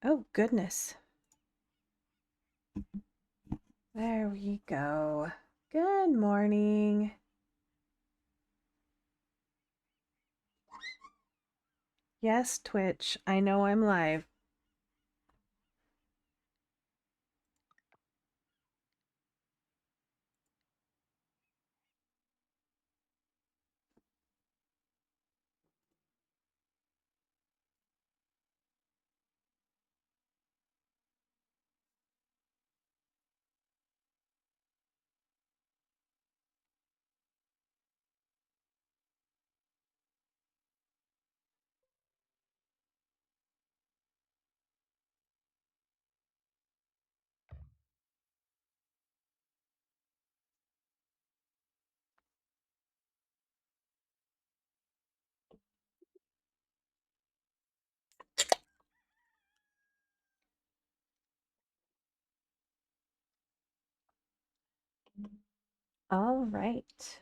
Oh, goodness. There we go. Good morning. Yes, Twitch. I know I'm live. All right.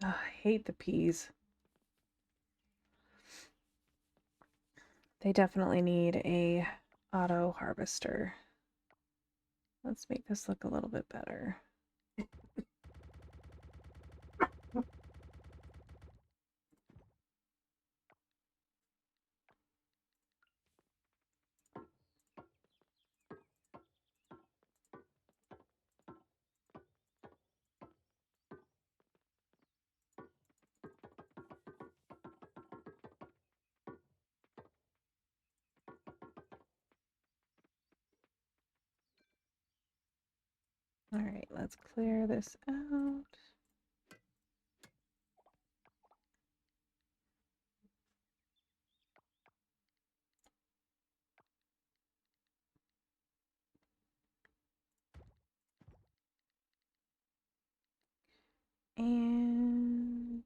Oh, I hate the peas. They definitely need a auto harvester. Let's make this look a little bit better. All right, let's clear this out. And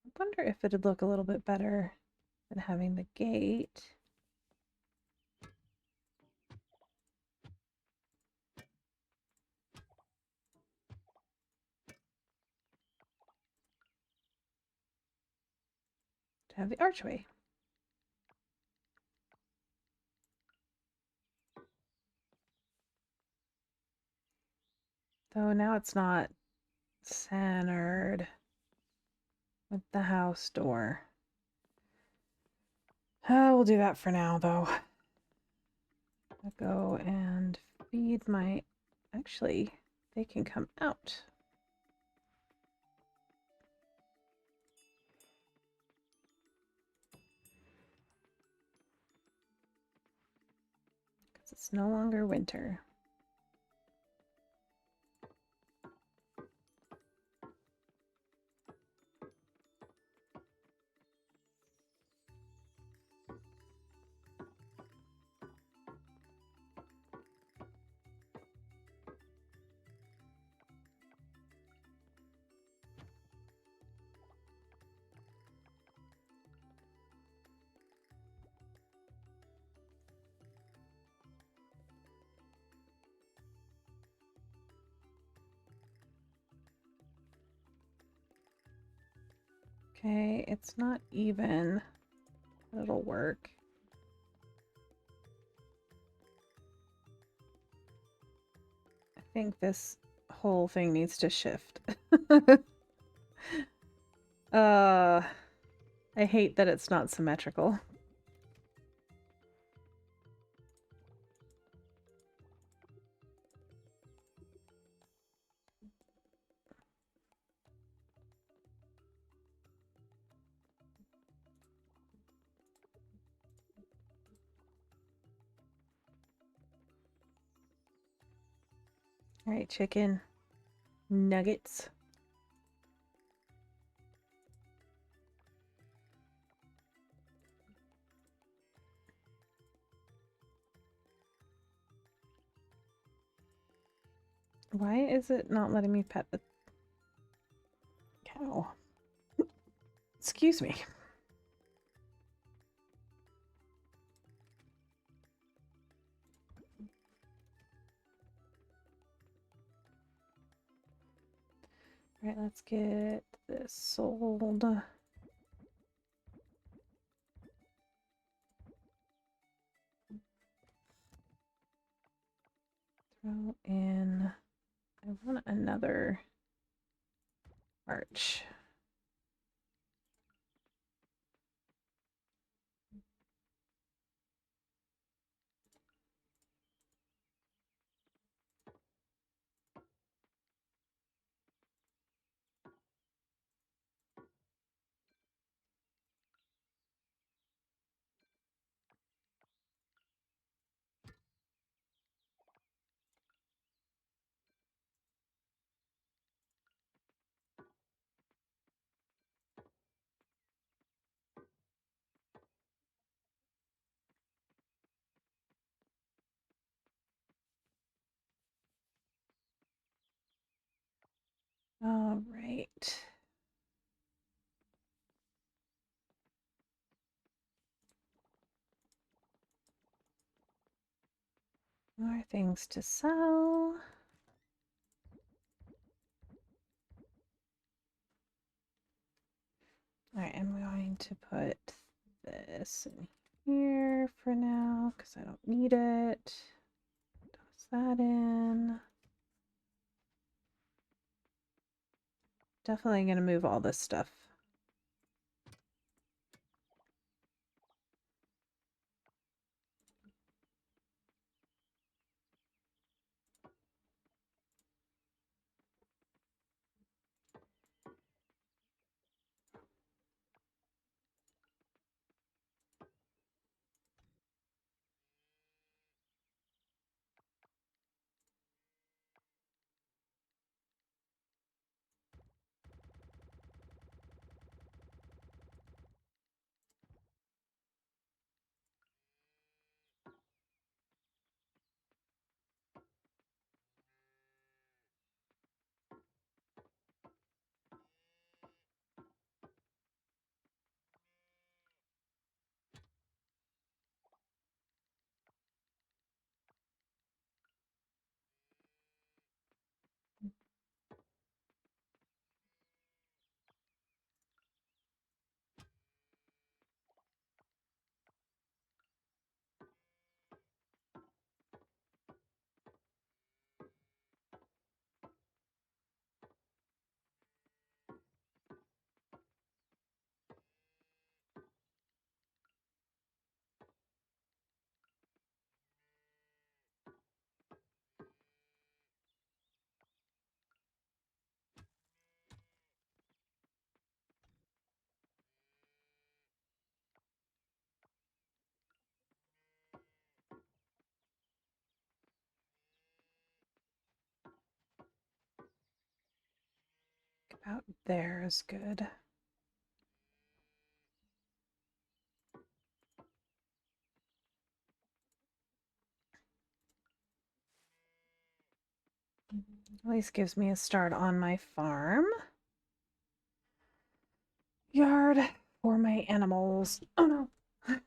I wonder if it'd look a little bit better than having the gate. To have the archway. Though now it's not centered with the house door. Oh, we'll do that for now, though. I'll go and feed my... Actually, they can come out. Because it's no longer winter. Okay, it's not even. It'll work. I think this whole thing needs to shift. I hate that it's not symmetrical. All right, chicken nuggets. Why is it not letting me pet the cow? Excuse me. right, let's get this sold. Throw in, I want another arch. All right. More things to sell. All right, I'm going to put this in here for now because I don't need it. Toss that in. Definitely going to move all this stuff. About there is good. At least gives me a start on my farm. Yard for my animals. Oh no.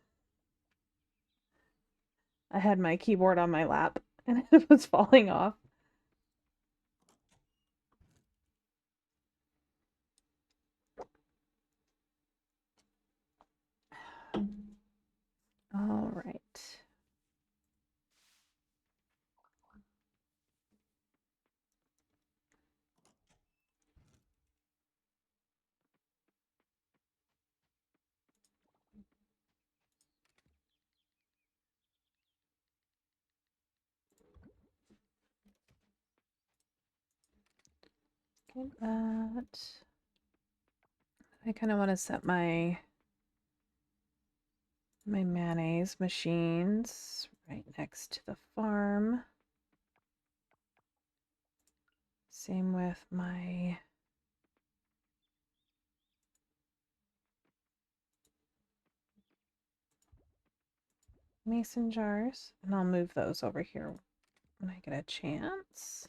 I had my keyboard on my lap and it was falling off. All right. Get that. I kind of want to set my mayonnaise machines right next to the farm. Same with my mason jars, and I'll move those over here when I get a chance.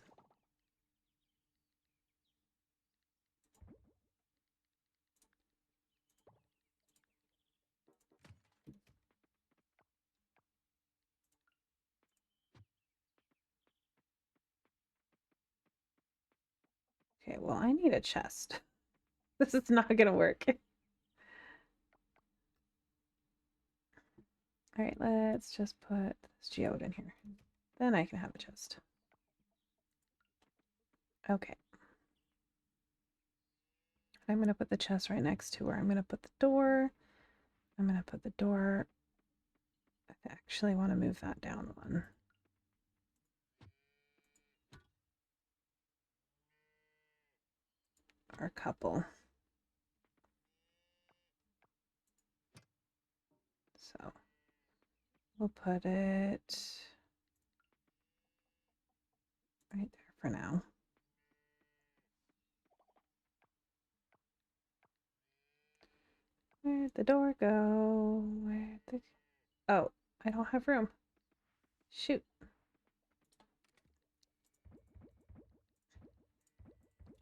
Okay, well, I need a chest. This is not gonna work. All right, let's just put this geode in here. Then I can have a chest. Okay. I'm gonna put the chest right next to where I'm gonna put the door. I'm gonna put the door. I actually want to move that down one. Or a couple. So we'll put it right there for now. Where'd the door go? Where'd the... Oh, I don't have room. Shoot.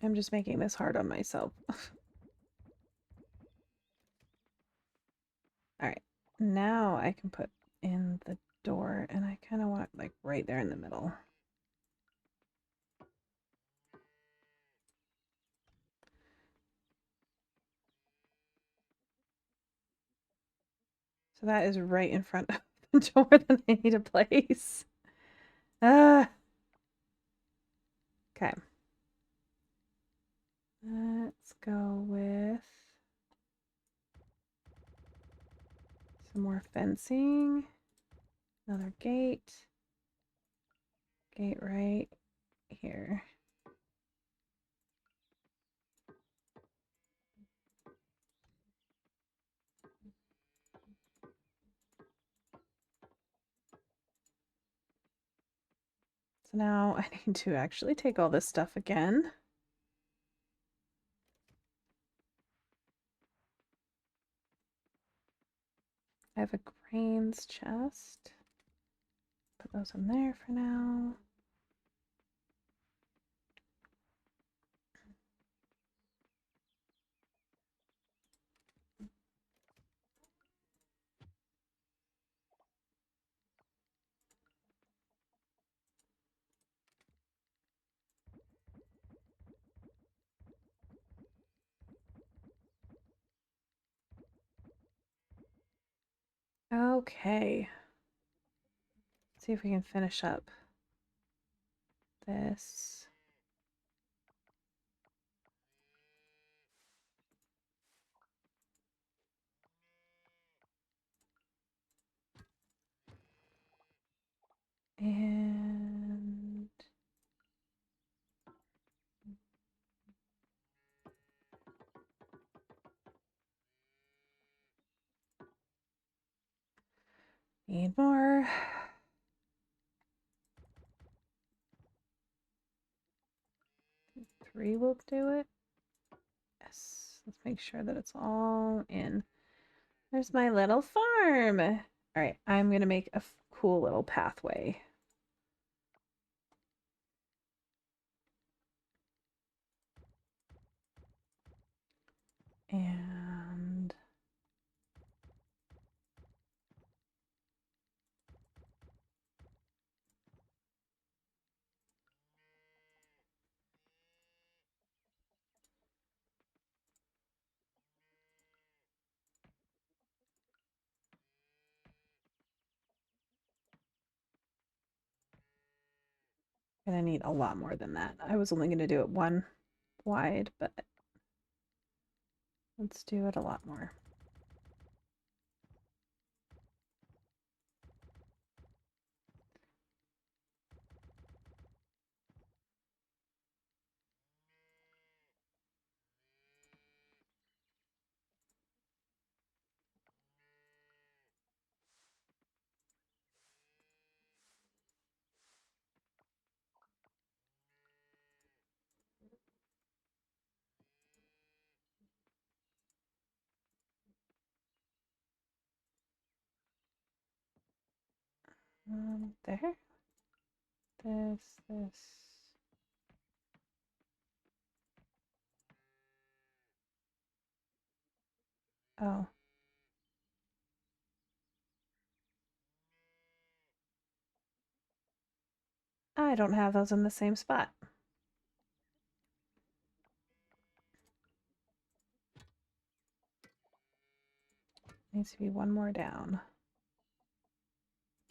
I'm just making this hard on myself. All right, now I can put in the door, and I kind of want it like right there in the middle. So that is right in front of the door that I need to place. Ah. Okay. Let's go with some more fencing. Another gate. Gate right here. So now I need to actually take all this stuff again. I have a grains chest. Put those in there for now. Okay. Let's see if we can finish up this. And need more. 3 will do it. Yes. Let's make sure that it's all in. There's my little farm. All right, I'm going to make a cool little pathway. And gonna need a lot more than that. I was only gonna do it 1 wide, but let's do it a lot more. There. This. Oh. I don't have those in the same spot. Needs to be one more down.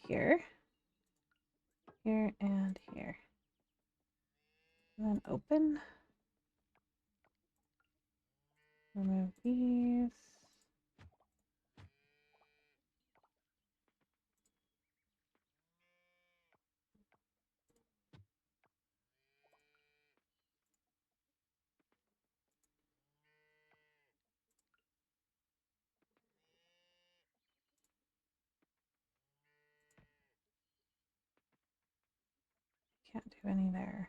Here. Here and here. And then open. Remove these. Can't do any there.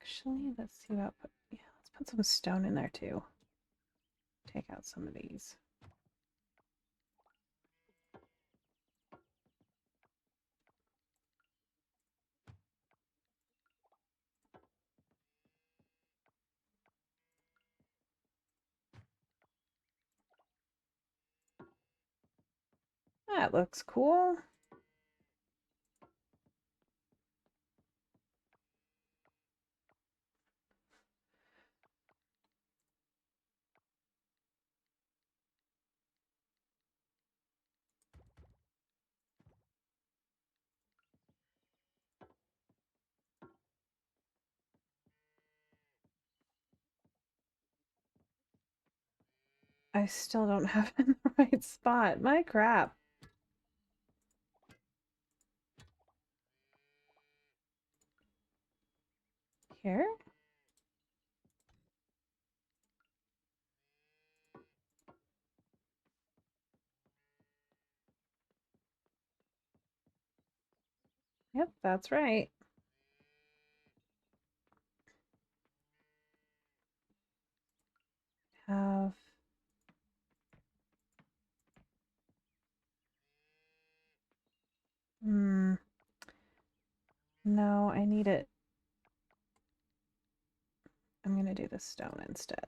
Actually, let's see about yeah, let's put some stone in there too. Take out some of these. That looks cool. I still don't have it in the right spot. My crap. Here? Yep, that's right. Have no, I need it. I'm gonna do the stone instead.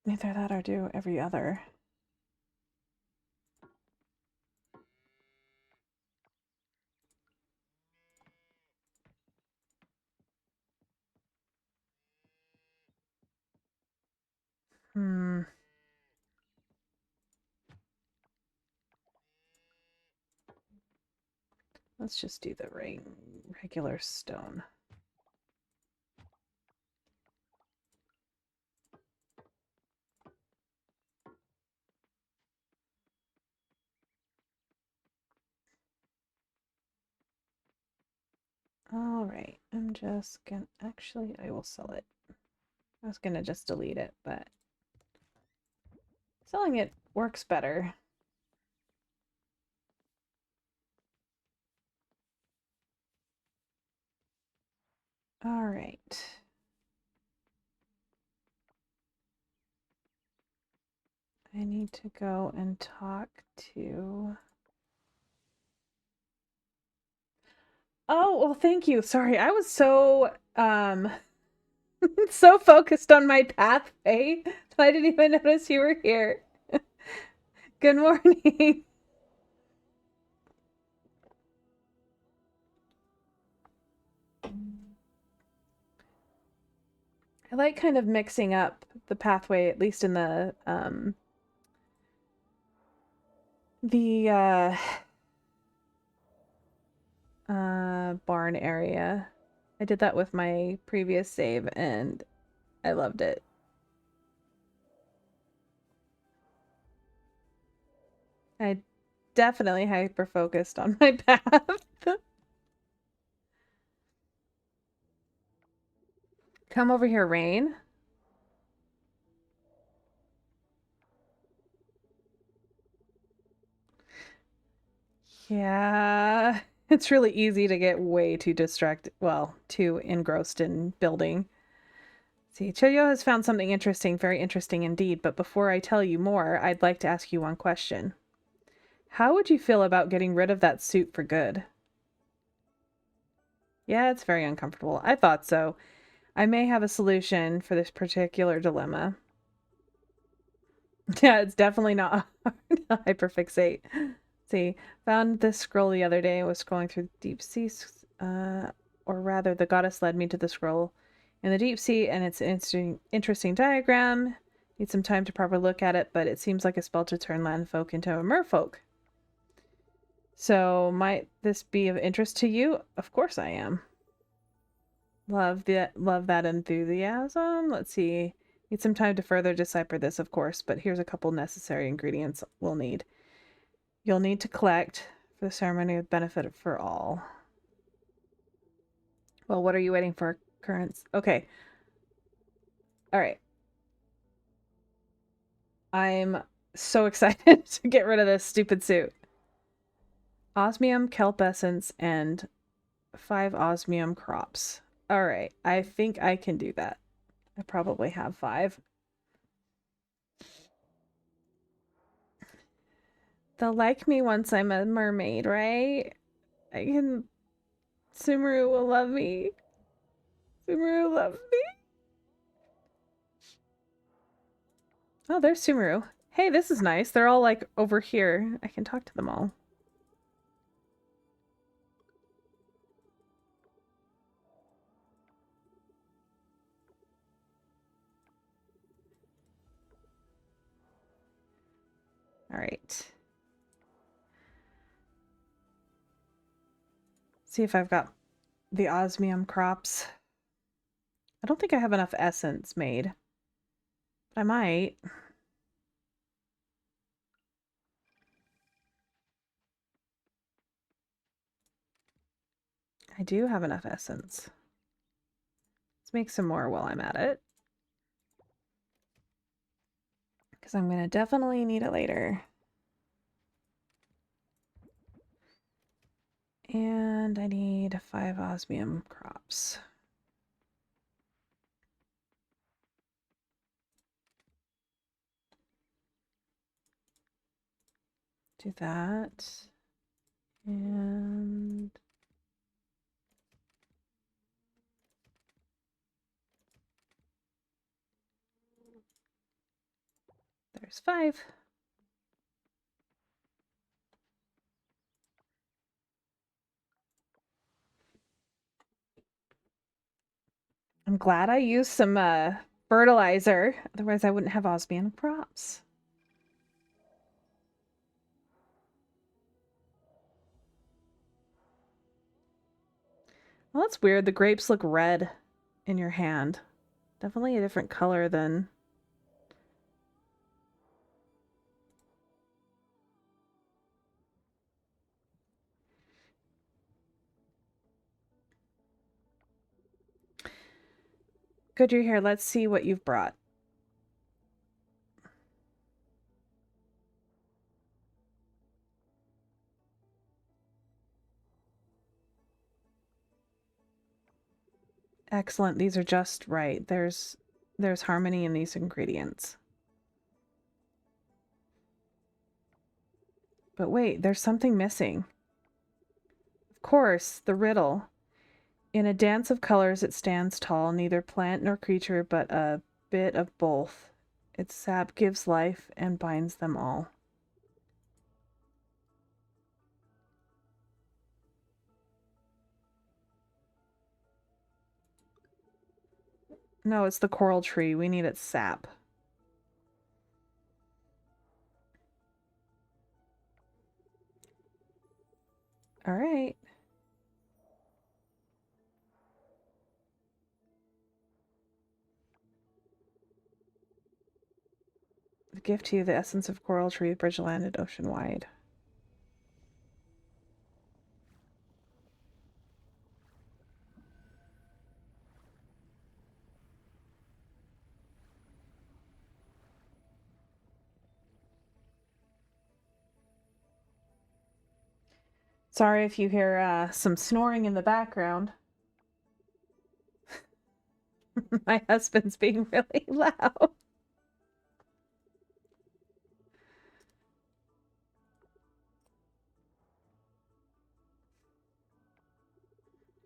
Either that or do every other. Let's just do the regular stone. All right, I'm just gonna, actually, I will sell it. I was gonna just delete it, but selling it works better. All right. I need to go and talk to... Oh, well, thank you. Sorry, I was so, so focused on my pathway that I didn't even notice you were here. Good morning. I like kind of mixing up the pathway, at least in the barn area. I did that with my previous save and I loved it. I definitely hyper focused on my path. Come over here, Rain. Yeah, it's really easy to get way too distracted, well, too engrossed in building. See, Choyo has found something interesting, very interesting indeed, but before I tell you more, I'd like to ask you one question. How would you feel about getting rid of that suit for good? Yeah, it's very uncomfortable. I thought so. I may have a solution for this particular dilemma. Yeah, it's definitely not hard to hyperfixate. See, found this scroll the other day. I was scrolling through the deep sea, or rather, the goddess led me to the scroll in the deep sea, and it's an interesting diagram. Need some time to properly look at it, but it seems like a spell to turn land folk into a merfolk. So, might this be of interest to you? Of course I am. Love that enthusiasm. Let's see. Need some time to further decipher this, of course, but here's a couple necessary ingredients we'll need. You'll need to collect for the ceremony with benefit for all. Well, what are you waiting for? Currents. Okay. All right. I'm so excited to get rid of this stupid suit. Osmium, kelp essence, and 5 osmium crops. All right. I think I can do that. I probably have 5. They'll like me once I'm a mermaid, right? I can... Sumeru will love me. Sumeru loves me. Oh, there's Sumeru. Hey, this is nice. They're all like over here. I can talk to them all. All right. See if I've got the osmium crops. I don't think I have enough essence made. I might. I do have enough essence. Let's make some more while I'm at it. Because I'm going to definitely need it later. And I need 5 osmium crops. Do that. And there's 5. I'm glad I used some fertilizer. Otherwise, I wouldn't have osmium crops. Well, that's weird. The grapes look red in your hand. Definitely a different color than... Good, you're here. Let's see what you've brought. Excellent. These are just right. There's harmony in these ingredients. But wait, there's something missing. Of course, the riddle. In a dance of colors it stands tall, neither plant nor creature, but a bit of both. Its sap gives life and binds them all. No, it's the coral tree. We need its sap. All right. The gift to you, the essence of coral tree, Bridgeland and ocean wide. Sorry if you hear some snoring in the background. My husband's being really loud.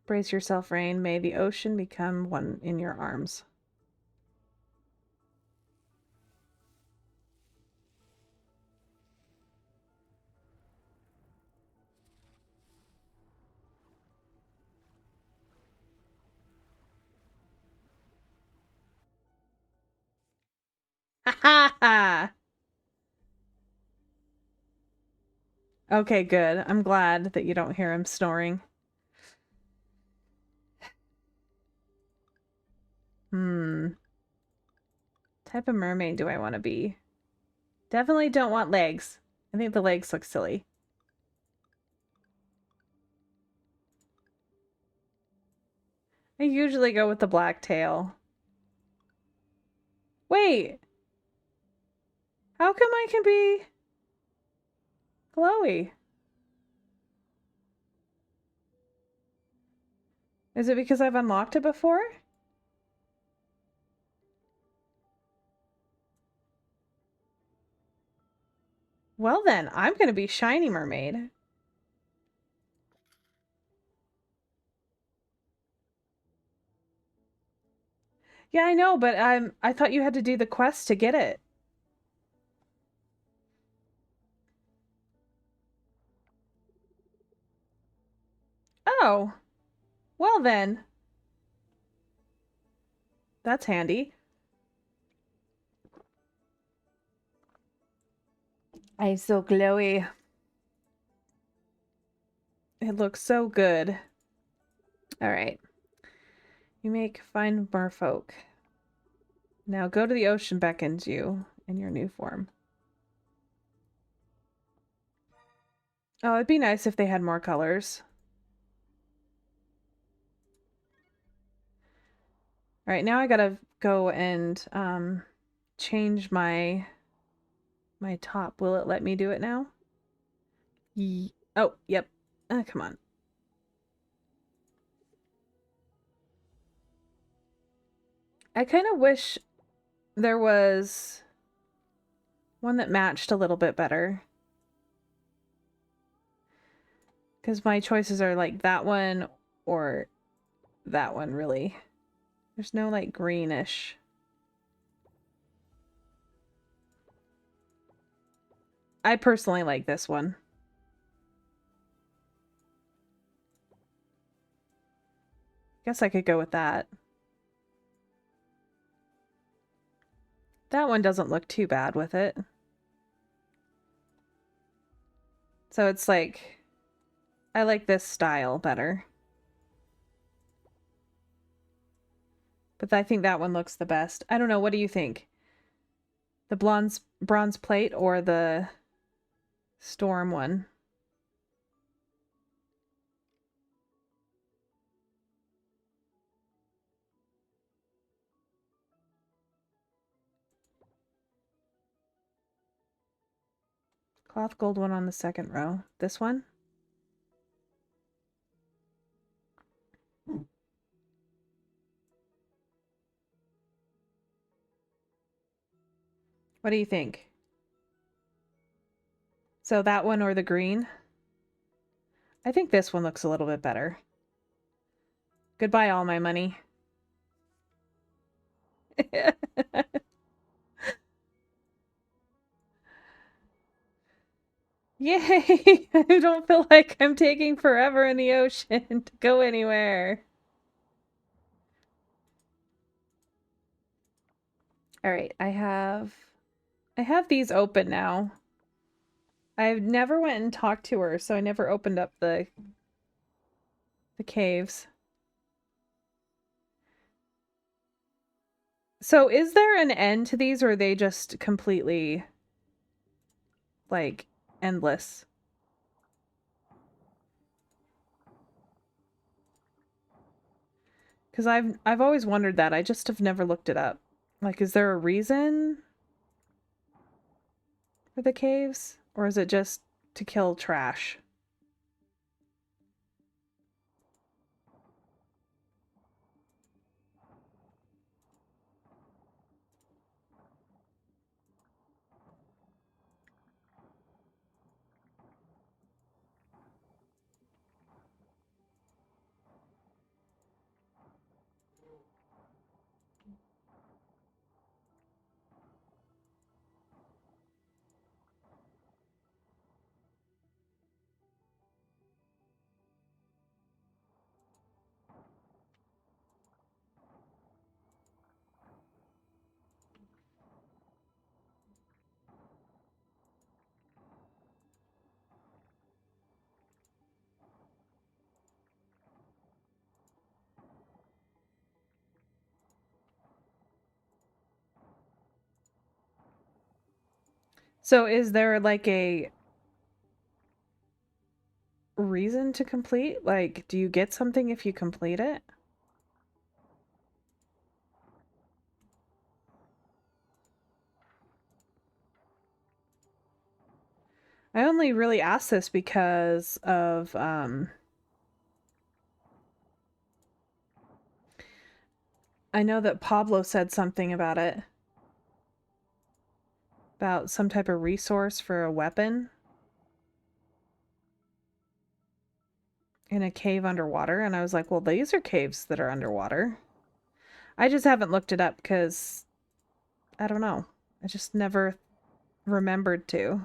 Brace yourself, Rain. May the ocean become one in your arms. Ha ha ha! Okay, good. I'm glad that you don't hear him snoring. Type of mermaid do I want to be? Definitely don't want legs. I think the legs look silly. I usually go with the black tail. Wait! How come I can be glowy? Is it because I've unlocked it before? Well then, I'm gonna be shiny mermaid. Yeah, I know, but I thought you had to do the quest to get it. Oh. Well then. That's handy. I'm so glowy. It looks so good. All right. You make fine merfolk. Now go to the ocean beckons you in your new form. Oh, it'd be nice if they had more colors. All right, now I gotta go and change my top. Will it let me do it now? Oh, yep. Come on. I kind of wish there was one that matched a little bit better. Because my choices are like that one or that one, really. There's no like greenish. I personally like this one. Guess I could go with that. That one doesn't look too bad with it. So it's like, I like this style better. But I think that one looks the best. I don't know, what do you think? The bronze plate or the storm one? Cloth gold one on the second row. This one? What do you think? So that one or the green? I think this one looks a little bit better. Goodbye, all my money. Yay! I don't feel like I'm taking forever in the ocean to go anywhere. All right, I have these open now. I've never went and talked to her, so I never opened up the caves. So is there an end to these, or are they just completely like endless? Because I've always wondered that. I just have never looked it up. Like, is there a reason for the caves? Or is it just to kill trash? So is there like a reason to complete? Like, do you get something if you complete it? I only really asked this because of I know that Pablo said something about it. About some type of resource for a weapon in a cave underwater, and I was like, well, these are caves that are underwater. I just haven't looked it up because I don't know. I just never remembered to.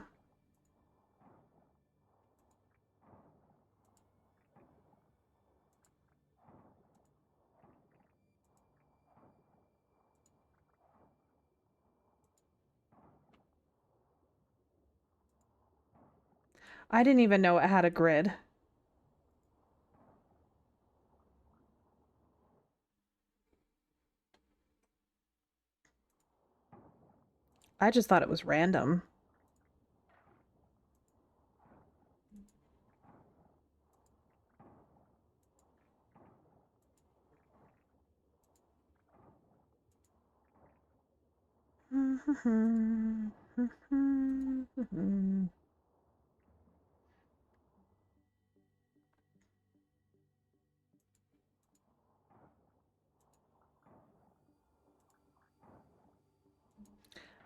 I didn't even know it had a grid. I just thought it was random.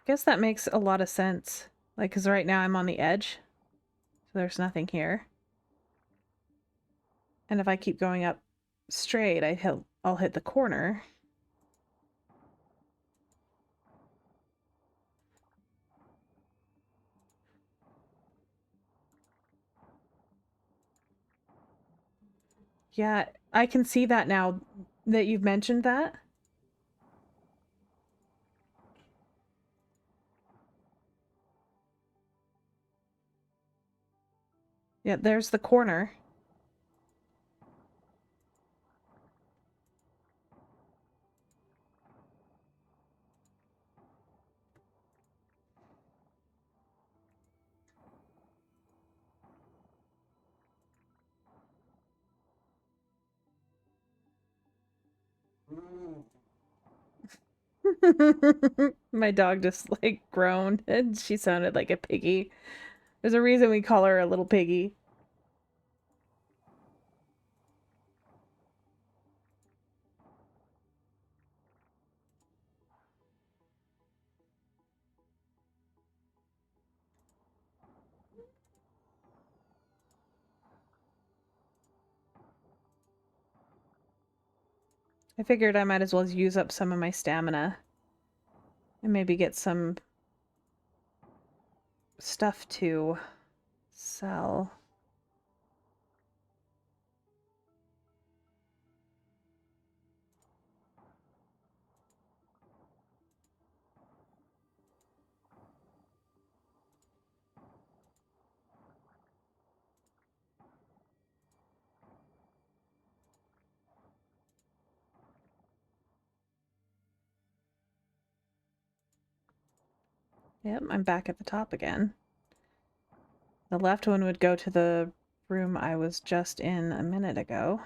Guess that makes a lot of sense. Like, because right now I'm on the edge, so there's nothing here. And if I keep going up straight, I'll hit the corner. Yeah, I can see that now that you've mentioned that. Yeah, there's the corner. My dog just like groaned and she sounded like a piggy. There's a reason we call her a little piggy. I figured I might as well use up some of my stamina and maybe get some stuff to sell. Yep, I'm back at the top again. The left one would go to the room I was just in a minute ago.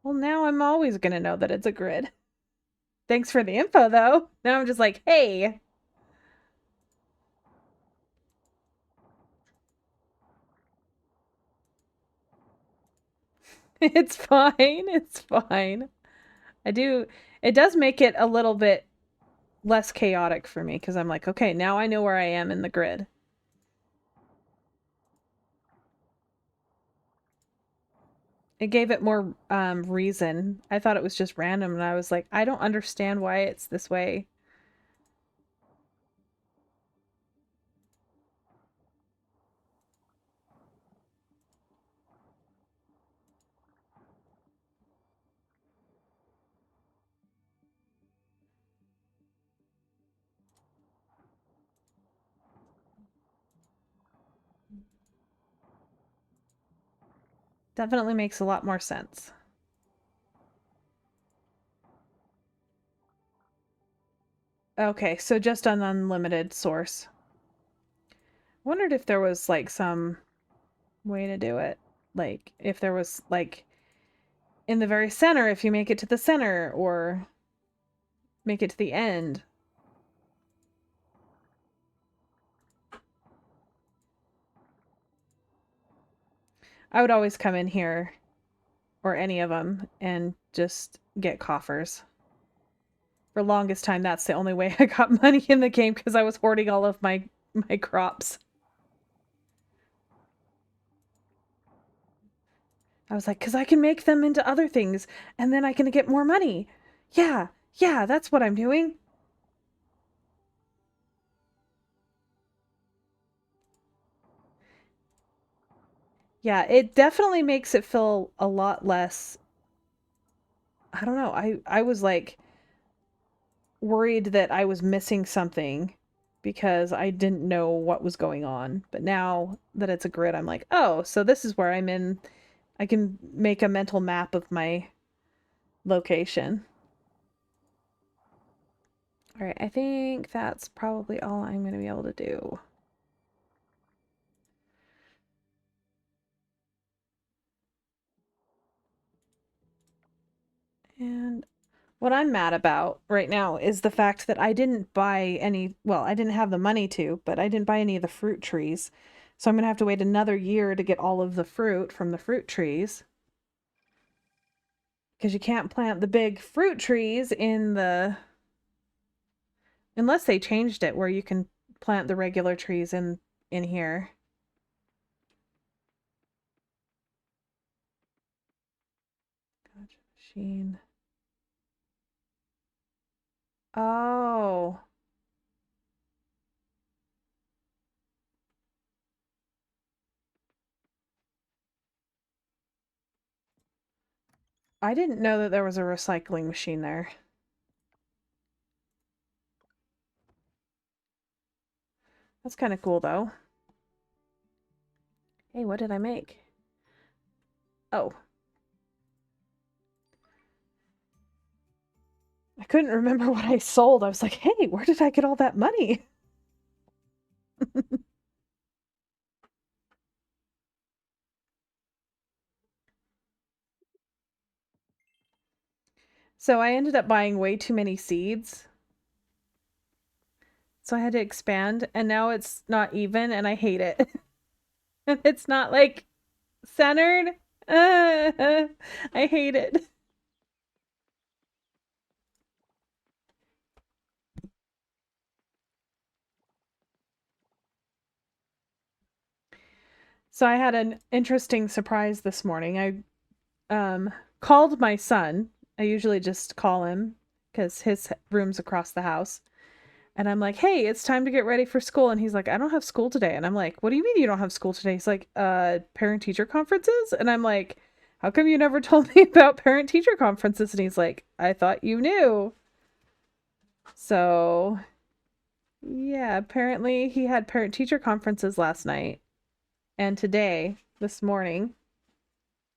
Well, now I'm always gonna know that it's a grid. Thanks for the info, though. Now I'm just like, hey. It's fine. It's fine. It does make it a little bit less chaotic for me because I'm like, okay, now I know where I am in the grid. It gave it more reason. I thought it was just random, and I was like, I don't understand why it's this way. Definitely makes a lot more sense. Okay, so just an unlimited source. Wondered if there was like some way to do it. Like if there was like in the very center, if you make it to the center or make it to the end. I would always come in here or any of them and just get coffers. For longest time, that's the only way I got money in the game because I was hoarding all of my crops. I was like, because I can make them into other things and then I can get more money. Yeah, yeah, that's what I'm doing. Yeah, it definitely makes it feel a lot less. I don't know. I was like worried that I was missing something because I didn't know what was going on. But now that it's a grid, I'm like, oh, so this is where I'm in. I can make a mental map of my location. All right, I think that's probably all I'm going to be able to do. And what I'm mad about right now is the fact that I didn't buy any, well, I didn't have the money to, but I didn't buy any of the fruit trees. So I'm going to have to wait another year to get all of the fruit from the fruit trees. Because you can't plant the big fruit trees in the, unless they changed it where you can plant the regular trees in here. Gotcha machine. Oh. I didn't know that there was a recycling machine there. That's kind of cool though. Hey, what did I make? Oh. I couldn't remember what I sold. I was like, hey, where did I get all that money? So I ended up buying way too many seeds. So I had to expand, and now it's not even, and I hate it. It's not like centered. I hate it. So I had an interesting surprise this morning. I called my son. I usually just call him because his room's across the house. And I'm like, "Hey, it's time to get ready for school." And he's like, "I don't have school today." And I'm like, "What do you mean you don't have school today?" He's like, parent teacher conferences?" And I'm like, "How come you never told me about parent teacher conferences?" And he's like, "I thought you knew." So, yeah, apparently he had parent teacher conferences last night and today, this morning,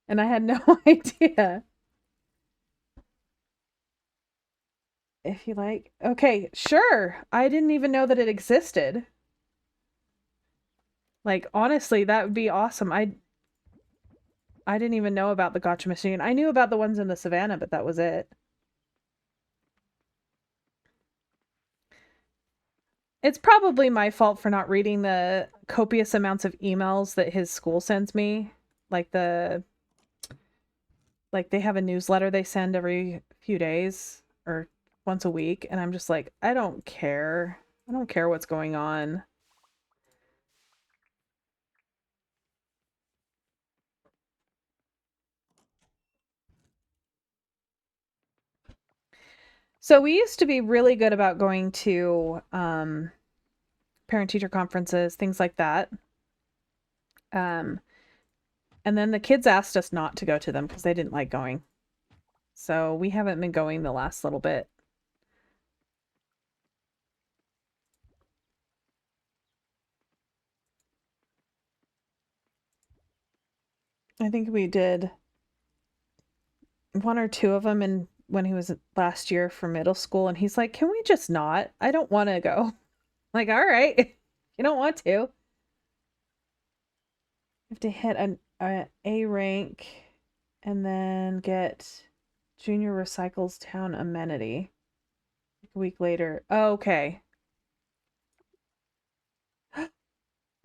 and I had no idea. If you like. Okay, sure. I didn't even know that it existed. Like honestly, that would be awesome. I didn't even know about the gotcha machine. I knew about the ones in the savannah, but that was it. It's probably my fault for not reading the copious amounts of emails that his school sends me. Like like they have a newsletter they send every few days or once a week, and I'm just like, I don't care. I don't care what's going on. So we used to be really good about going to parent teacher conferences, things like that. Um, and then the kids asked us not to go to them because they didn't like going. So we haven't been going the last little bit. I think we did one or two of them in when he was last year for middle school, and he's like, "Can we just not? I don't want to go." Like, all right, you don't want to. You have to hit an A rank and then get Junior Recycles Town amenity. A week later. Oh, okay.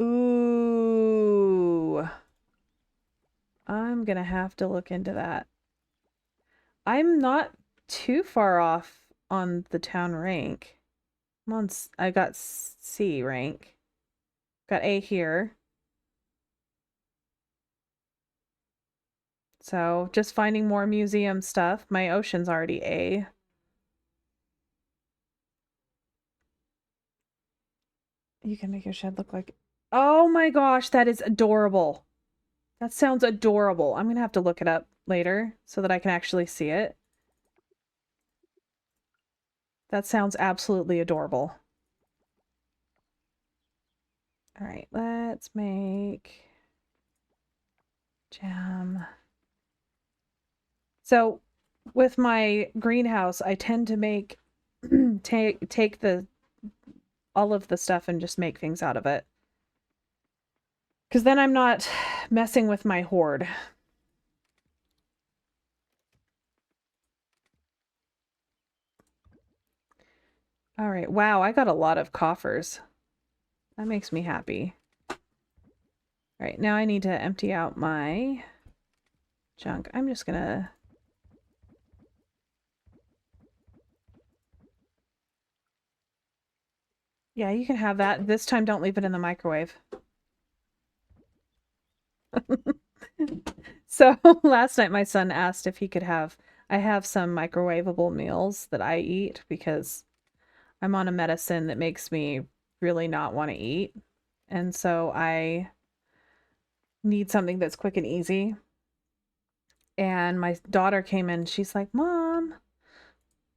Ooh. I'm gonna have to look into that. I'm not too far off on the town rank. I got C rank. Got A here. So just finding more museum stuff. My ocean's already A. You can make your shed look like. Oh my gosh, that is adorable. That sounds adorable. I'm gonna have to look it up later so that I can actually see it. That sounds absolutely adorable. All right, let's make jam. So with my greenhouse, I tend to make take the all of the stuff and just make things out of it. Because then I'm not messing with my hoard. All right, wow, I got a lot of coffers. That makes me happy. All right, now I need to empty out my junk. I'm just gonna... Yeah, you can have that. This time don't leave it in the microwave. So last night my son asked if he could have... I have some microwavable meals that I eat because I'm on a medicine that makes me really not want to eat. And so I need something that's quick and easy. And my daughter came in, she's like, "Mom,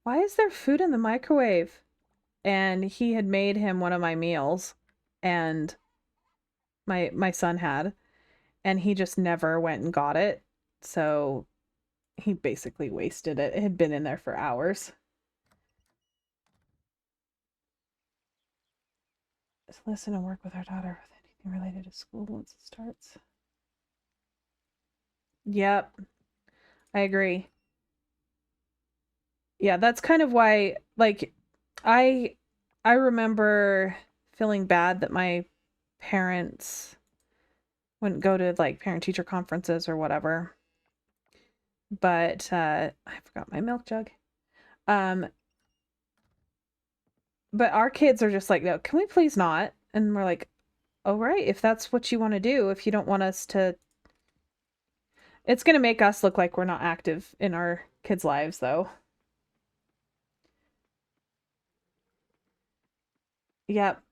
why is there food in the microwave?" And he had made him one of my meals, and my son had, and he just never went and got it. So he basically wasted it. It had been in there for hours. Just listen and work with our daughter with anything related to school once it starts. Yep, I agree. Yeah, that's kind of why, like, I I remember feeling bad that my parents wouldn't go to like parent teacher conferences or whatever. But I forgot my milk jug. Um, but our kids are just like, no, can we please not? And we're like, oh right, if that's what you want to do, if you don't want us to, it's gonna make us look like we're not active in our kids' lives, though. Yep.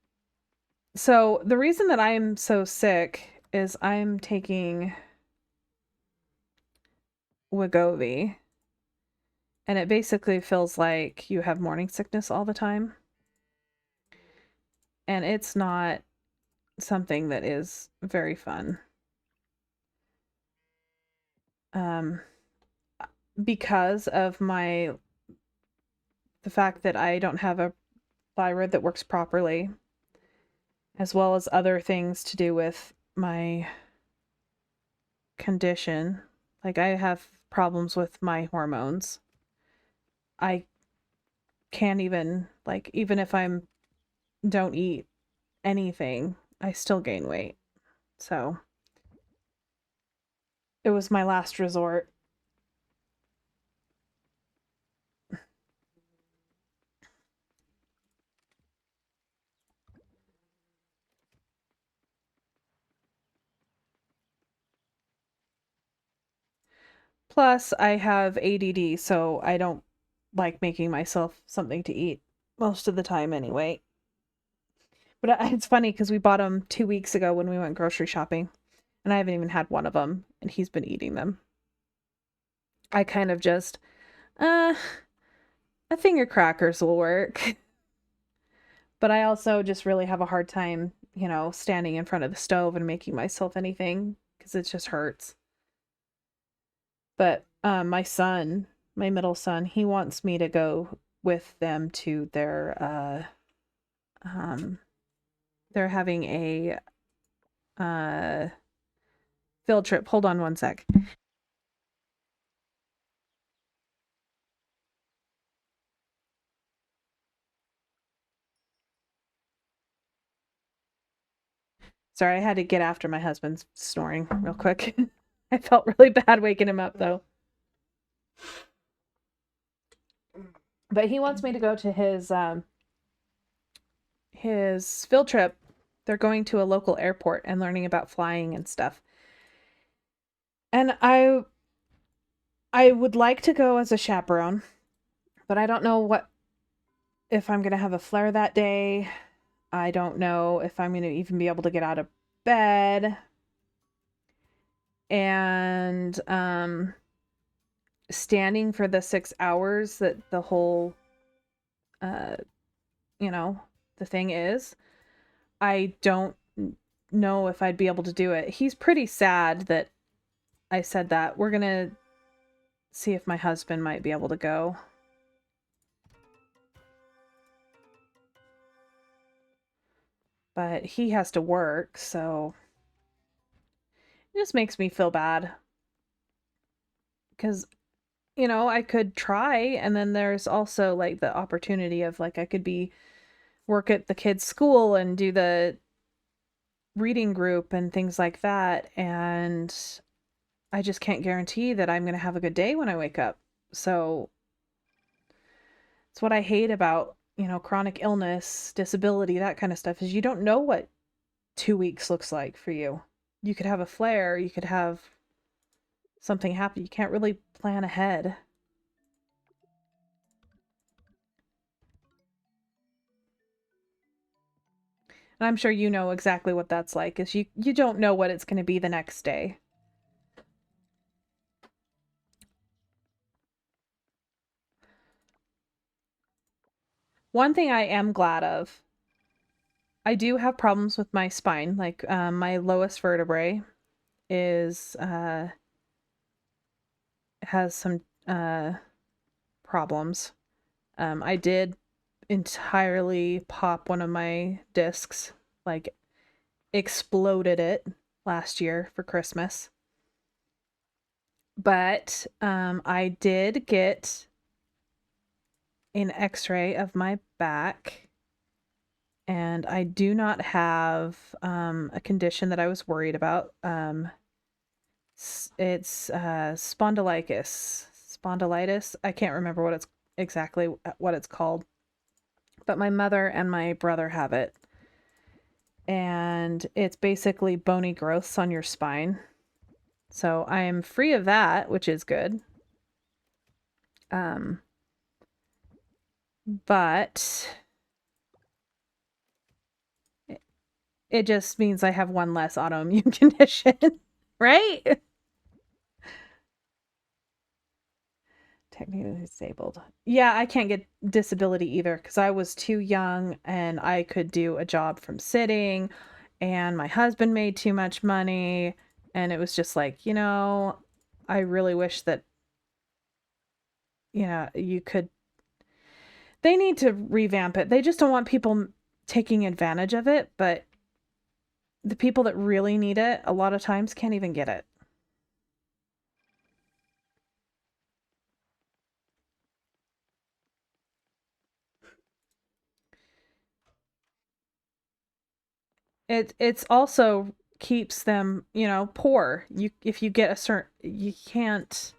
So the reason that I'm so sick is I'm taking Wegovy, and it basically feels like you have morning sickness all the time. And it's not something that is very fun. Um, because of the fact that I don't have a thyroid that works properly, as well as other things to do with my condition. Like I have problems with my hormones. I can't even like even if I'm don't eat anything, I still gain weight. So it was my last resort. Plus, I have ADD, so I don't like making myself something to eat most of the time anyway. But it's funny because we bought them 2 weeks ago when we went grocery shopping, and I haven't even had one of them, and he's been eating them. I kind of just, uh, a finger crackers will work. But I also just really have a hard time, standing in front of the stove and making myself anything because it just hurts. But my middle son, he wants me to go with them to they're having a uh field trip. Hold on one sec. Sorry, I had to get after my husband's snoring real quick. I felt really bad waking him up though. But he wants me to go to his field trip. They're going to a local airport and learning about flying and stuff. And I would like to go as a chaperone, but I don't know if I'm going to have a flare that day. I don't know if I'm going to even be able to get out of bed. And standing for the 6 hours that the whole uh the thing is, I don't know if I'd be able to do it. He's pretty sad that I said that. We're going to see if my husband might be able to go. But he has to work, so it just makes me feel bad. Because, I could try, and then there's also like the opportunity of like I could work at the kids' school and do the reading group and things like that, and I just can't guarantee that I'm going to have a good day when I wake up. So it's what I hate about, chronic illness, disability, that kind of stuff, is you don't know what 2 weeks looks like for you. You could have a flare, you could have something happen. You can't really plan ahead. And I'm sure you know exactly what that's like, is you don't know what it's going to be the next day. One thing I am glad of, I do have problems with my spine. Like my lowest vertebrae is has some problems. I did entirely pop one of my discs, like exploded it last year for Christmas. But I did get an x-ray of my back, and I do not have a condition that I was worried about. It's spondylitis. I can't remember what it's called, but my mother and my brother have it, and it's basically bony growths on your spine. So I am free of that, which is good. But it just means I have one less autoimmune condition, right? Technically disabled. Yeah, I can't get disability either because I was too young and I could do a job from sitting, and my husband made too much money, and it was just like, I really wish that, you could. They need to revamp it. They just don't want people taking advantage of it, but the people that really need it a lot of times can't even get it. It's also keeps them, poor. If you get you can't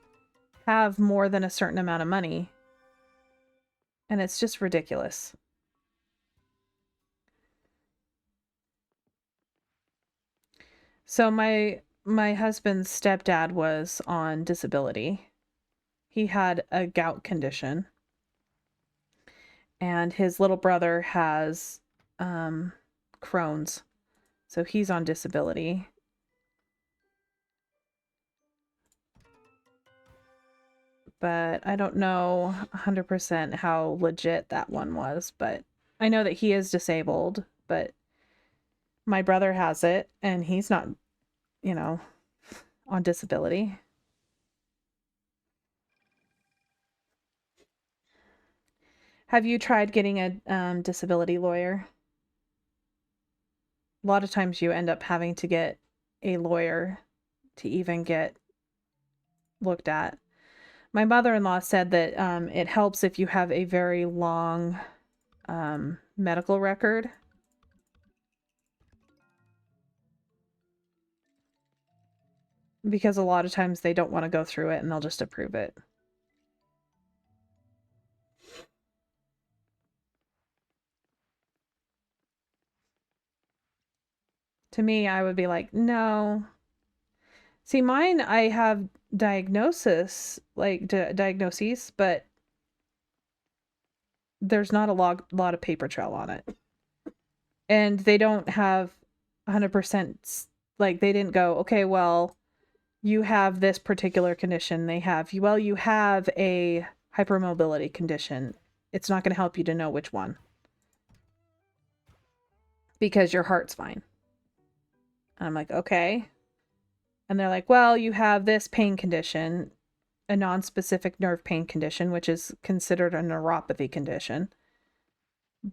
have more than a certain amount of money. And it's just ridiculous. So my husband's stepdad was on disability. He had a gout condition, and his little brother has Crohn's. So he's on disability. But I don't know 100% how legit that one was, but I know that he is disabled, but my brother has it and he's not, on disability. Have you tried getting a disability lawyer? A lot of times you end up having to get a lawyer to even get looked at. My mother-in-law said that it helps if you have a very long medical record. Because a lot of times they don't want to go through it and they'll just approve it. To me, I would be like, no. See, mine, I have diagnosis, like diagnoses, but there's not a lot of paper trail on it. And they don't have 100%, like, they didn't go, okay, well, you have this particular condition. They have, well, you have a hypermobility condition. It's not going to help you to know which one. Because your heart's fine. And I'm like, okay. And they're like, well, you have this pain condition, a non-specific nerve pain condition, which is considered a neuropathy condition.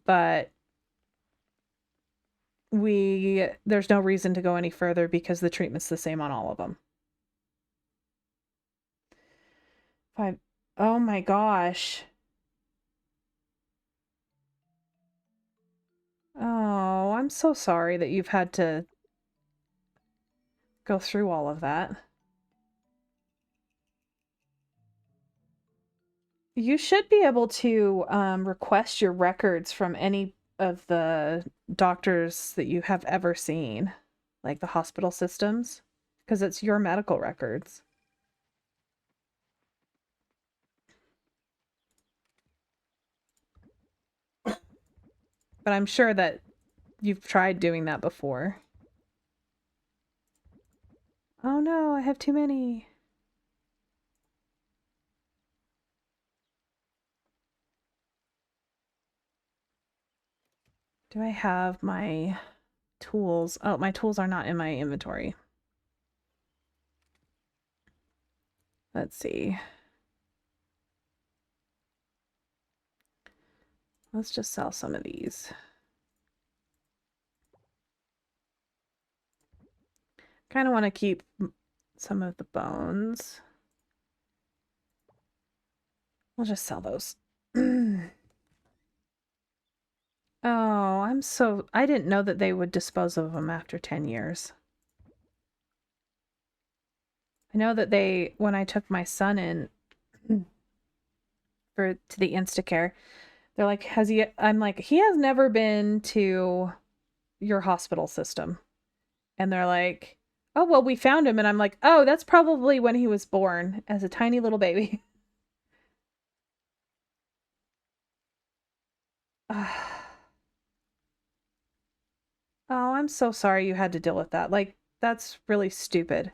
But there's no reason to go any further because the treatment's the same on all of them. Oh my gosh. Oh, I'm so sorry that you've had to go through all of that. You should be able to request your records from any of the doctors that you have ever seen, like the hospital systems, because it's your medical records. But I'm sure that you've tried doing that before. Oh no, I have too many. Do I have my tools? Oh, my tools are not in my inventory. Let's see. Let's just sell some of these. Kind of want to keep some of the bones. We'll just sell those. Oh, I didn't know that they would dispose of them after 10 years. I know that when I took my son in to the Instacare, they're like, I'm like, he has never been to your hospital system. And they're like, oh, well, we found him. And I'm like, oh, that's probably when he was born as a tiny little baby. Oh, I'm so sorry you had to deal with that. Like, that's really stupid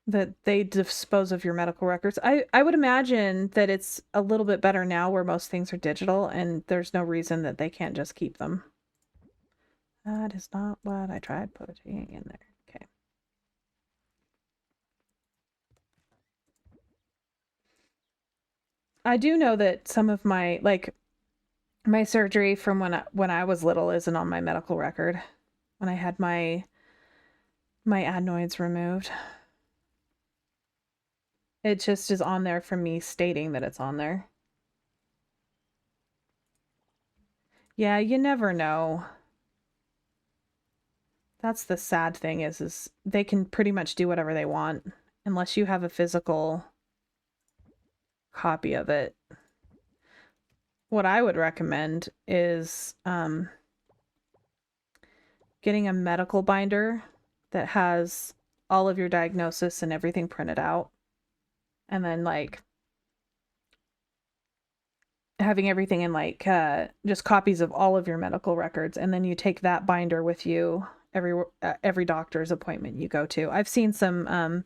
that they dispose of your medical records. I would imagine that it's a little bit better now where most things are digital and there's no reason that they can't just keep them. That is not what I tried putting in there. Okay. I do know that some of my, like, my surgery from when I was little isn't on my medical record. When I had my adenoids removed. It just is on there from me stating that it's on there. Yeah, you never know. That's the sad thing is they can pretty much do whatever they want unless you have a physical copy of it. What I would recommend is getting a medical binder that has all of your diagnosis and everything printed out. And then like having everything in like just copies of all of your medical records, and then you take that binder with you every doctor's appointment you go to. I've seen some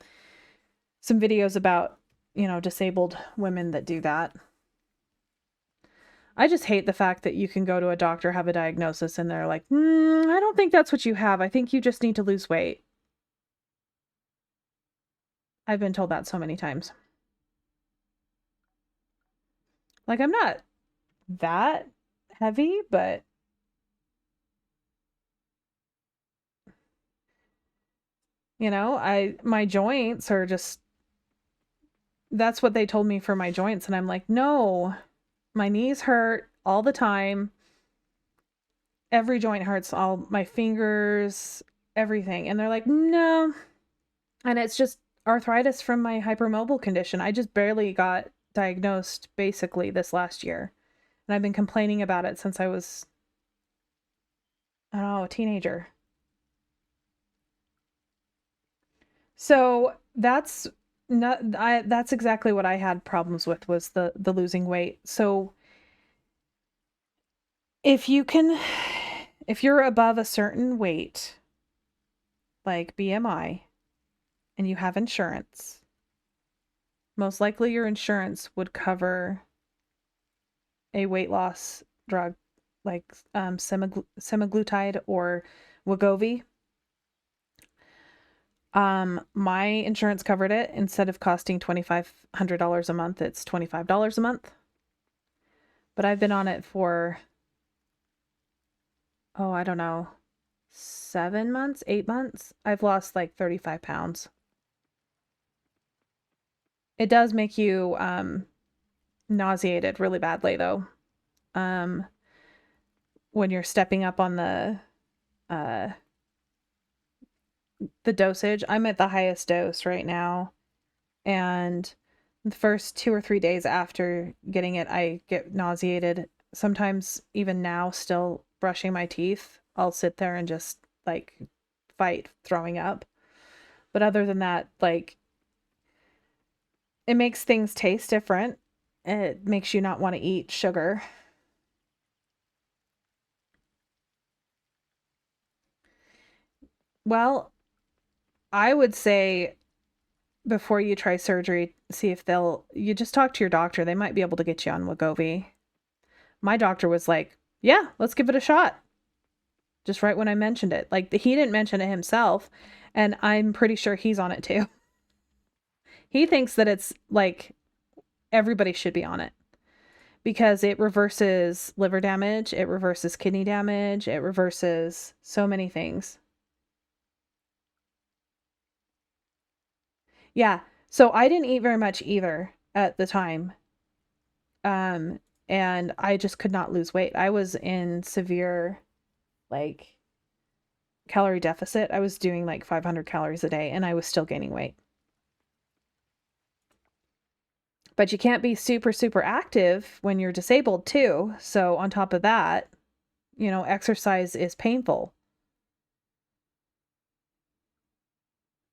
videos about, you know, disabled women that do that. I just hate the fact that you can go to a doctor, have a diagnosis, and they're like, I don't think that's what you have. I think you just need to lose weight. I've been told that so many times. Like, I'm not that heavy, but my joints are just, that's what they told me for my joints. And I'm like, no, my knees hurt all the time. Every joint hurts, all my fingers, everything. And they're like, no. And it's just arthritis from my hypermobile condition. I just barely got diagnosed basically this last year. And I've been complaining about it since I was, I don't know, a teenager. So that's exactly what I had problems with, was the losing weight. So if you can if you're above a certain weight, like BMI, and you have insurance, most likely your insurance would cover a weight loss drug like semaglutide or Wegovy. My insurance covered it. Instead of costing $2,500 a month, it's $25 a month. But I've been on it for, oh, I don't know, 7 months, 8 months. I've lost like 35 pounds. It does make you nauseated really badly though. Um, when you're stepping up on uh the dosage. I'm at the highest dose right now, and the first 2 or 3 days after getting it, I get nauseated. Sometimes even now, still brushing my teeth, I'll sit there and just like fight throwing up. But other than that, like, it makes things taste different. It makes you not want to eat sugar. Well, I would say before you try surgery, see if you just talk to your doctor. They might be able to get you on Wegovy. My doctor was like, yeah, let's give it a shot. Just right when I mentioned it. Like, he didn't mention it himself, and I'm pretty sure he's on it too. He thinks that it's like everybody should be on it because it reverses liver damage, it reverses kidney damage, it reverses so many things. Yeah. So I didn't eat very much either at the time. Um, and I just could not lose weight. I was in severe, like, calorie deficit. I was doing like 500 calories a day and I was still gaining weight. But you can't be super, super active when you're disabled too. So, on top of that, exercise is painful.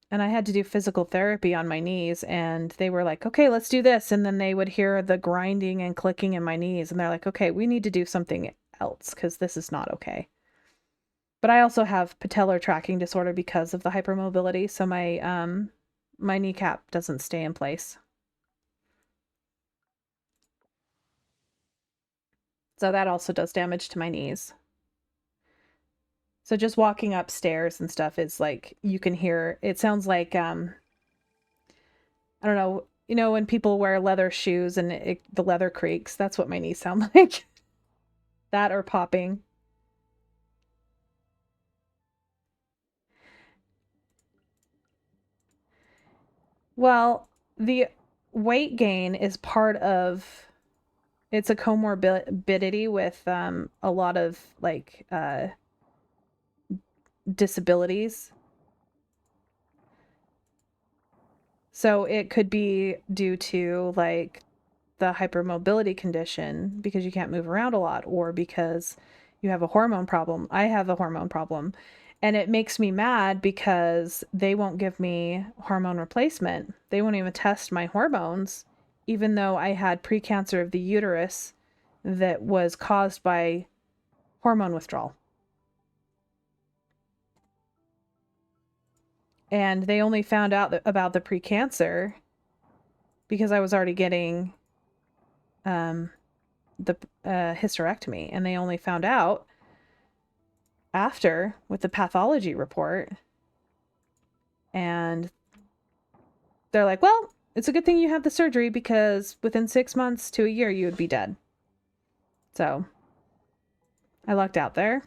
And I had to do physical therapy on my knees, and they were like, okay, let's do this. And then they would hear the grinding and clicking in my knees, and they're like, okay, we need to do something else because this is not okay. But I also have patellar tracking disorder because of the hypermobility, so my kneecap doesn't stay in place. So that also does damage to my knees. So just walking upstairs and stuff is like, you can hear, it sounds like I don't know, when people wear leather shoes and the leather creaks, that's what my knees sound like. That or popping. Well, the weight gain is part of, it's a comorbidity with a lot of like disabilities. So it could be due to like the hypermobility condition because you can't move around a lot, or because you have a hormone problem. I have a hormone problem, and it makes me mad because they won't give me hormone replacement. They won't even test my hormones, even though I had precancer of the uterus that was caused by hormone withdrawal. And they only found out about the precancer because I was already getting um, the hysterectomy, and they only found out after with the pathology report. And they're like, well, it's a good thing you had the surgery because within 6 months to a year you would be dead. So I lucked out there.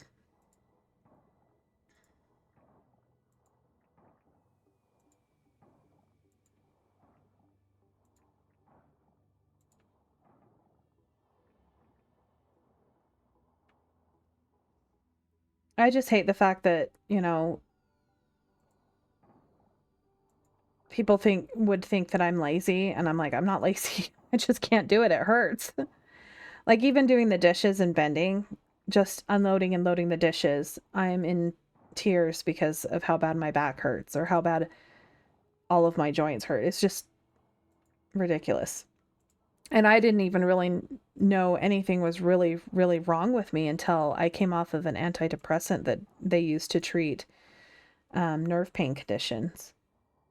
I just hate the fact that, people would think that I'm lazy, and I'm like, I'm not lazy. I just can't do it. It hurts. Like even doing the dishes and bending, just unloading and loading the dishes, I'm in tears because of how bad my back hurts or how bad all of my joints hurt. It's just ridiculous. And I didn't even really know anything was really, really wrong with me until I came off of an antidepressant that they use to treat nerve pain conditions.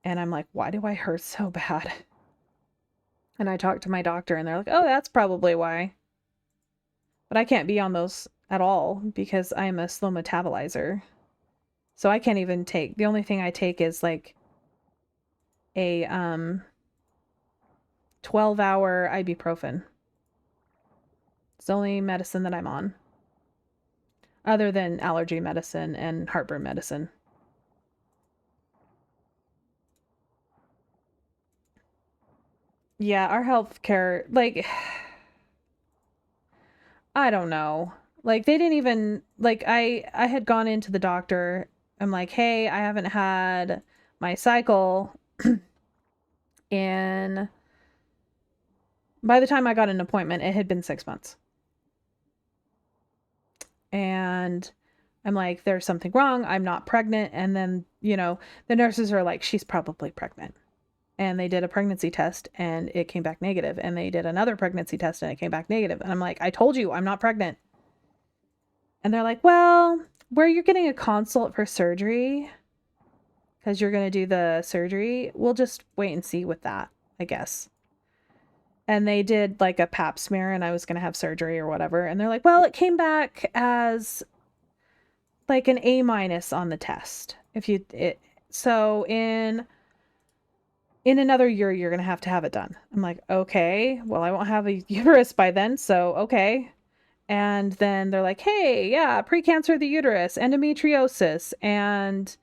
And I'm like, why do I hurt so bad? And I talked to my doctor, and they're like, oh, that's probably why. But I can't be on those at all because I'm a slow metabolizer. So I can't even take, the only thing I take is like a 12-hour ibuprofen. It's the only medicine that I'm on, other than allergy medicine and heartburn medicine. Yeah, our healthcare, like, I don't know. Like they didn't even like I had gone into the doctor. I'm like, "Hey, I haven't had my cycle in by the time I got an appointment, it had been 6 months." And I'm like, "There's something wrong. I'm not pregnant." And then, the nurses are like, "She's probably pregnant." And they did a pregnancy test and it came back negative. And they did another pregnancy test and it came back negative. And I'm like, "I told you I'm not pregnant." And they're like, well, where you're getting a consult for surgery, because you're going to do the surgery, we'll just wait and see with that, I guess. And they did like a pap smear and I was going to have surgery or whatever. And they're like, well, it came back as like an A minus on the test. So in another year, you're going to have it done. I'm like, okay, well, I won't have a uterus by then. So, okay. And then they're like, hey, yeah, precancer of the uterus, endometriosis, and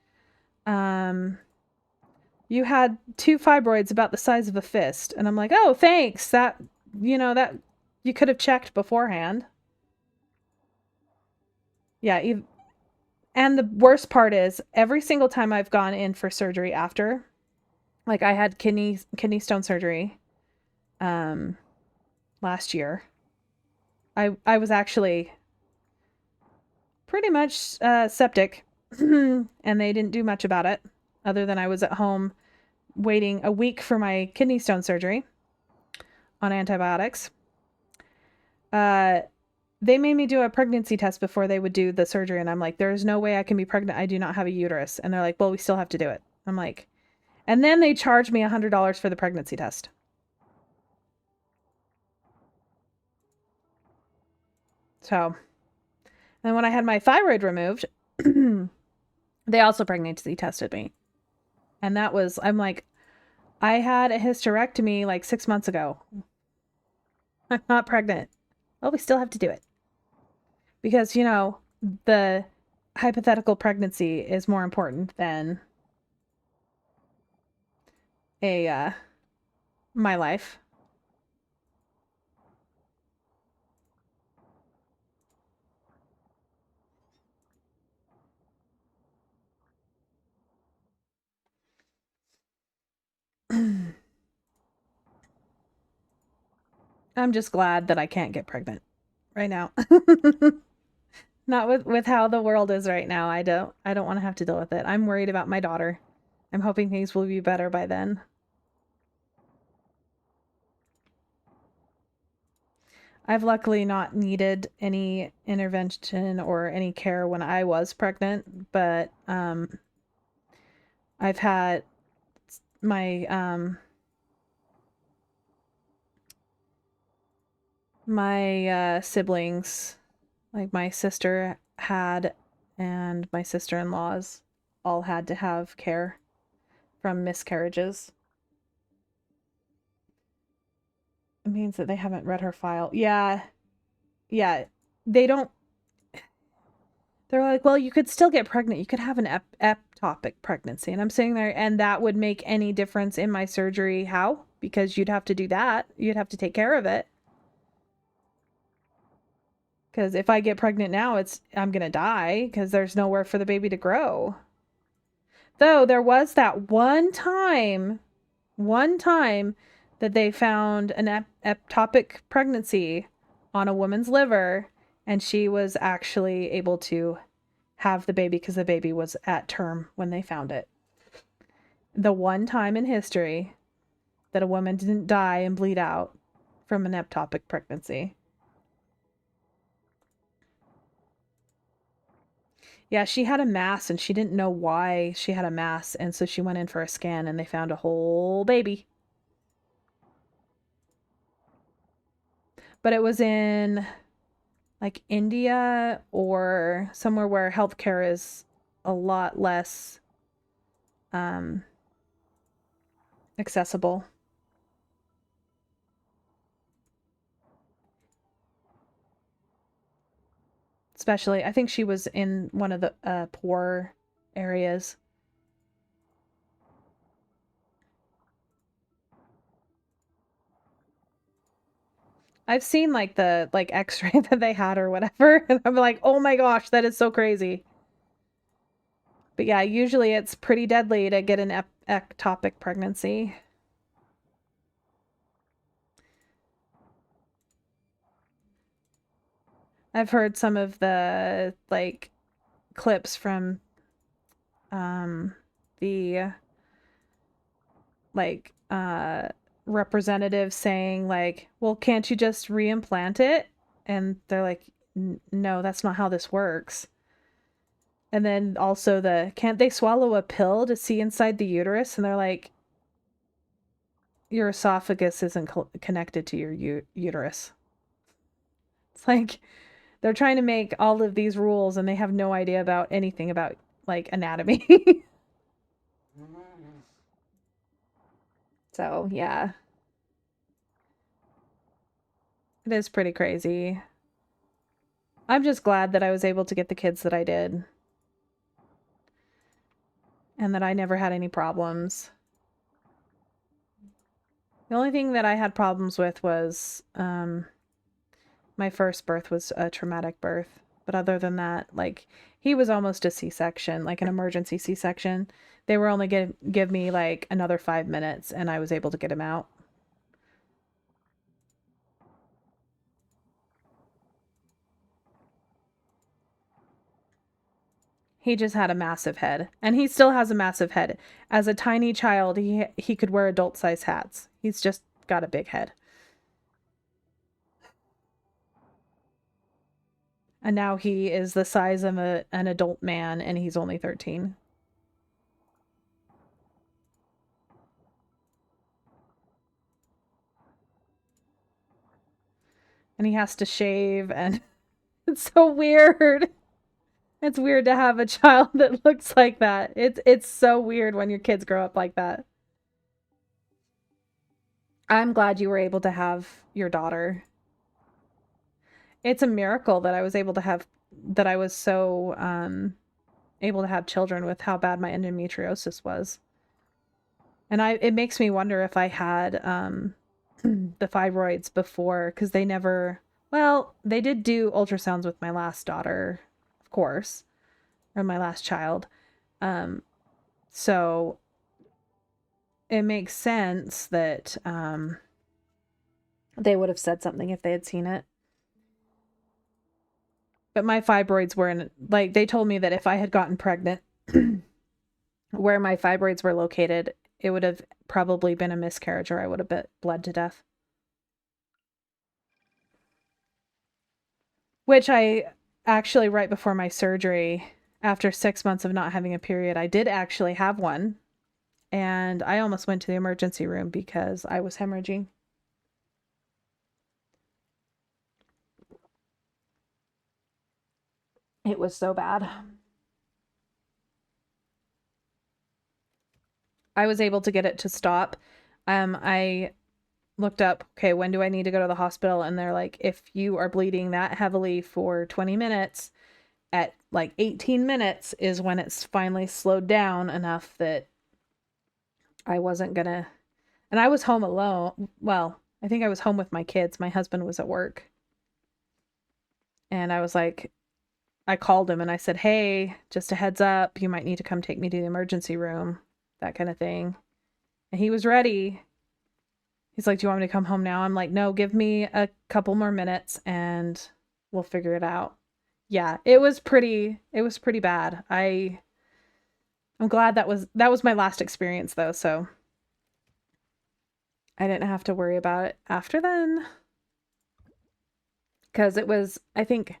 you had 2 fibroids about the size of a fist. And I'm like, oh, thanks. That you could have checked beforehand. Yeah. And the worst part is every single time I've gone in for surgery after, like I had kidney stone surgery um, last year. I was actually pretty much septic, and they didn't do much about it other than I was at home waiting a week for my kidney stone surgery on antibiotics. They made me do a pregnancy test before they would do the surgery, and I'm like, there's no way I can be pregnant. I do not have a uterus. And they're like, well, we still have to do it. I'm like, and then they charged me $100 for the pregnancy test. So, and when I had my thyroid removed, they also pregnancy tested me. And that was, I'm like, I had a hysterectomy like 6 months ago. I'm not pregnant. Well, we still have to do it. Because, the hypothetical pregnancy is more important than my life. I'm just glad that I can't get pregnant right now. Not with how the world is right now. I don't want to have to deal with it. I'm worried about my daughter. I'm hoping things will be better by then. I've luckily not needed any intervention or any care when I was pregnant, but I've had my siblings, like my sister had, and my sister-in-laws all had to have care from miscarriages. means that they haven't read her file. Yeah. Yeah. They don't. They're like, well, you could still get pregnant. You could have an ectopic pregnancy. And I'm sitting there, and that would make any difference in my surgery. How? Because you'd have to do that. You'd have to take care of it. Because if I get pregnant now, I'm going to die because there's nowhere for the baby to grow. Though there was that one time that they found an ectopic pregnancy on a woman's liver, and she was actually able to have the baby because the baby was at term when they found it. The one time in history that a woman didn't die and bleed out from an ectopic pregnancy. Yeah, she had a mass and she didn't know why she had a mass, and so she went in for a scan and they found a whole baby. But it was in like India or somewhere where healthcare is a lot less accessible. Especially, I think she was in one of the poor areas. I've seen like the x-ray that they had or whatever, and I'm like, "Oh my gosh, that is so crazy." But yeah, usually it's pretty deadly to get an ectopic pregnancy. I've heard some of the like clips from the like representatives saying like, "Well, can't you just reimplant it?" And they're like, "No, that's not how this works." And then also can't they swallow a pill to see inside the uterus? And they're like, your esophagus isn't connected to your uterus. It's like they're trying to make all of these rules and they have no idea about anything about like anatomy. So, yeah. It is pretty crazy. I'm just glad that I was able to get the kids that I did. And that I never had any problems. The only thing that I had problems with was my first birth was a traumatic birth. But other than that, like he was almost a C-section, like an emergency C-section. They were only give me like another 5 minutes and I was able to get him out. He just had a massive head, and he still has a massive head. As a tiny child, he could wear adult-size hats. He's just got a big head. And now he is the size of an adult man, and he's only 13. And he has to shave, and it's so weird. It's weird to have a child that looks like that. It's so weird when your kids grow up like that. I'm glad you were able to have your daughter. It's a miracle that I was able to have that I was so able to have children with how bad my endometriosis was. And it makes me wonder if I had the fibroids before, because they never, well, they did do ultrasounds with my last daughter, of course, or my last child. So it makes sense that they would have said something if they had seen it. But my fibroids were in, like, they told me that if I had gotten pregnant where my fibroids were located, it would have probably been a miscarriage or I would have bled to death. Which I actually, right before my surgery, after 6 months of not having a period, I did actually have one. And I almost went to the emergency room because I was hemorrhaging. It was so bad. I was able to get it to stop. I looked up, okay, when do I need to go to the hospital? And they're like, if you are bleeding that heavily for 20 minutes, at like 18 minutes is when it's finally slowed down enough that I wasn't gonna. And I was home alone. Well, I think I was home with my kids. My husband was at work. And I was like, I called him and I said, hey, just a heads up, you might need to come take me to the emergency room, that kind of thing. And he was ready. He's like, do you want me to come home now? I'm like, no, give me a couple more minutes and we'll figure it out. Yeah, it was pretty bad. I'm glad that was my last experience though, so I didn't have to worry about it after then because it was I think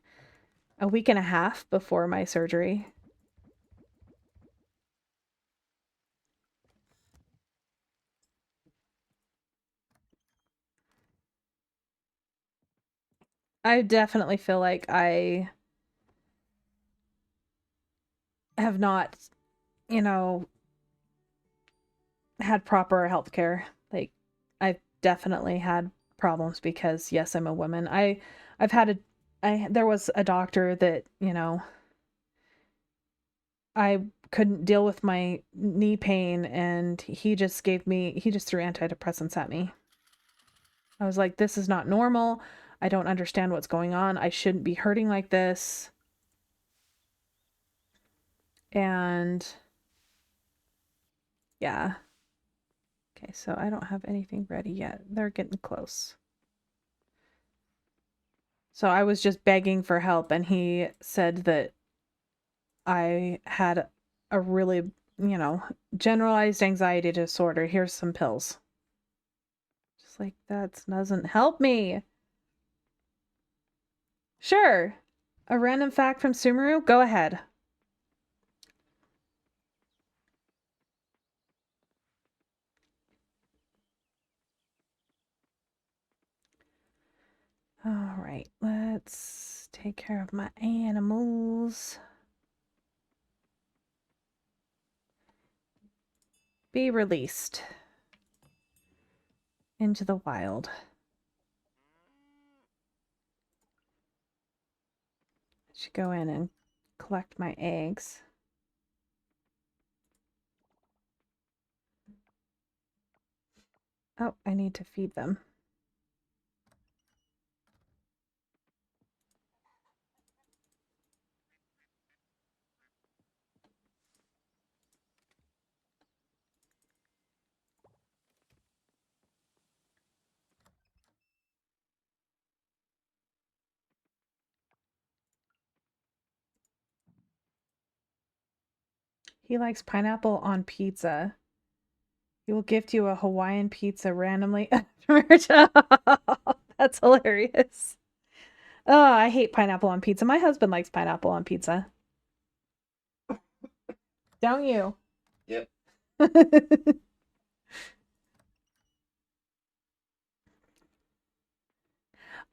a week and a half before my surgery. I definitely feel like I have not, you know, had proper health care. Like I've definitely had problems because yes, I'm a woman. I've had a I there was a doctor that, I couldn't deal with my knee pain and he just threw antidepressants at me. I was like, this is not normal. I don't understand what's going on. I shouldn't be hurting like this. And yeah. Okay, so I don't have anything ready yet. They're getting close. So I was just begging for help, and he said that I had a really, you know, generalized anxiety disorder. Here's some pills. Just like that doesn't help me. Sure. A random fact from Sumeru? Go ahead. All right, let's take care of my animals. Be released into the wild. I should go in and collect my eggs. Oh, I need to feed them. He likes pineapple on pizza. He will gift you a Hawaiian pizza randomly. That's hilarious. Oh, I hate pineapple on pizza. My husband likes pineapple on pizza. Don't you? Yep.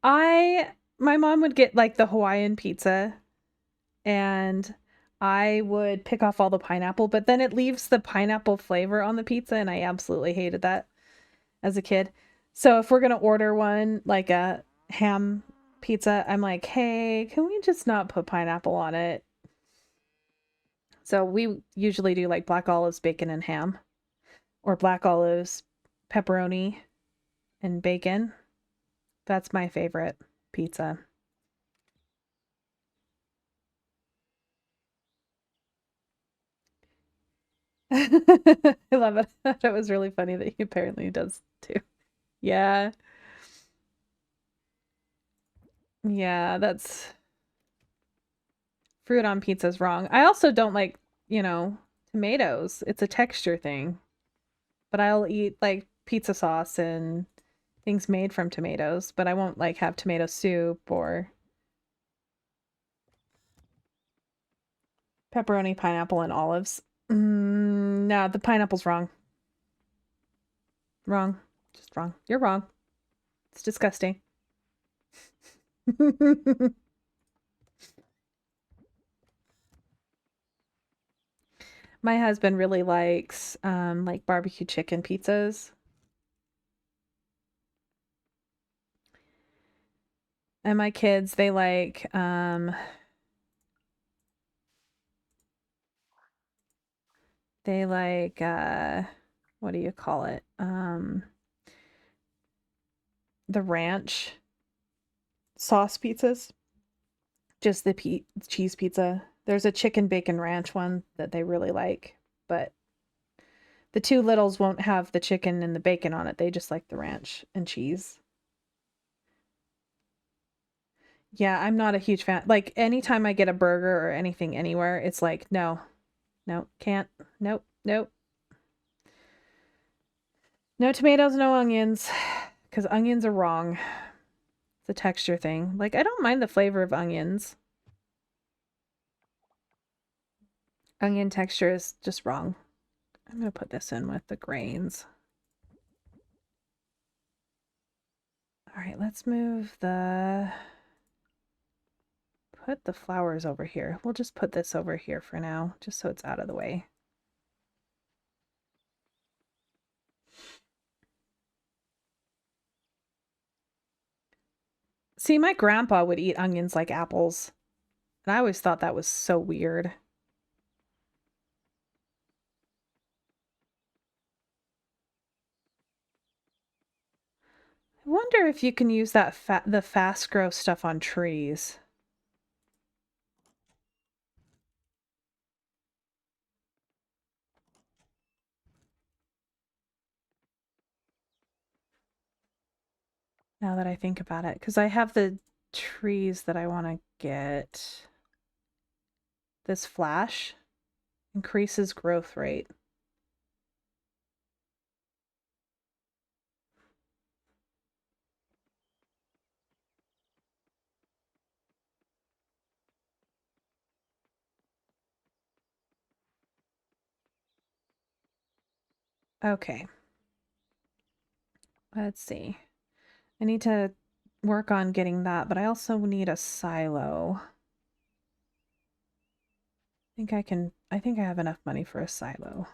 I my mom would get like the Hawaiian pizza and I would pick off all the pineapple, but then it leaves the pineapple flavor on the pizza and I absolutely hated that as a kid. So if we're gonna order one like a ham pizza, I'm like, "Hey, can we just not put pineapple on it?" So we usually do like black olives, bacon and ham or black olives, pepperoni and bacon. That's my favorite pizza. I love it. That was really funny that he apparently does too. Yeah. Yeah, that's fruit on pizza's wrong. I also don't like, tomatoes. It's a texture thing. But I'll eat like pizza sauce and things made from tomatoes, but I won't like have tomato soup or pepperoni, pineapple, and olives. No, the pineapple's wrong. Wrong. Just wrong. You're wrong. It's disgusting. My husband really likes like barbecue chicken pizzas. And my kids, they like, what do you call it? The ranch sauce pizzas. Just the cheese pizza. There's a chicken bacon ranch one that they really like, but the two littles won't have the chicken and the bacon on it. They just like the ranch and cheese. Yeah, I'm not a huge fan. Like anytime I get a burger or anything anywhere, it's like, no, no, can't. Nope, nope. No tomatoes, no onions, because onions are wrong. It's a texture thing. Like, I don't mind the flavor of onions. Onion texture is just wrong. I'm going to put this in with the grains. All right, let's move the... Put the flowers over here. We'll just put this over here for now, just so it's out of the way. See, my grandpa would eat onions like apples. And I always thought that was so weird. I wonder if you can use that the fast grow stuff on trees. Now that I think about it, because I have the trees that I want to get. This flash increases growth rate. Okay. Let's see. I need to work on getting that, but I also need a silo. I think I have enough money for a silo.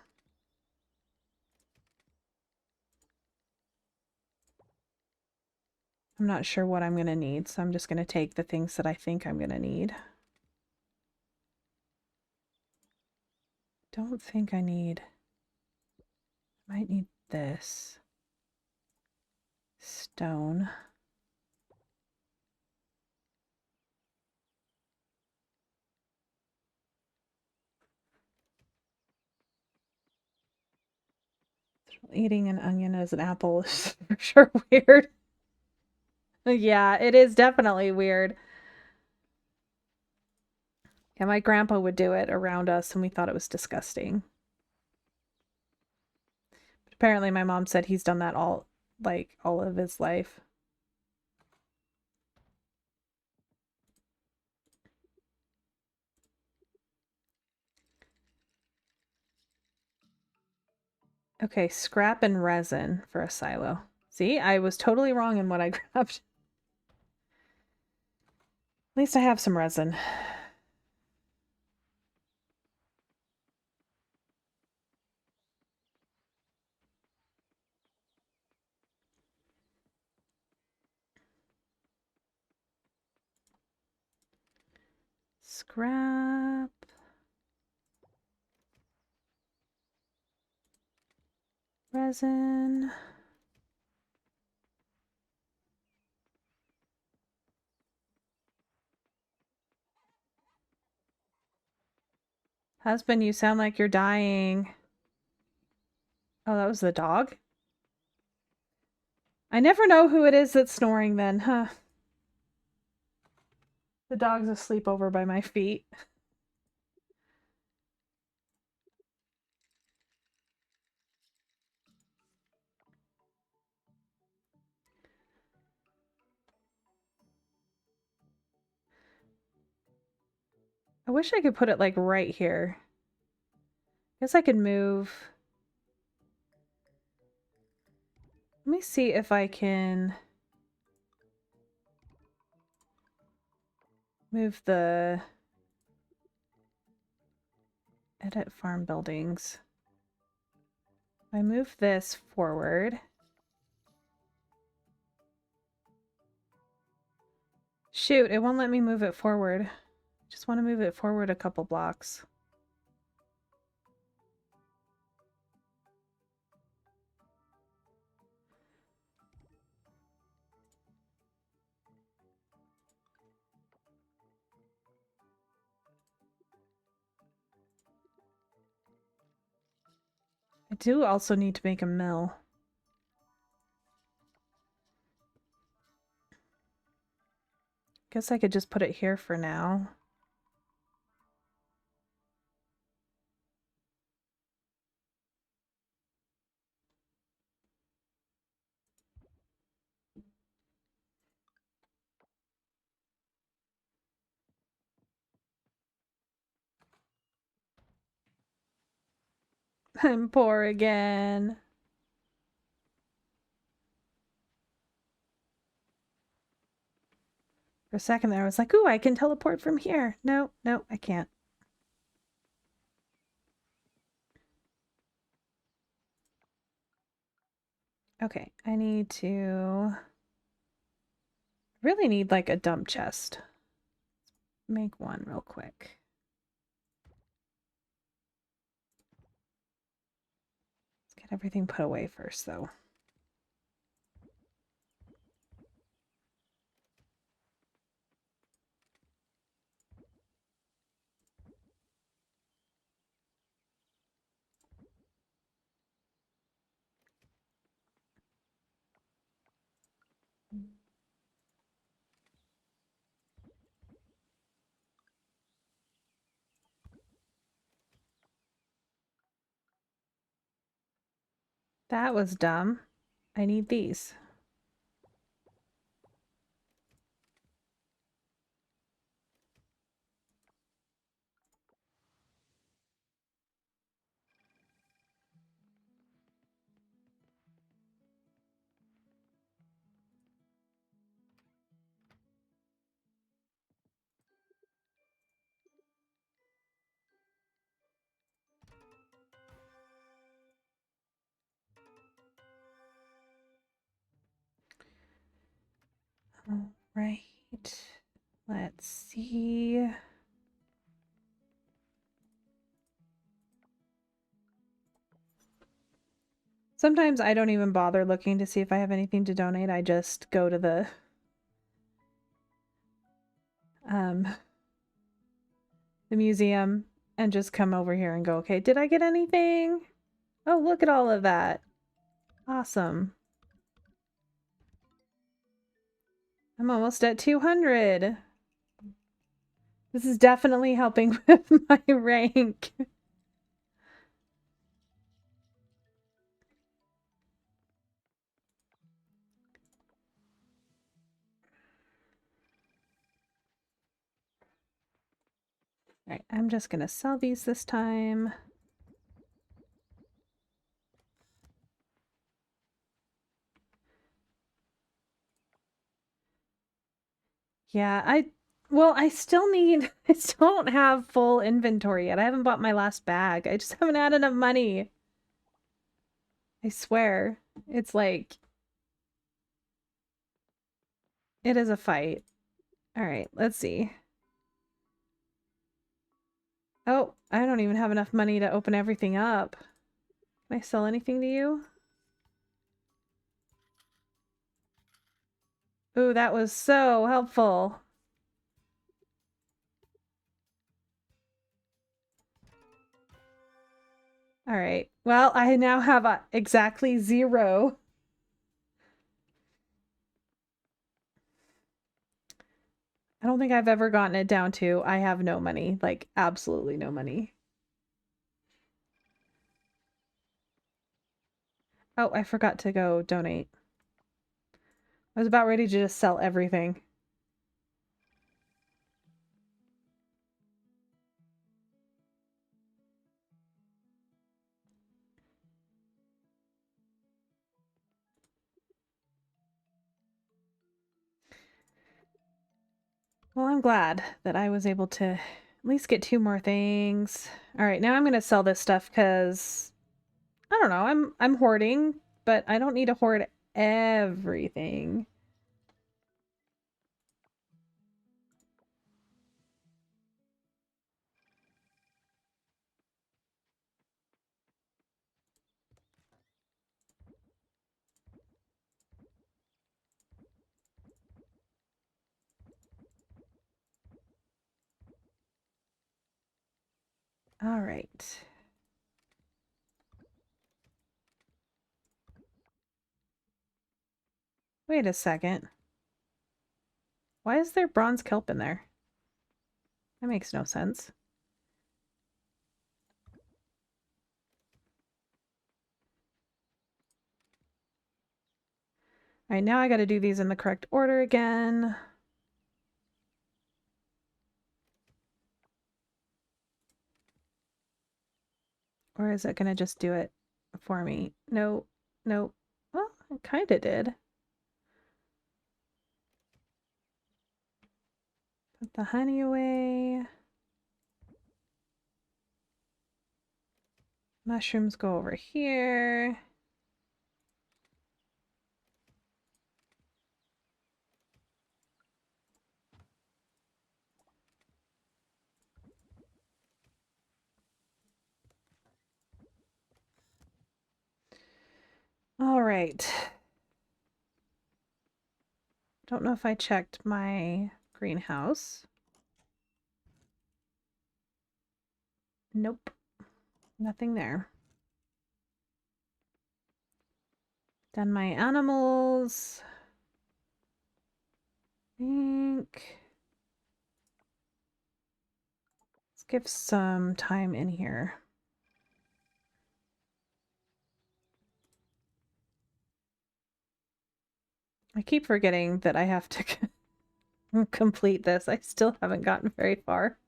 I'm not sure what I'm going to need, so I'm just going to take the things that I think I'm going to need. Don't think I need... Might need this. Stone. Eating an onion as an apple is for sure weird. Yeah, it is definitely weird. Yeah, my grandpa would do it around us and we thought it was disgusting. But apparently my mom said he's done that all of his life. Okay, scrap and resin for a silo. See, I was totally wrong in what I grabbed. At least I have some resin. Scrap. Resin. Husband, you sound like you're dying. Oh, that was the dog? I never know who it is that's snoring then, huh? The dog's asleep over by my feet. I wish I could put it like right here. Guess I could move. Let me see if I can move the edit farm buildings. I move this forward. Shoot, it won't let me move it forward. Just want to move it forward a couple blocks. I do also need to make a mill. Guess I could just put it here for now. I'm poor again. For a second there, I was like, ooh, I can teleport from here. No, no, I can't. Okay, I need to... really need like a dump chest. Make one real quick. Let's get everything put away first, though. That was dumb. I need these. All right. Let's see. Sometimes I don't even bother looking to see if I have anything to donate. I just go to the museum and just come over here and go, okay, did I get anything? Oh, look at all of that. Awesome. I'm almost at 200. This is definitely helping with my rank. All right, I'm just gonna sell these this time. Yeah, I still need, I still don't have full inventory yet. I haven't bought my last bag. I just haven't had enough money. I swear. It's like, it is a fight. All right, let's see. Oh, I don't even have enough money to open everything up. Can I sell anything to you? Ooh, that was so helpful. All right. Well, I now have exactly 0. I don't think I've ever gotten it down to I have no money, like absolutely no money. Oh, I forgot to go donate. I was about ready to just sell everything. Well, I'm glad that I was able to at least get 2 more things. All right, now I'm going to sell this stuff because I don't know, I'm hoarding, but I don't need to hoard everything. right. Wait a second. Why is there bronze kelp in there? That makes no sense. All right, now I got to do these in the correct order again. Or is it going to just do it for me? No, no. Well, it kind of did. Put the honey away. Mushrooms go over here. All right. Don't know if I checked my greenhouse. Nope. Nothing there. Done my animals. Think. Let's give some time in here. I keep forgetting that I have to complete this. I still haven't gotten very far.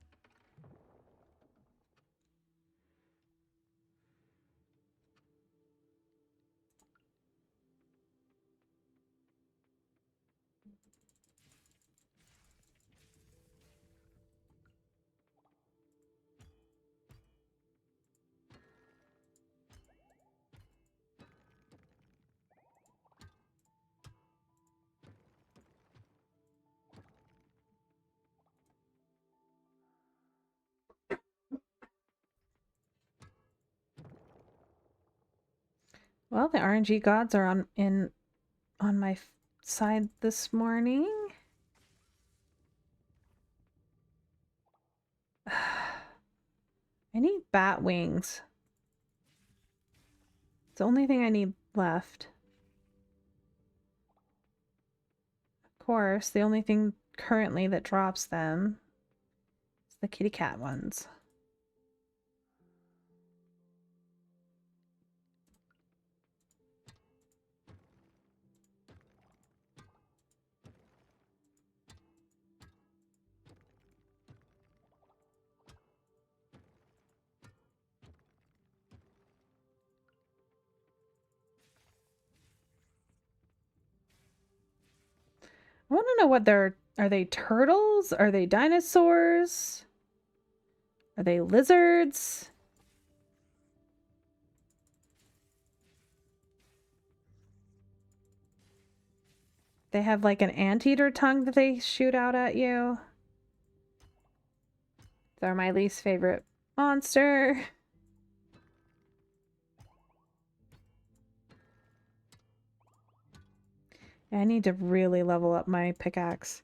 Well, the RNG gods are on my side this morning. I need bat wings. It's the only thing I need left. Of course, the only thing currently that drops them is the kitty cat ones. I want to know what are they turtles? Are they dinosaurs? Are they lizards? They have like an anteater tongue that they shoot out at you. They're my least favorite monster. I need to really level up my pickaxe.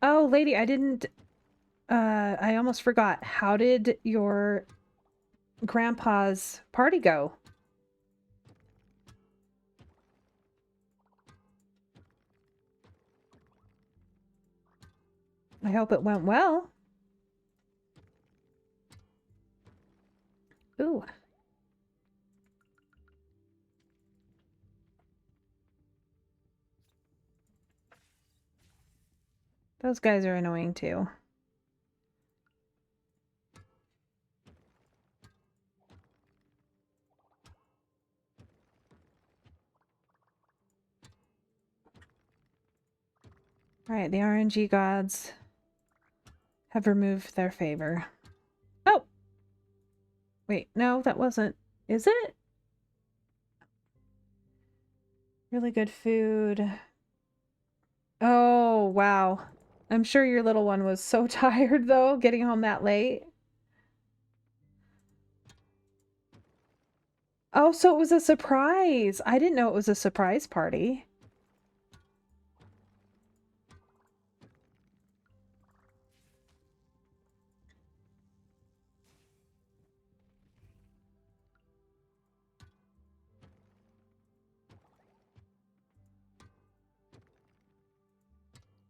Oh, lady, I didn't I almost forgot. How did your grandpa's party go? I hope it went well. Ooh. Those guys are annoying too. Alright, the RNG gods have removed their favor. Oh! Wait, no, that wasn't... Is it? Really good food. Oh, wow. I'm sure your little one was so tired, though, getting home that late. Oh, so it was a surprise. I didn't know it was a surprise party.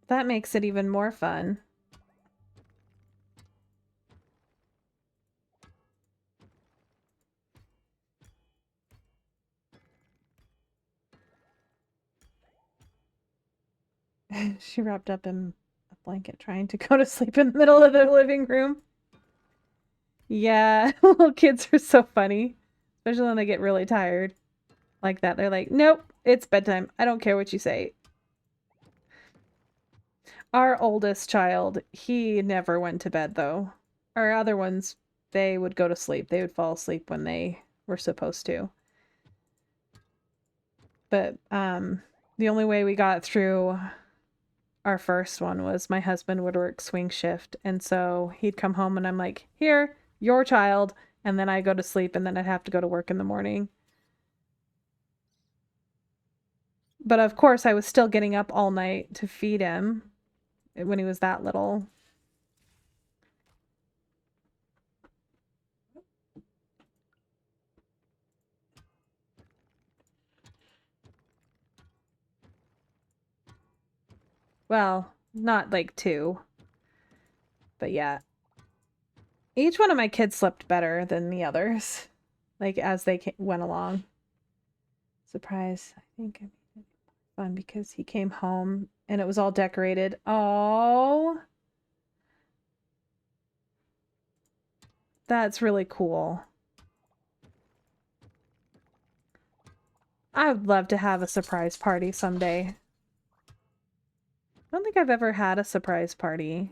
That makes it even more fun. She wrapped up in a blanket trying to go to sleep in the middle of the living room. Yeah, little kids are so funny, especially when they get really tired like that. They're like, nope, it's bedtime. I don't care what you say. Our oldest child, he never went to bed though. Our other ones, they would go to sleep. They would fall asleep when they were supposed to. But the only way we got through our first one was my husband would work swing shift, and so he'd come home and I'm like, here, your child, and then I go to sleep and then I'd have to go to work in the morning. But of course I was still getting up all night to feed him when he was that little. Well, not like 2, but yeah. Each one of my kids slept better than the others, like as they went along. Surprise, I think I made it fun because he came home and it was all decorated. Oh, that's really cool. I would love to have a surprise party someday. I don't think I've ever had a surprise party.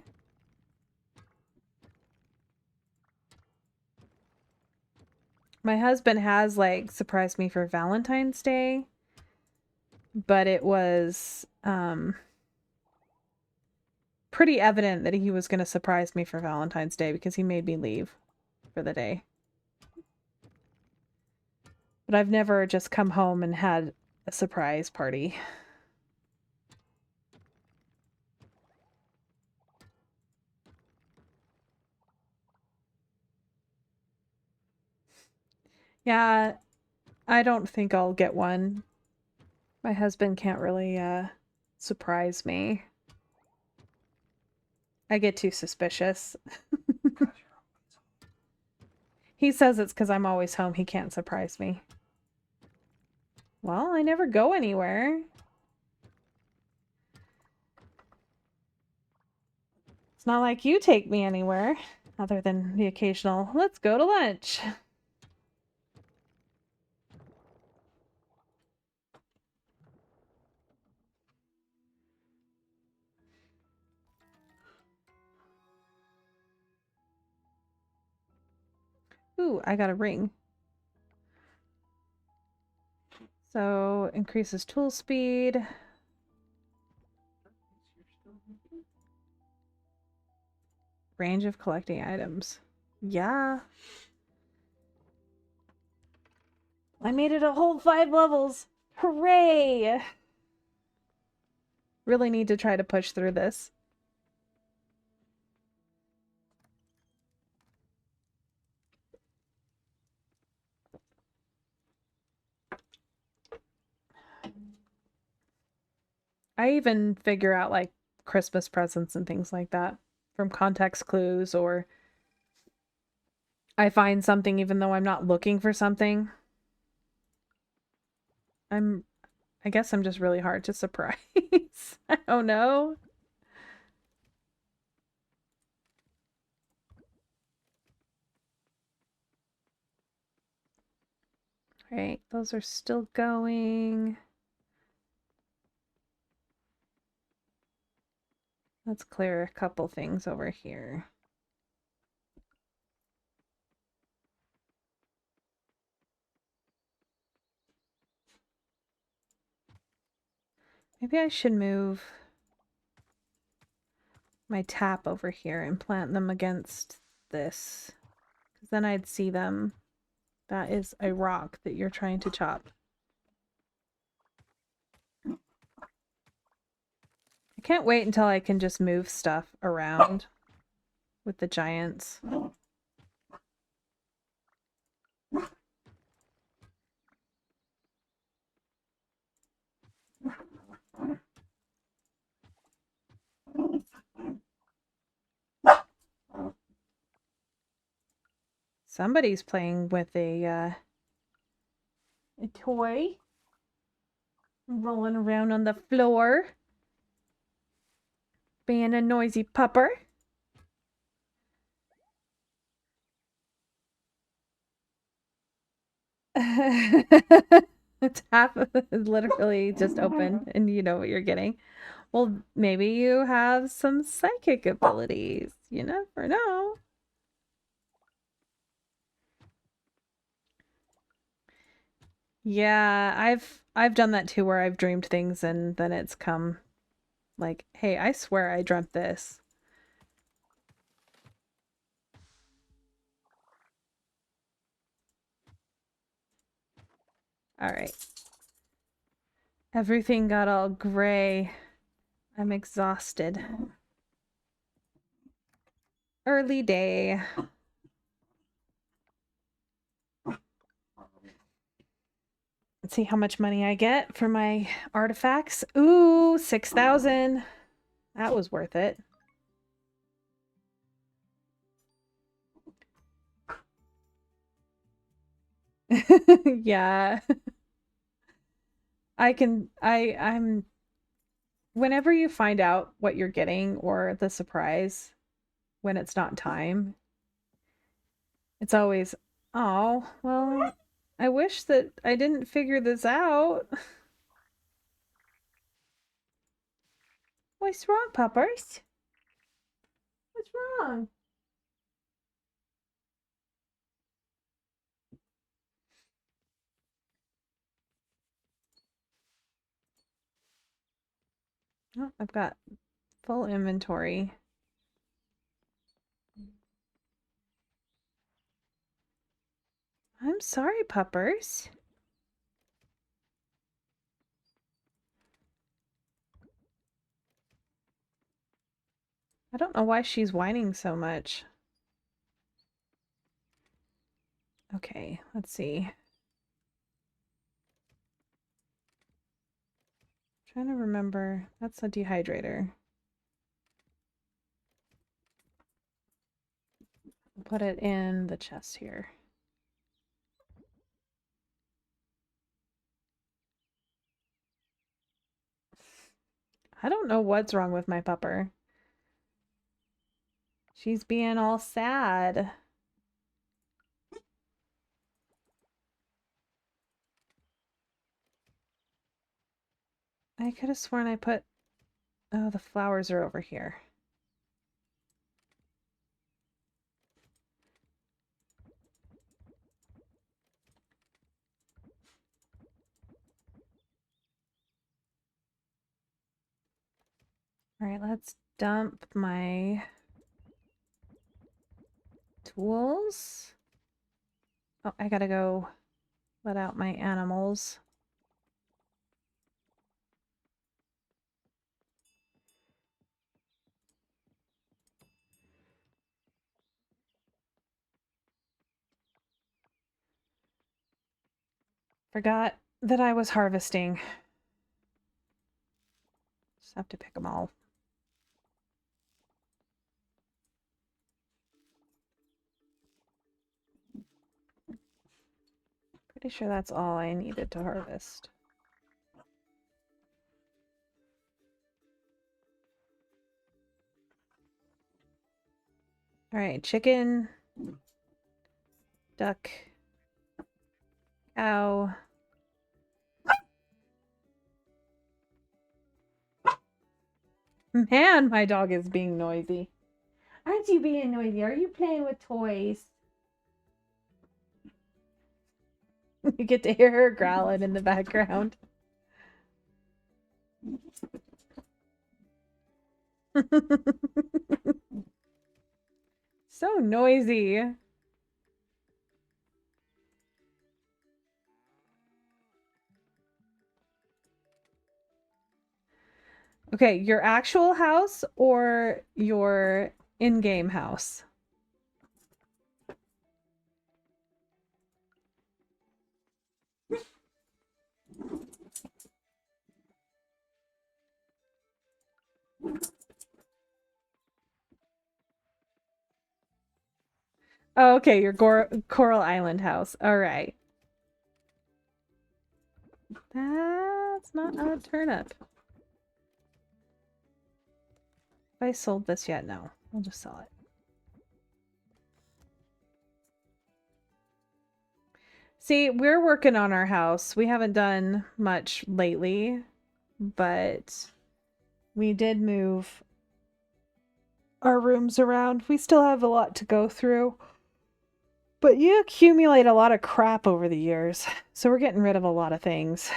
My husband has, like, surprised me for Valentine's Day, but it was, pretty evident that he was going to surprise me for Valentine's Day because he made me leave for the day. But I've never just come home and had a surprise party. Yeah, I don't think I'll get one. My husband can't really, surprise me. I get too suspicious. He says it's because I'm always home. He can't surprise me. Well, I never go anywhere. It's not like you take me anywhere, other than the occasional, let's go to lunch. Ooh, I got a ring. So, increases tool speed. Range of collecting items. Yeah. I made it a whole 5 levels. Hooray! Really need to try to push through this. I even figure out like Christmas presents and things like that from context clues, or I find something even though I'm not looking for something. I guess I'm just really hard to surprise. I don't know. Right, those are still going. Let's clear a couple things over here. Maybe I should move my tap over here and plant them against this. Because then I'd see them. That is a rock that you're trying to chop. I can't wait until I can just move stuff around with the giants. Somebody's playing with a toy. Rolling around on the floor. Being a noisy pupper. Tap is literally just open and you know what you're getting. Well, maybe you have some psychic abilities. You never know. Yeah, I've done that too where I've dreamed things and then it's come like, hey, I swear I dreamt this. All right. Everything got all gray. I'm exhausted. Early day. Let's see how much money I get for my artifacts. Ooh, 6,000. That was worth it. Yeah. I'm whenever you find out what you're getting or the surprise when it's not time, it's always, oh, well, I wish that I didn't figure this out. What's wrong, puppers? What's wrong? Oh, I've got full inventory. I'm sorry, puppers. I don't know why she's whining so much. Okay, let's see. Trying to remember. That's a dehydrator. Put it in the chest here. I don't know what's wrong with my pupper. She's being all sad. I could have sworn I put... Oh, the flowers are over here. All right, let's dump my tools. Oh, I gotta go let out my animals. Forgot that I was harvesting. Just have to pick them all. Pretty sure that's all I needed to harvest. All right, chicken, duck, cow. Man, my dog is being noisy. Aren't you being noisy? Are you playing with toys? You get to hear her growling in the background. So noisy. Okay, your actual house or your in-game house? Oh, okay, your Coral Island house. All right. That's not a turnip. Have I sold this yet? No. I'll just sell it. See, we're working on our house. We haven't done much lately, but we did move our rooms around. We still have a lot to go through. But you accumulate a lot of crap over the years, so we're getting rid of a lot of things.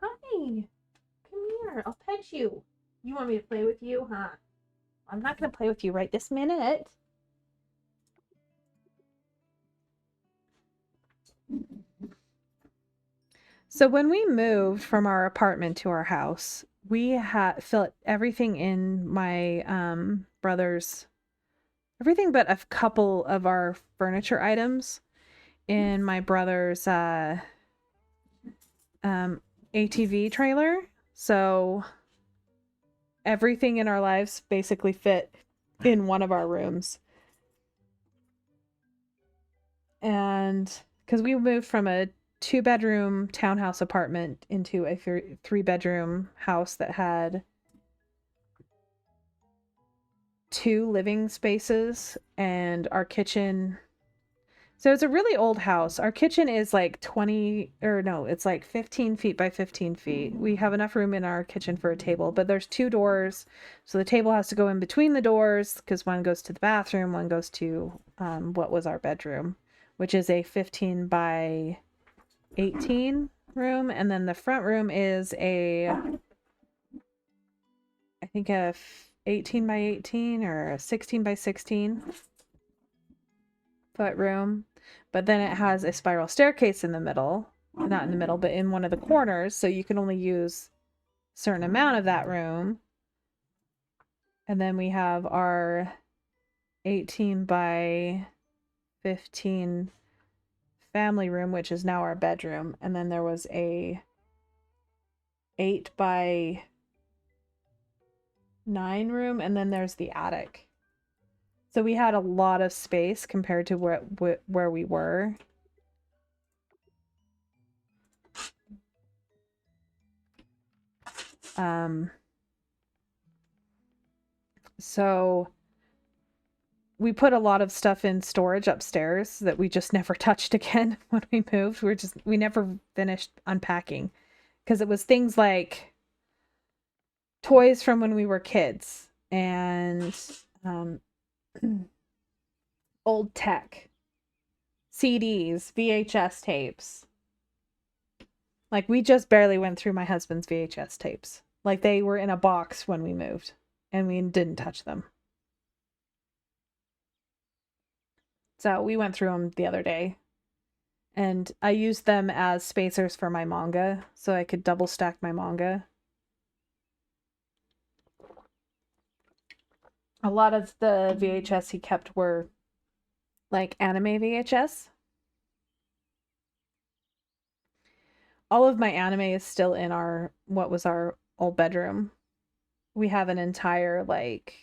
Hi, come here. I'll pet you. You want me to play with you, huh? I'm not going to play with you right this minute. So when we moved from our apartment to our house, we had filled everything in my brother's, everything but a couple of our furniture items in my brother's ATV trailer. So everything in our lives basically fit in one of our rooms. And because we moved from a 2-bedroom townhouse apartment into a 3-bedroom house that had 2 living spaces and our kitchen. So it's a really old house. Our kitchen is like 20, or no, it's like 15 feet by 15 feet. We have enough room in our kitchen for a table, but there's 2 doors. So the table has to go in between the doors because one goes to the bathroom, one goes to what was our bedroom, which is a 15 by 18 room. And then the front room is I think a 18 by 18 or a 16 by 16 foot room. But then it has a spiral staircase in the middle, not in the middle, but in one of the corners. So you can only use a certain amount of that room. And then we have our 18 by 15 family room, which is now our bedroom. And then there was a 8 by 9 room, and then there's the attic. So we had a lot of space compared to where we were. So we put a lot of stuff in storage upstairs that we just never touched again when we moved. We never finished unpacking because it was things like toys from when we were kids and old tech, CDs, VHS tapes. Like we just barely went through my husband's VHS tapes. Like they were in a box when we moved and we didn't touch them. So we went through them the other day. And I used them as spacers for my manga so I could double stack my manga. A lot of the VHS he kept were like anime VHS. All of my anime is still in what was our old bedroom. We have an entire like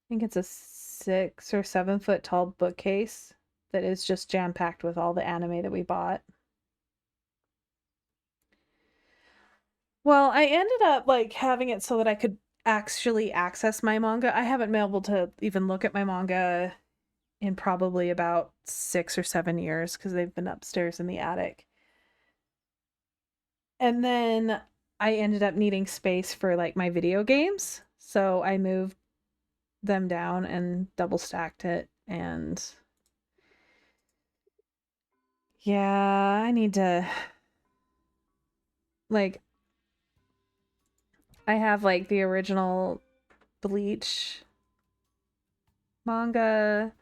I think it's a 6 or 7 foot tall bookcase that is just jam packed with all the anime that we bought. Well, I ended up like having it so that I could actually access my manga. I haven't been able to even look at my manga in probably about 6 or 7 years because they've been upstairs in the attic. And then I ended up needing space for like my video games. So I moved them down and double stacked it. And yeah, I need to like, I have like the original Bleach manga.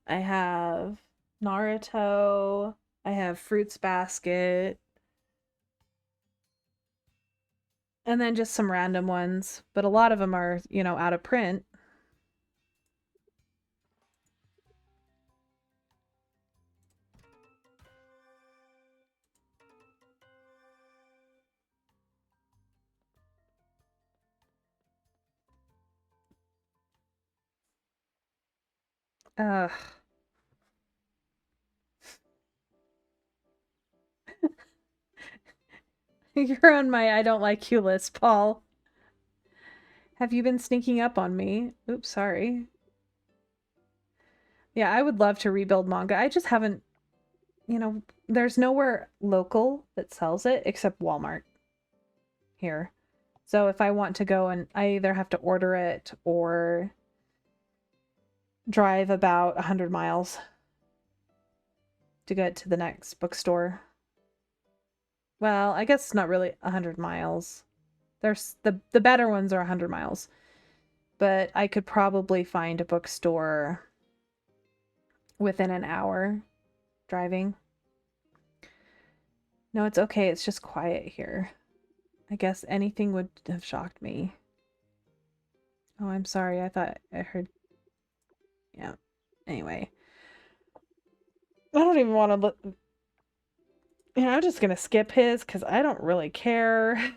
I have Naruto. I have Fruits Basket. And then just some random ones. But a lot of them are, out of print. Ugh. You're on my I don't like you list, Paul. Have you been sneaking up on me? Oops, sorry. Yeah, I would love to rebuild manga. I just haven't, there's nowhere local that sells it except Walmart here. So if I want to go, and I either have to order it or drive about 100 miles to get to the next bookstore. Well, I guess it's not really 100 miles. There's the better ones are 100 miles. But I could probably find a bookstore within an hour driving. No, it's okay. It's just quiet here. I guess anything would have shocked me. Oh, I'm sorry. I thought I heard. Yeah. Anyway, I don't even want to look. I'm just gonna skip his because I don't really care. I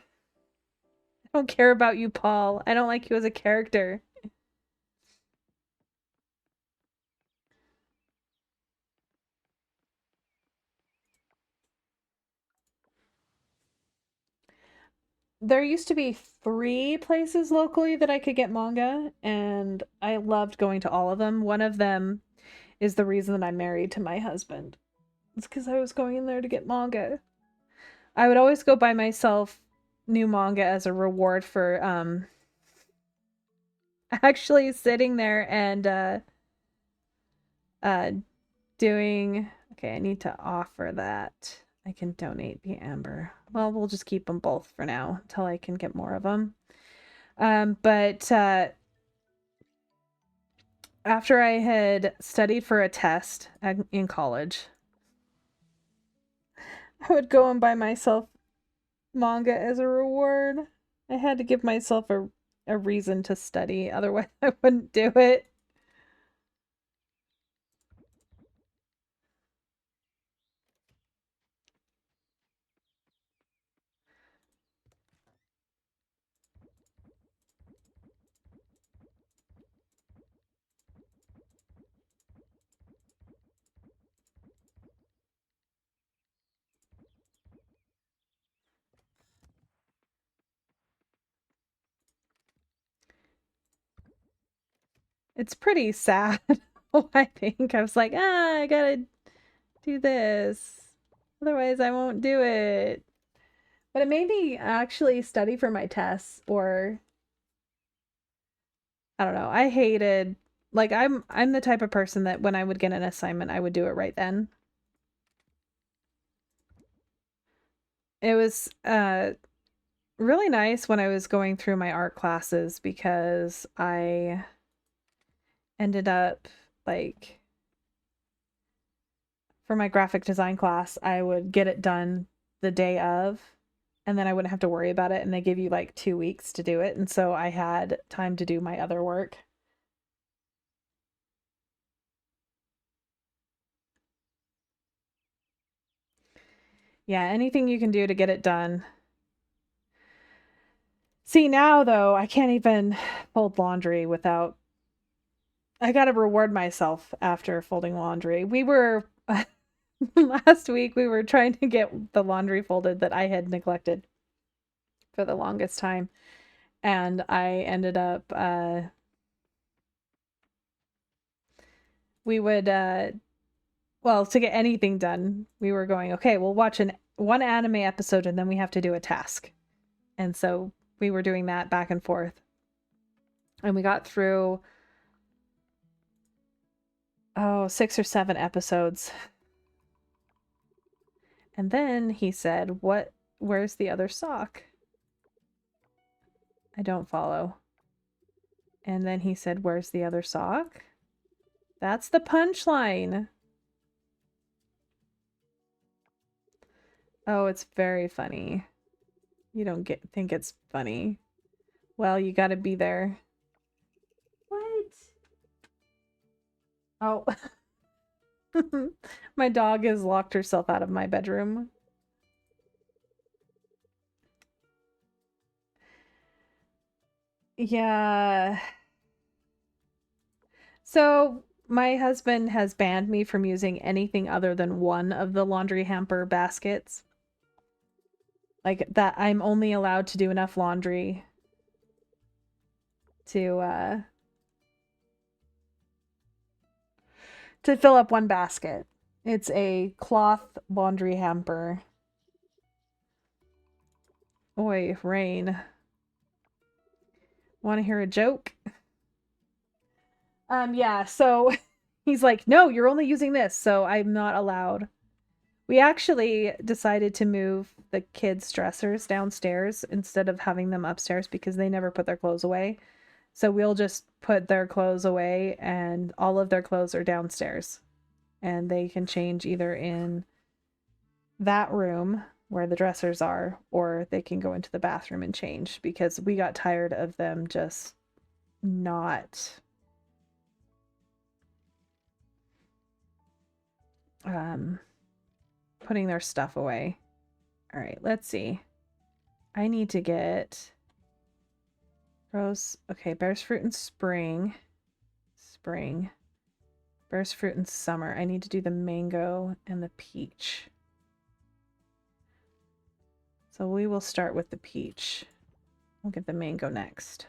don't care about you, Paul. I don't like you as a character. There used to be 3 places locally that I could get manga, and I loved going to all of them. One of them is the reason that I'm married to my husband. It's because I was going in there to get manga. I would always go buy myself new manga as a reward for actually sitting there and uh doing. Okay, I need to offer that. I can donate the amber. Well, we'll just keep them both for now until I can get more of them. But after I had studied for a test in college, I would go and buy myself manga as a reward. I had to give myself a reason to study, otherwise I wouldn't do it. It's pretty sad. I think I was like, I gotta do this. Otherwise, I won't do it. But it made me actually study for my tests, or I don't know. I hated like I'm the type of person that when I would get an assignment, I would do it right then. It was really nice when I was going through my art classes because I ended up like for my graphic design class, I would get it done the day of, and then I wouldn't have to worry about it. And they give you like 2 weeks to do it. And so I had time to do my other work. Yeah, anything you can do to get it done. See, now though, I can't even fold laundry without. I gotta reward myself after folding laundry. We were. Last week, we were trying to get the laundry folded that I had neglected for the longest time. And I ended up we would well, to get anything done, we were going, okay, we'll watch one anime episode and then we have to do a task. And so we were doing that back and forth. And we got through 6 or 7 episodes. And then he said, where's the other sock? I don't follow. And then he said, where's the other sock? That's the punchline. Oh, it's very funny. You don't think it's funny. Well, you gotta be there. What? Oh. My dog has locked herself out of my bedroom. Yeah. So my husband has banned me from using anything other than one of the laundry hamper baskets. Like that, I'm only allowed to do enough laundry to fill up one basket. It's a cloth laundry hamper. Oi, Rain. Want to hear a joke? Yeah, so he's like, no, you're only using this, so I'm not allowed. We actually decided to move the kids' dressers downstairs instead of having them upstairs because they never put their clothes away. So we'll just put their clothes away and all of their clothes are downstairs. And they can change either in that room where the dressers are, or they can go into the bathroom and change because we got tired of them just not putting their stuff away. All right, let's see. I need to get rose. Okay, bears fruit in spring. Spring. Bears fruit in summer. I need to do the mango and the peach. So we will start with the peach. We'll get the mango next.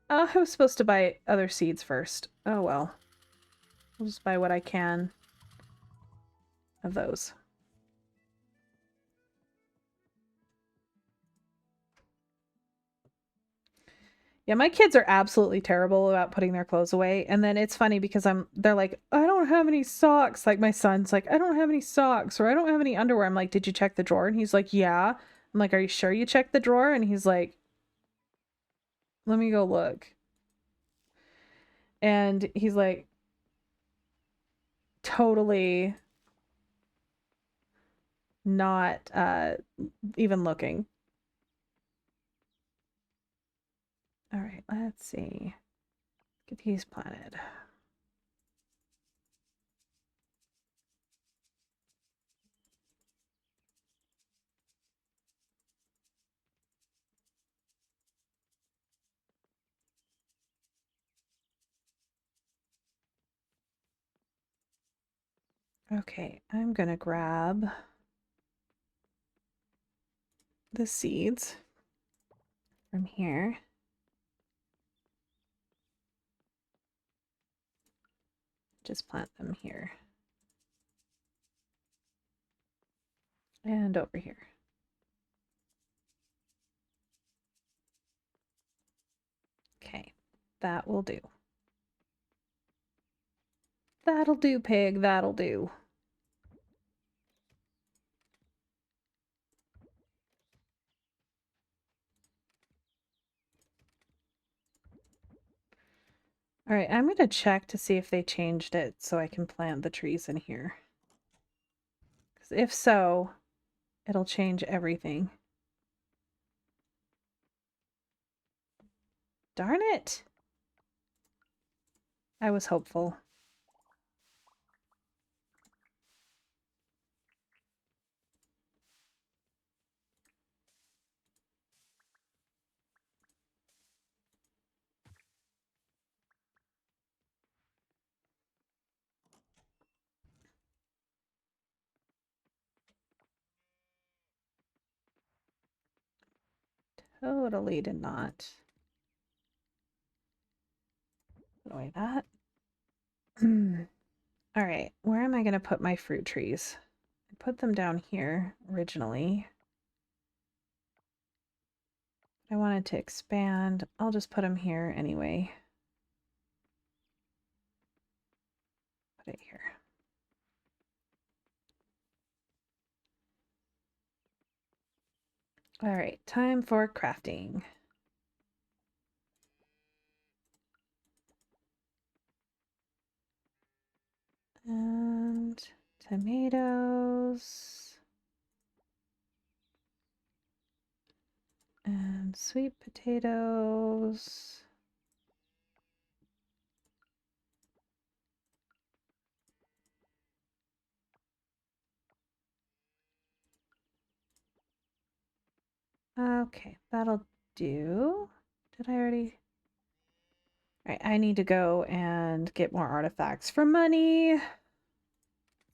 I was supposed to buy other seeds first. Oh well. I'll just buy what I can of those. Yeah, my kids are absolutely terrible about putting their clothes away. And then it's funny because they're like, I don't have any socks. Like my son's like, I don't have any socks or I don't have any underwear. I'm like, did you check the drawer? And he's like, yeah. I'm like, are you sure you checked the drawer? And he's like, let me go look. And he's like, totally not even looking. All right, let's see. Get these planted. Okay, I'm gonna grab the seeds from here. Just plant them here. And over here. Okay, that will do. That'll do, pig, that'll do. All right, I'm gonna check to see if they changed it so I can plant the trees in here. Because if so, it'll change everything. Darn it! I was hopeful. totally did not. Put away that. All right, where am I going to put my fruit trees? I put them down here originally. I wanted to expand. I'll just put them here anyway. Put it here. All right, time for crafting. And tomatoes. And sweet potatoes. Okay, that'll do. Did I already? All right, I need to go and get more artifacts for money.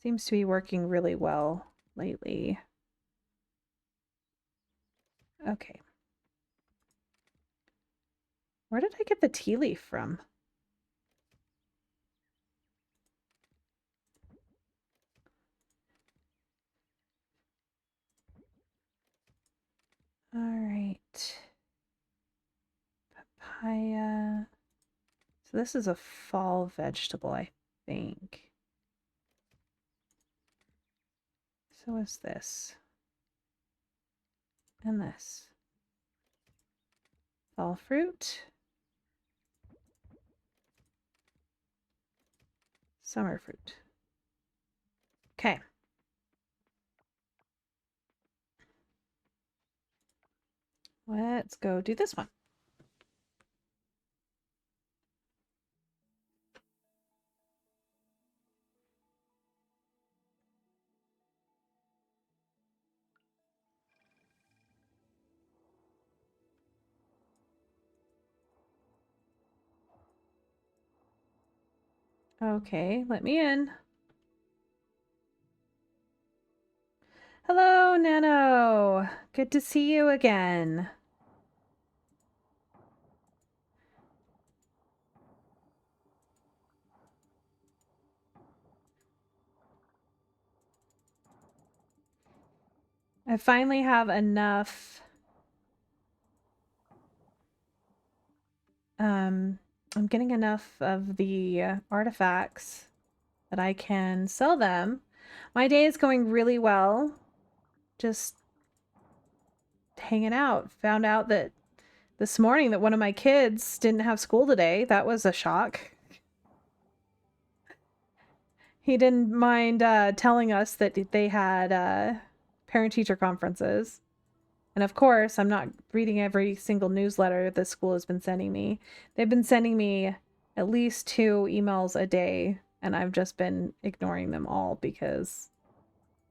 Seems to be working really well lately. Okay. Where did I get the tea leaf from? All right. Papaya. So this is a fall vegetable, I think. So is this. And this. Fall fruit. Summer fruit. Okay. Let's go do this one. Okay, let me in. Hello, Nano. Good to see you again. I finally have enough. I'm getting enough of the artifacts that I can sell them. My day is going really well. Just hanging out. Found out that this morning that one of my kids didn't have school today. That was a shock. He didn't mind telling us that they had parent-teacher conferences. And of course, I'm not reading every single newsletter the school has been sending me. They've been sending me at least 2 emails a day, and I've just been ignoring them all because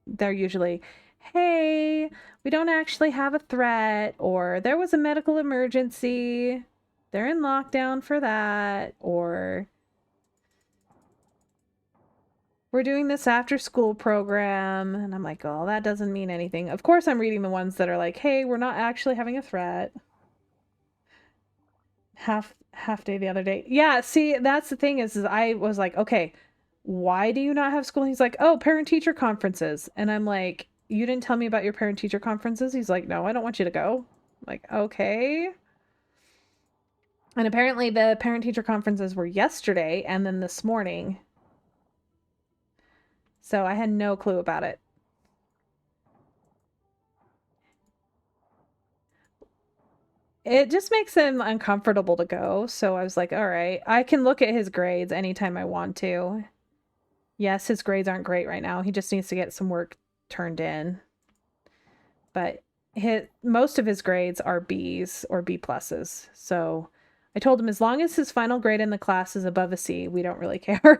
they're usually, hey, we don't actually have a threat, or there was a medical emergency, they're in lockdown for that, or we're doing this after school program. And I'm like, oh, that doesn't mean anything. Of course, I'm reading the ones that are like, hey, we're not actually having a threat. Half day the other day. Yeah, see, that's the thing is I was like, okay, why do you not have school? He's like, oh, parent teacher conferences. And I'm like, you didn't tell me about your parent teacher conferences? He's like, no, I don't want you to go. I'm like, okay. And apparently the parent teacher conferences were yesterday and then this morning. So I had no clue about it. It just makes him uncomfortable to go. So I was like, all right, I can look at his grades anytime I want to. Yes, his grades aren't great right now. He just needs to get some work turned in. But most of his grades are B's or B pluses. So I told him as long as his final grade in the class is above a C, we don't really care.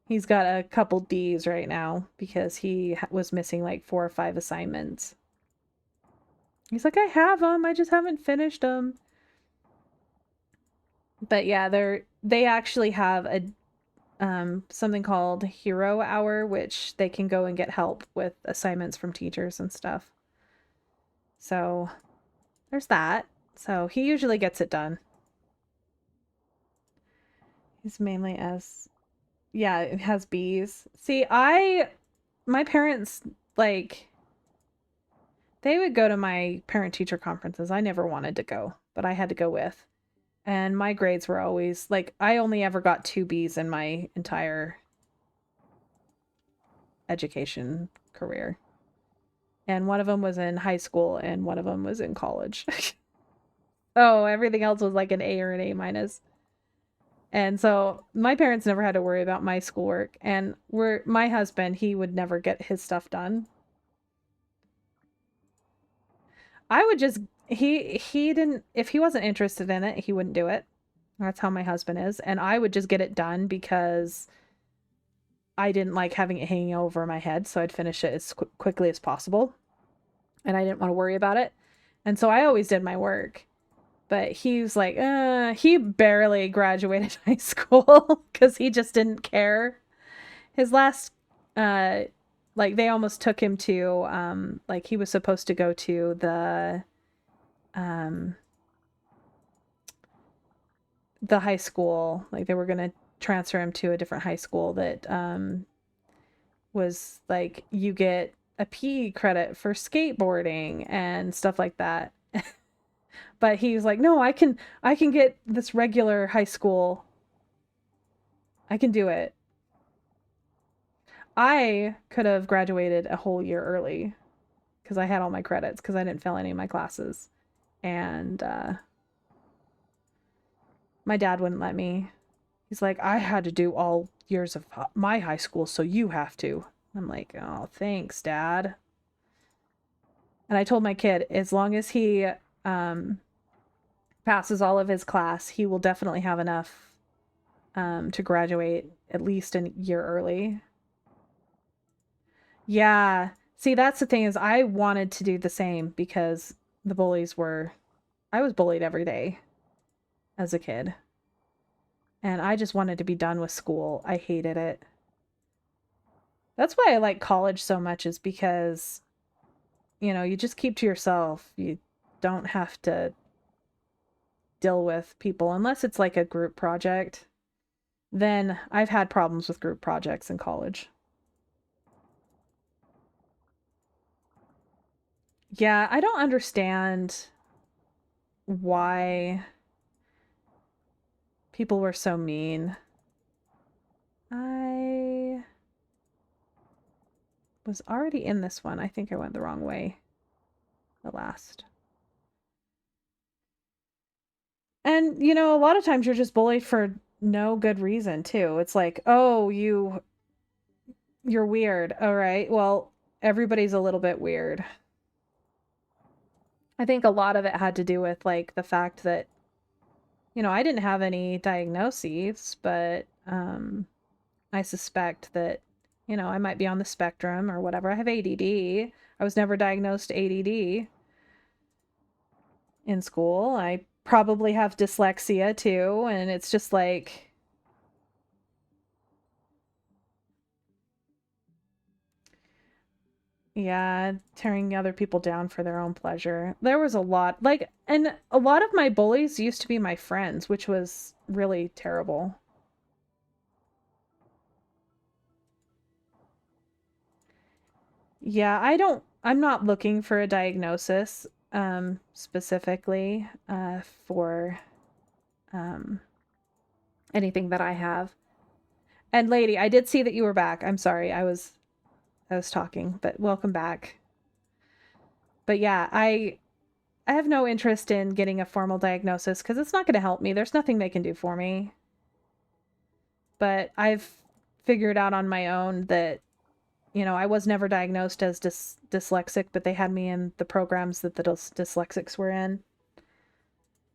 He's got a couple D's right now because he was missing like 4 or 5 assignments. He's like, I have them, I just haven't finished them. But yeah, they actually have a something called Hero Hour, which they can go and get help with assignments from teachers and stuff. So there's that. So he usually gets it done. He's mainly as, yeah, it has B's. See, my parents, like, they would go to my parent teacher conferences. I never wanted to go, but I had to go with. And my grades were always like, I only ever got 2 B's in my entire education career. And one of them was in high school and one of them was in college. Oh, everything else was like an A or an A minus. And so my parents never had to worry about my schoolwork. And my husband, he would never get his stuff done. I would just he didn't, if he wasn't interested in it, he wouldn't do it. That's how my husband is. And I would just get it done because I didn't like having it hanging over my head, so I'd finish it as quickly as possible. And I didn't want to worry about it. And so I always did my work. But he was like, he barely graduated high school because he just didn't care. His last, uh, like, they almost took him to, like, he was supposed to go to um, the high school. Like, they were going to transfer him to a different high school that, was like, you get a P credit for skateboarding and stuff like that. But he was like, no, I can get this regular high school. I can do it. I could have graduated a whole year early because I had all my credits because I didn't fail any of my classes. And my dad wouldn't let me. He's like, I had to do all years of my high school, so you have to. I'm like, oh, thanks, Dad. And I told my kid, as long as he um, passes all of his class, he will definitely have enough to graduate at least a year early. Yeah. See, that's the thing is I wanted to do the same because the bullies were I was bullied every day as a kid. And I just wanted to be done with school. I hated it. That's why I like college so much is because, you just keep to yourself. You don't have to deal with people unless it's like a group project. Then I've had problems with group projects in college. Yeah, I don't understand why people were so mean. I was already in this one. I think I went the wrong way the last. And a lot of times you're just bullied for no good reason too. It's like, "Oh, you're weird." All right. Well, everybody's a little bit weird. I think a lot of it had to do with like the fact that, I didn't have any diagnoses, but I suspect that, I might be on the spectrum or whatever. I have ADD. I was never diagnosed ADD in school. I probably have dyslexia too, and it's just like, yeah, tearing other people down for their own pleasure. There was a lot, like, and a lot of my bullies used to be my friends, which was really terrible. Yeah, I'm not looking for a diagnosis, specifically, for, um, anything that I have. And lady, I did see that you were back. I'm sorry, I was talking, but welcome back. But yeah, I have no interest in getting a formal diagnosis because it's not going to help me. There's nothing they can do for me. But I've figured out on my own that, I was never diagnosed as dyslexic, but they had me in the programs that the dyslexics were in.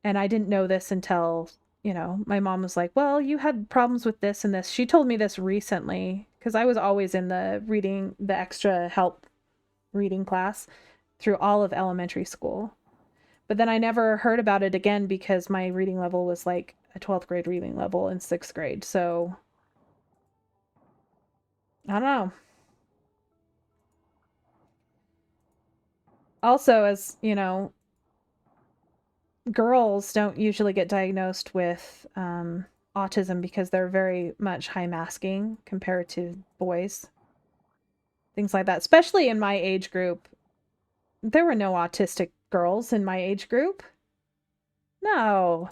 And I didn't know this until, my mom was like, well, you had problems with this and this. She told me this recently because I was always in the extra help reading class through all of elementary school. But then I never heard about it again because my reading level was like a 12th grade reading level in 6th grade. So I don't know. also, as you know, girls don't usually get diagnosed with autism because they're very much high masking compared to boys. Things like that, especially in my age group. There were no autistic girls in my age group. No.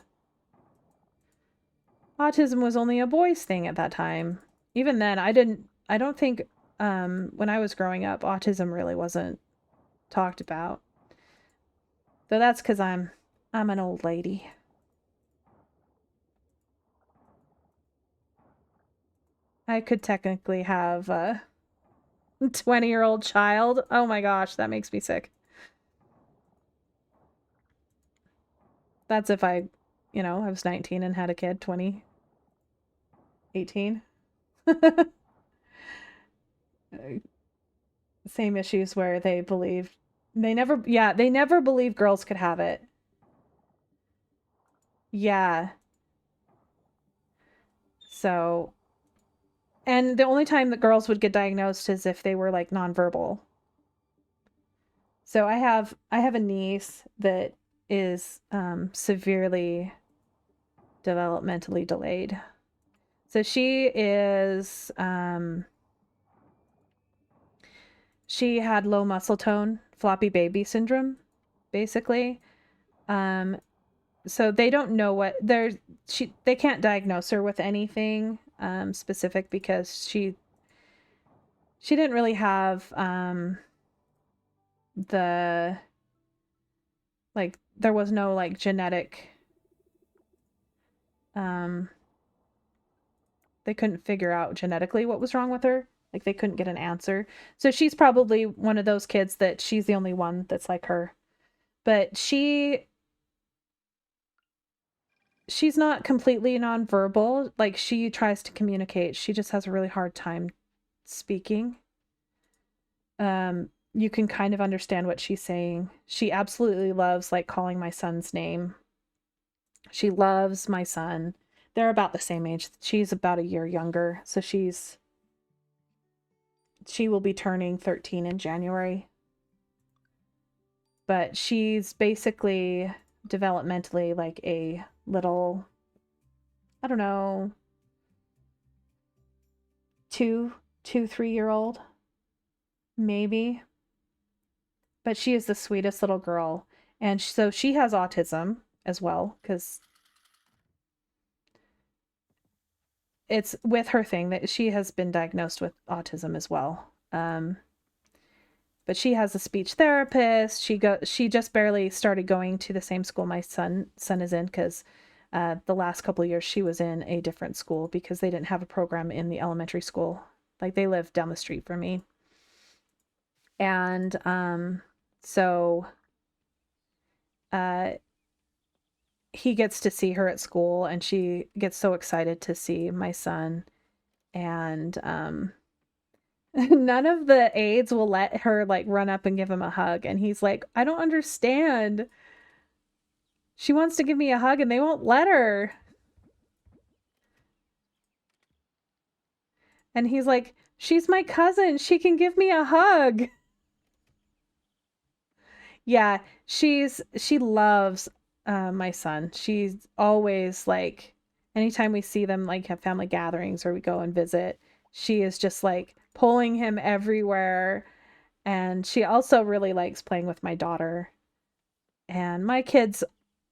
Autism was only a boys thing at that time. Even then, I don't think when I was growing up autism really wasn't talked about. Though that's cuz I'm an old lady. I could technically have a 20-year-old child. Oh my gosh, that makes me sick. That's if I was 19 and had a kid, 20, 18. Same issues where they never believed girls could have it. Yeah. So, and the only time that girls would get diagnosed is if they were like nonverbal. So I have a niece that is severely developmentally delayed. So she had low muscle tone, floppy baby syndrome, basically. Um, so they don't know what they can't diagnose her with anything specific because she didn't really have the like there was no like genetic um they couldn't figure out genetically what was wrong with her. Like they couldn't get an answer. So she's probably one of those kids that she's the only one that's like her. But she's not completely nonverbal. Like she tries to communicate. She just has a really hard time speaking. You can kind of understand what she's saying. She absolutely loves like calling my son's name. She loves my son. They're about the same age. She's about a year younger, so she will be turning 13 in January. But she's basically developmentally like a little, I don't know, 3-year-old, maybe. But she is the sweetest little girl. And so she has autism as well, because it's with her thing that she has been diagnosed with autism as well. But she has a speech therapist. She just barely started going to the same school my son is in because the last couple of years she was in a different school because they didn't have a program in the elementary school. Like they live down the street from me. And so uh he gets to see her at school and she gets so excited to see my son and none of the aides will let her like run up and give him a hug and he's like, I don't understand. She wants to give me a hug and they won't let her. And he's like, she's my cousin, she can give me a hug. Yeah, she loves my son. She's always like anytime we see them like have family gatherings or we go and visit, she is just like pulling him everywhere. And she also really likes playing with my daughter. And my kids,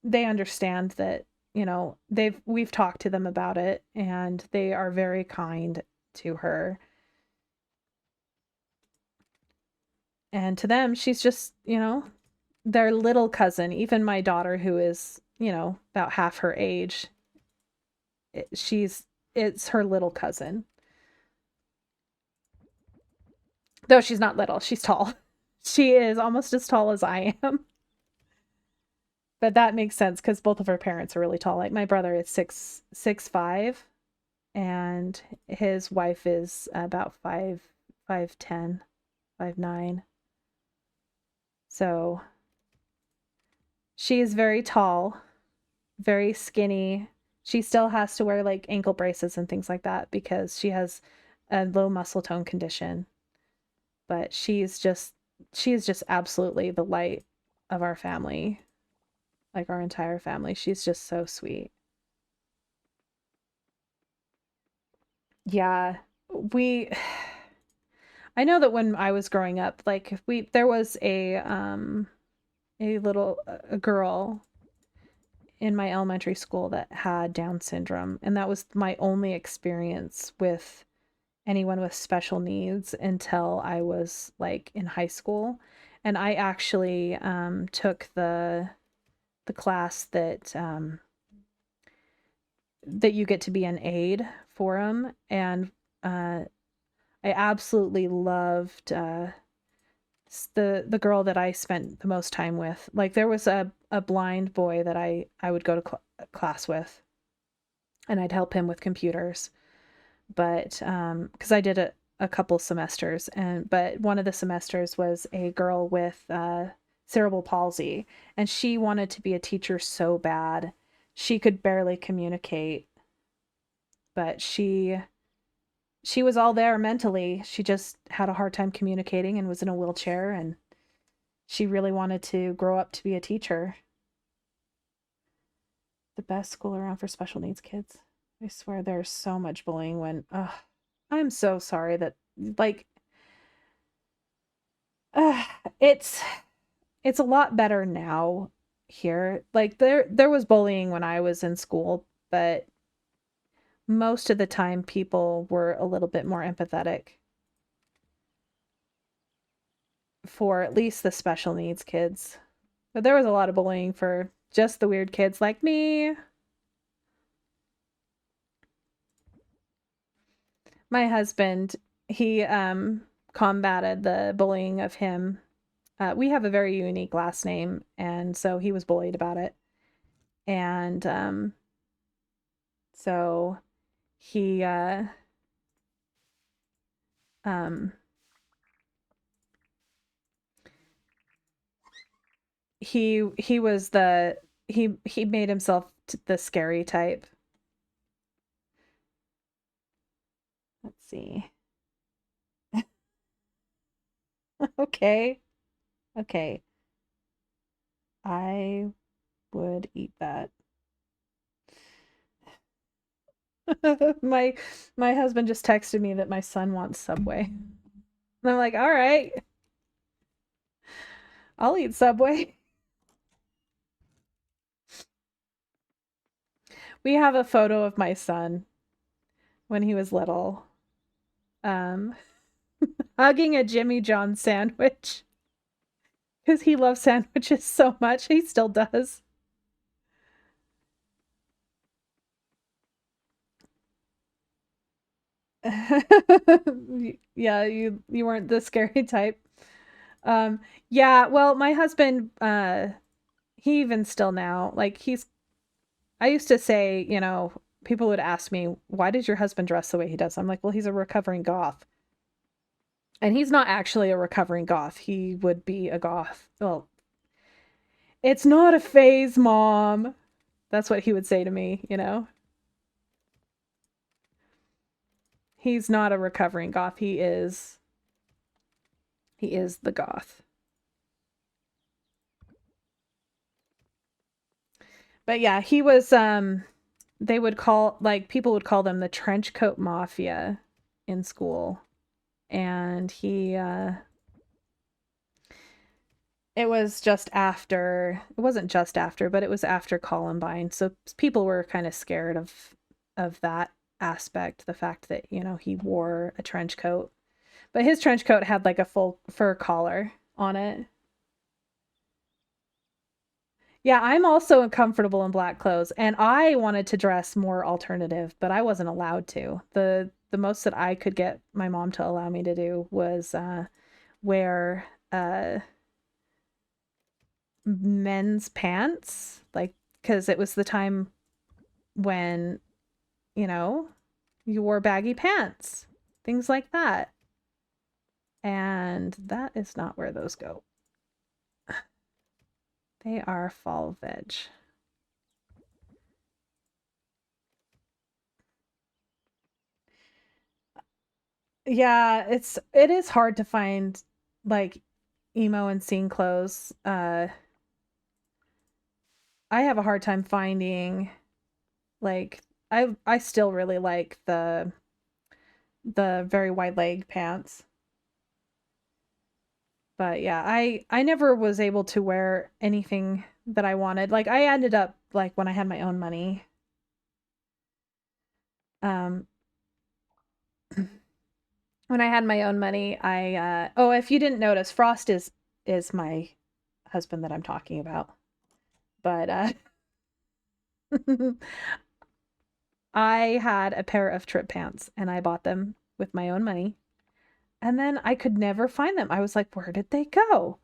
they understand that, we've talked to them about it and they are very kind to her. And to them, she's just, their little cousin. Even my daughter, who is, about half her age, it's her little cousin. Though she's not little, she's tall. She is almost as tall as I am. But that makes sense because both of her parents are really tall. Like my brother is 6'5", and his wife is about 5'10", 5'9". So she is very tall, very skinny. She still has to wear like ankle braces and things like that because she has a low muscle tone condition. But she's just she is just absolutely the light of our family, like our entire family. She's just so sweet. Yeah, we I know that when I was growing up, like we there was a little a girl in my elementary school that had Down syndrome, and that was my only experience with anyone with special needs until I was like in high school. And I actually took the class that you get to be an aide for them, and uh, I absolutely loved the girl that I spent the most time with. Like there was a blind boy that I would go to class with, and I'd help him with computers. But because I did a couple semesters, and but one of the semesters was a girl with cerebral palsy, and she wanted to be a teacher so bad. She could barely communicate, but she was all there mentally. She just had a hard time communicating and was in a wheelchair, and she really wanted to grow up to be a teacher. The best school around for special needs kids. I swear there's so much bullying when I'm so sorry that like uh, it's it's a lot better now here. Like there was bullying when I was in school, but most of the time people were a little bit more empathetic for at least the special needs kids. But there was a lot of bullying for just the weird kids like me. My husband, he combated the bullying of him. We have a very unique last name, and so he was bullied about it. And so he um he was the he made himself the scary type. Let's see. Okay. Okay. I would eat that. my my husband just texted me that my son wants Subway. And I'm like, "All right, I'll eat Subway." We have a photo of my son when he was little, um, hugging a Jimmy John sandwich because he loves sandwiches so much. He still does. Yeah, you weren't the scary type. Um, yeah, well, my husband, he even still now, like I used to say, people would ask me, why does your husband dress the way he does? I'm like, well, he's a recovering goth. And he's not actually a recovering goth. He would be a goth. Well, it's not a phase, mom. That's what he would say to me. He's not a recovering goth. He is the goth. But yeah, he was they would call like people would call them the trench coat mafia in school. And he it was just after, it wasn't just after, but it was after Columbine. So people were kind of scared of that aspect, the fact that, he wore a trench coat. But his trench coat had like a full fur collar on it. Yeah, I'm also uncomfortable in black clothes, and I wanted to dress more alternative, but I wasn't allowed to. The most that I could get my mom to allow me to do was wear men's pants, like because it was the time when, you know, you wore baggy pants, things like that. And that is not where those go. They are fall veg. Yeah, it is hard to find like, emo and scene clothes. I have a hard time finding like I still really like the very wide leg pants. But yeah, I never was able to wear anything that I wanted. Like I ended up like when I had my own money. Um when I had my own money, oh, if you didn't notice, Frost is my husband that I'm talking about. But I had a pair of trip pants and I bought them with my own money. And then I could never find them. I was like, where did they go?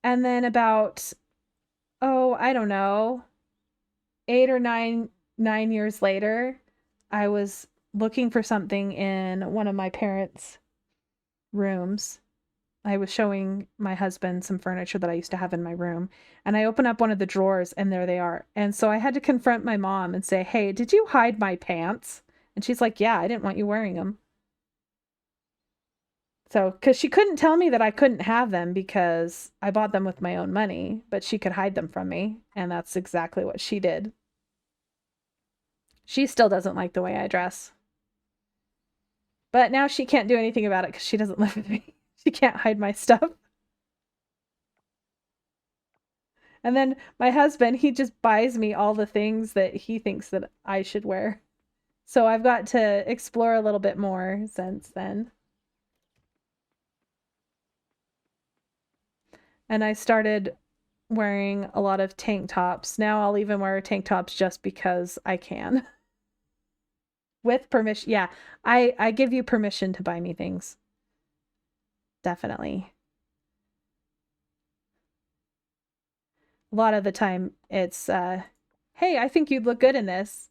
And then about, oh, I don't know, 8 or 9 years later, I was looking for something in one of my parents' rooms. I was showing my husband some furniture that I used to have in my room, and I open up one of the drawers, and there they are. And so I had to confront my mom and say, "Hey, did you hide my pants?" And she's like, "Yeah, I didn't want you wearing them." So, because she couldn't tell me that I couldn't have them because I bought them with my own money, but she could hide them from me, and that's exactly what she did. She still doesn't like the way I dress. But now she can't do anything about it because she doesn't live with me. She can't hide my stuff. And then my husband, he just buys me all the things that he thinks that I should wear. So I've got to explore a little bit more since then. And I started wearing a lot of tank tops. Now I'll even wear tank tops just because I can. With permission. Yeah, I give you permission to buy me things. Definitely. A lot of the time it's hey, I think you'd look good in this.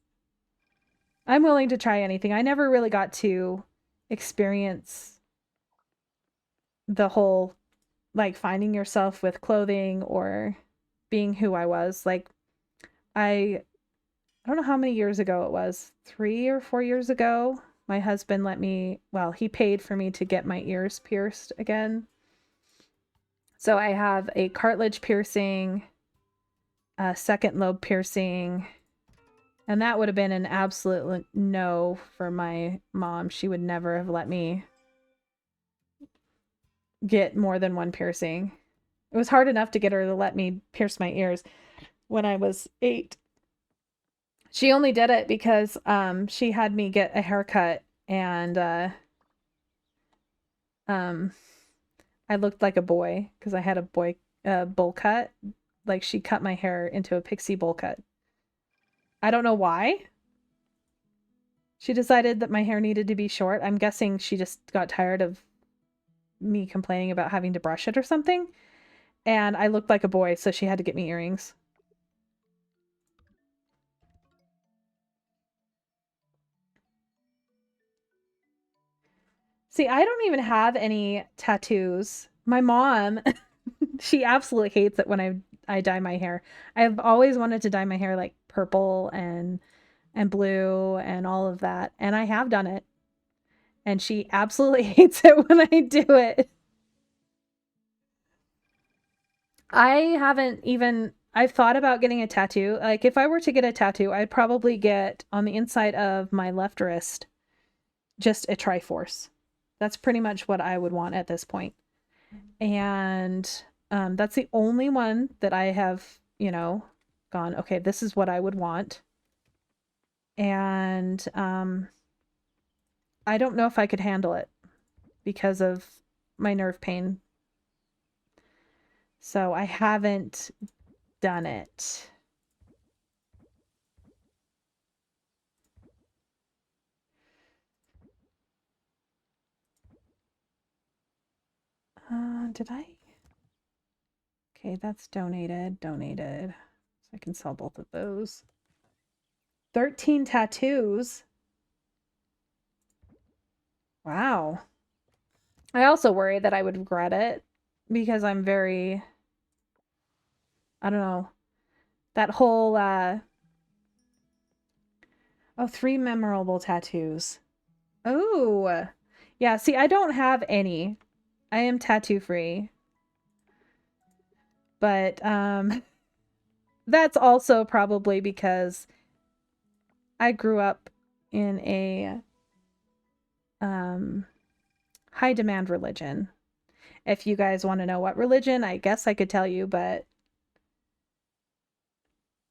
I'm willing to try anything. I never really got to experience the whole like finding yourself with clothing or being who I was. Like I I don't know how many years ago it was, 3 or 4 years ago. My husband let me, well, he paid for me to get my ears pierced again. So I have a cartilage piercing, a second lobe piercing, and that would have been an absolute no for my mom. She would never have let me get more than one piercing. It was hard enough to get her to let me pierce my ears when I was 8. She only did it because she had me get a haircut and um I looked like a boy because I had a boy bowl cut. Like she cut my hair into a pixie bowl cut. I don't know why. She decided that my hair needed to be short. I'm guessing she just got tired of me complaining about having to brush it or something. And I looked like a boy, so she had to get me earrings. See, I don't even have any tattoos. My mom, she absolutely hates it when I dye my hair. I've always wanted to dye my hair like purple and blue and all of that, and I have done it. And she absolutely hates it when I do it. I haven't even I've thought about getting a tattoo. Like if I were to get a tattoo, I'd probably get on the inside of my left wrist just a Triforce. That's pretty much what I would want at this point. And that's the only one that I have, gone, okay, this is what I would want. And I don't know if I could handle it because of my nerve pain. So I haven't done it. Did I? Okay, that's donated, donated. So I can sell both of those. 13 tattoos. Wow. I also worry that I would regret it because I'm very, I don't know, that whole, oh, 3 memorable tattoos. Oh, yeah. See, I don't have any. I am tattoo free. But that's also probably because I grew up in a high demand religion. If you guys want to know what religion, I guess I could tell you, but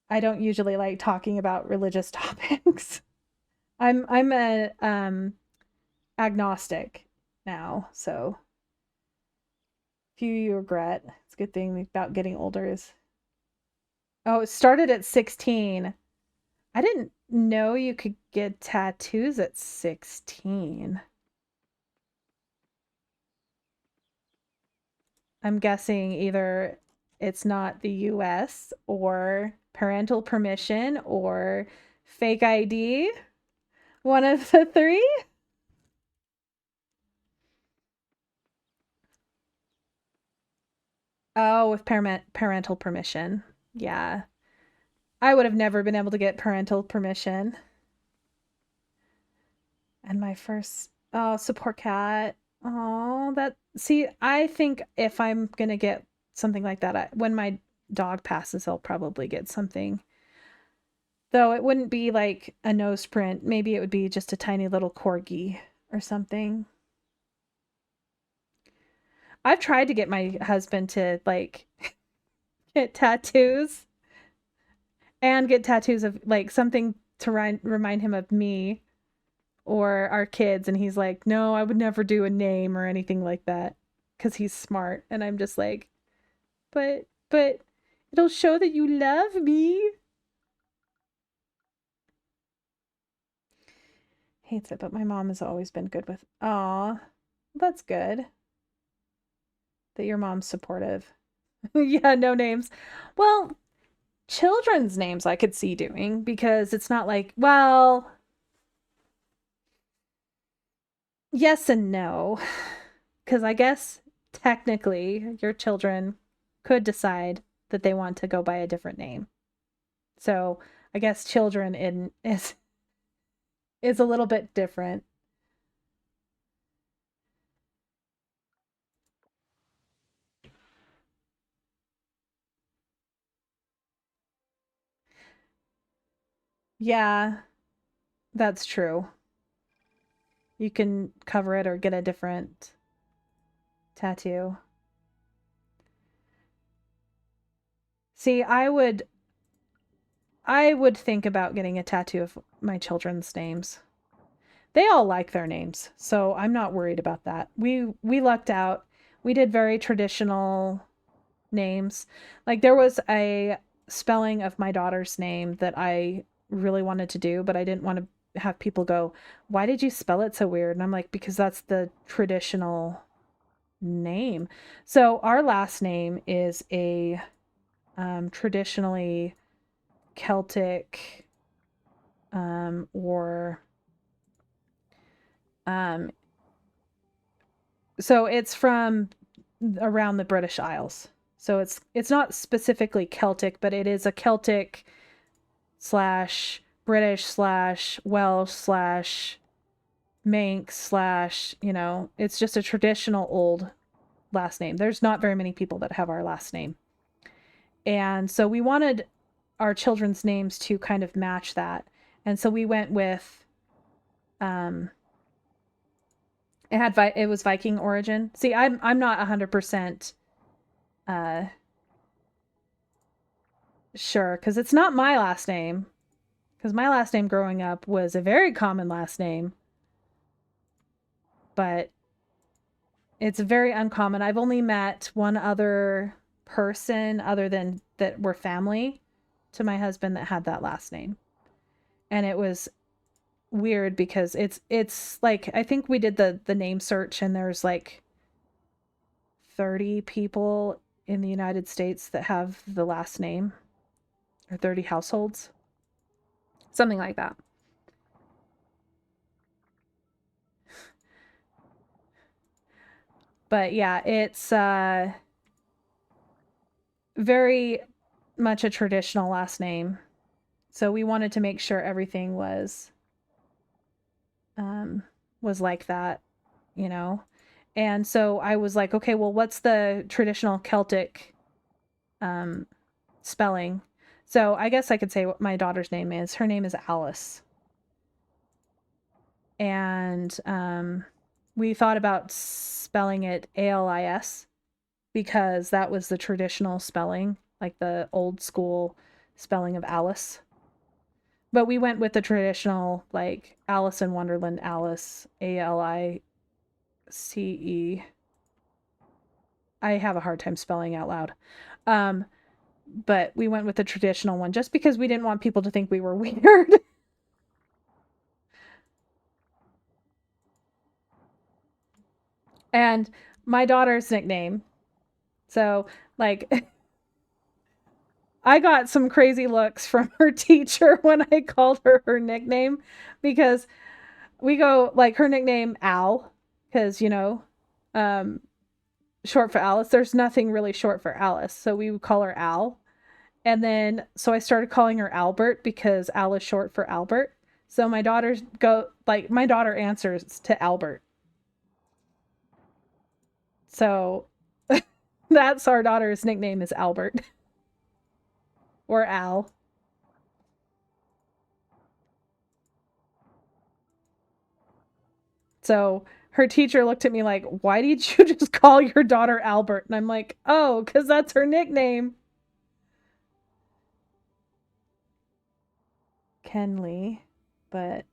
I don't usually like talking about religious topics. I'm a agnostic now, so few you regret. It's a good thing about getting older is oh, it started at 16. I didn't know you could get tattoos at 16. I'm guessing either it's not the US or parental permission or fake ID. One of the three? Oh, with parental permission. Yeah. I would have never been able to get parental permission. And my first support cat. Oh, that see, I think if I'm gonna get something like that, when my dog passes, I'll probably get something. Though it wouldn't be like a nose print. Maybe it would be just a tiny little corgi or something. I've tried to get my husband to like get tattoos and get tattoos of like something to remind him of me or our kids, and he's like, "No, I would never do a name or anything like that," because he's smart, and I'm just like, "But it'll show that you love me." Hates it, but my mom has always been good with. Aw, that's good that your mom's supportive. Yeah, no names. Well, children's names I could see doing because it's not like, well, yes and no. Because I guess technically your children could decide that they want to go by a different name. So I guess children in is a little bit different. Yeah, that's true. You can cover it or get a different tattoo. See, I would think about getting a tattoo of my children's names. They all like their names, so I'm not worried about that. We lucked out. We did very traditional names. Like there was a spelling of my daughter's name that I really wanted to do, but I didn't want to have people go, "Why did you spell it so weird?" And I'm like, "Because that's the traditional name." So our last name is a traditionally Celtic or um so it's from around the British Isles. So it's not specifically Celtic, but it is a Celtic slash British slash Welsh slash Manx slash, it's just a traditional old last name. There's not very many people that have our last name. And so we wanted our children's names to kind of match that. And so we went with um it was Viking origin. See, I'm not 100% uh sure cuz it's not my last name. Cuz my last name growing up was a very common last name, but it's very uncommon. I've only met one other person other than that were family to my husband that had that last name. And it was weird because it's like I think we did the name search and there's like 30 people in the United States that have the last name or 30 households. Something like that. But yeah, it's very much a traditional last name. So we wanted to make sure everything um was like that, you know. And so I was like, okay, well, what's the traditional Celtic spelling. So I guess I could say what my daughter's name is. Her name is Alice. And we thought about spelling it ALIS because that was the traditional spelling, like the old school spelling of Alice. But we went with the traditional, like Alice in Wonderland, Alice, ALICE. I have a hard time spelling out loud. But we went with the traditional one just because we didn't want people to think we were weird. And my daughter's nickname. So, like, I got some crazy looks from her teacher when I called her nickname because we go like her nickname Al because um short for Alice. There's nothing really short for Alice, so we would call her Al. And then so I started calling her Albert because Al is short for Albert. So my daughter answers to Albert. So that's our daughter's nickname is Albert or Al. So her teacher looked at me like, "Why did you just call your daughter Albert?" And I'm like, "Oh, cuz that's her nickname." Kenley, but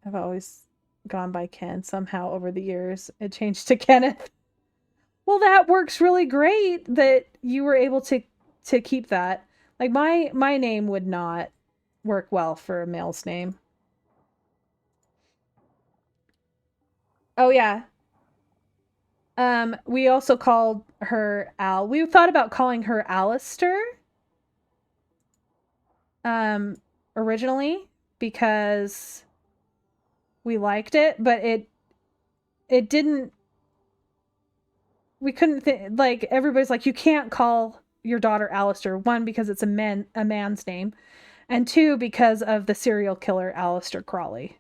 I've always gone by Ken. Somehow over the years it changed to Kenneth. Well, that works really great that you were able to keep that. Like my name would not work well for a male's name. Oh yeah. We also called her Al. We thought about calling her Alistair um originally because we liked it, but it didn't we couldn't like everybody's like you can't call your daughter Alistair, one because it's a man's name, and two because of the serial killer Aleister Crowley.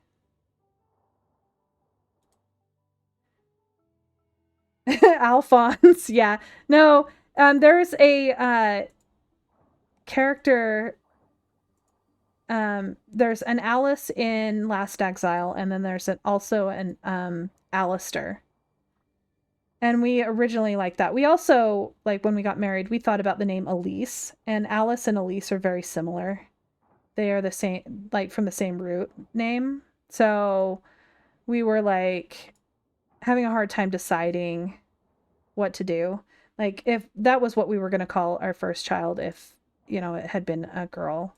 Alphonse, yeah. No, there's a character there's an Alice in Last Exile and then there's also an Alistair. And we originally liked that. We also, like when we got married, we thought about the name Elise, and Alice and Elise are very similar. They are the same, like from the same root name. So we were like having a hard time deciding what to do. Like if that was what we were going to call our first child, if, it had been a girl.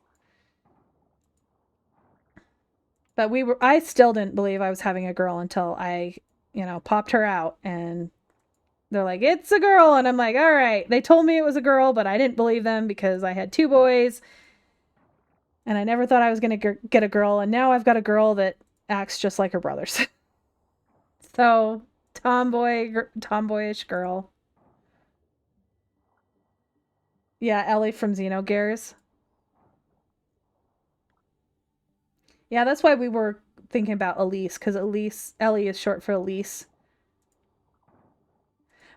But I still didn't believe I was having a girl until I, popped her out and they're like, it's a girl. And I'm like, all right. They told me it was a girl, but I didn't believe them because I had two boys and I never thought I was going to get a girl. And now I've got a girl that acts just like her brothers. So, tomboyish girl. Yeah, Ellie from Xenogears. Yeah, that's why we were thinking about Elise, because Ellie is short for Elise.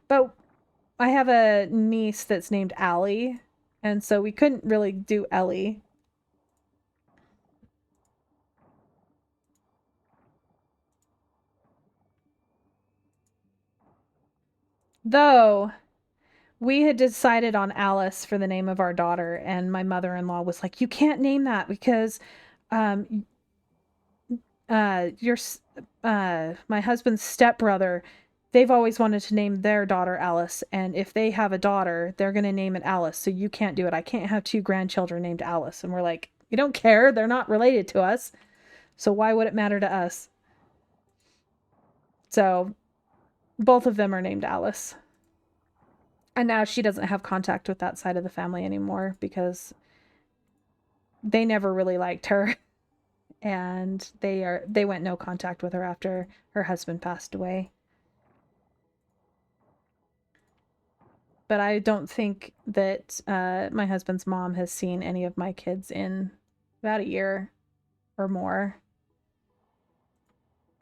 But I have a niece that's named Allie, and so we couldn't really do Ellie. Though we had decided on Alice for the name of our daughter, and my mother-in-law was like, "You can't name that because um your my husband's stepbrother, they've always wanted to name their daughter Alice, and if they have a daughter, they're going to name it Alice. So you can't do it. I can't have two grandchildren named Alice." And we're like, "We don't care. They're not related to us. So why would it matter to us?" So both of them are named Alice. And now she doesn't have contact with that side of the family anymore because they never really liked her and they went no contact with her after her husband passed away. But I don't think that my husband's mom has seen any of my kids in about a year or more.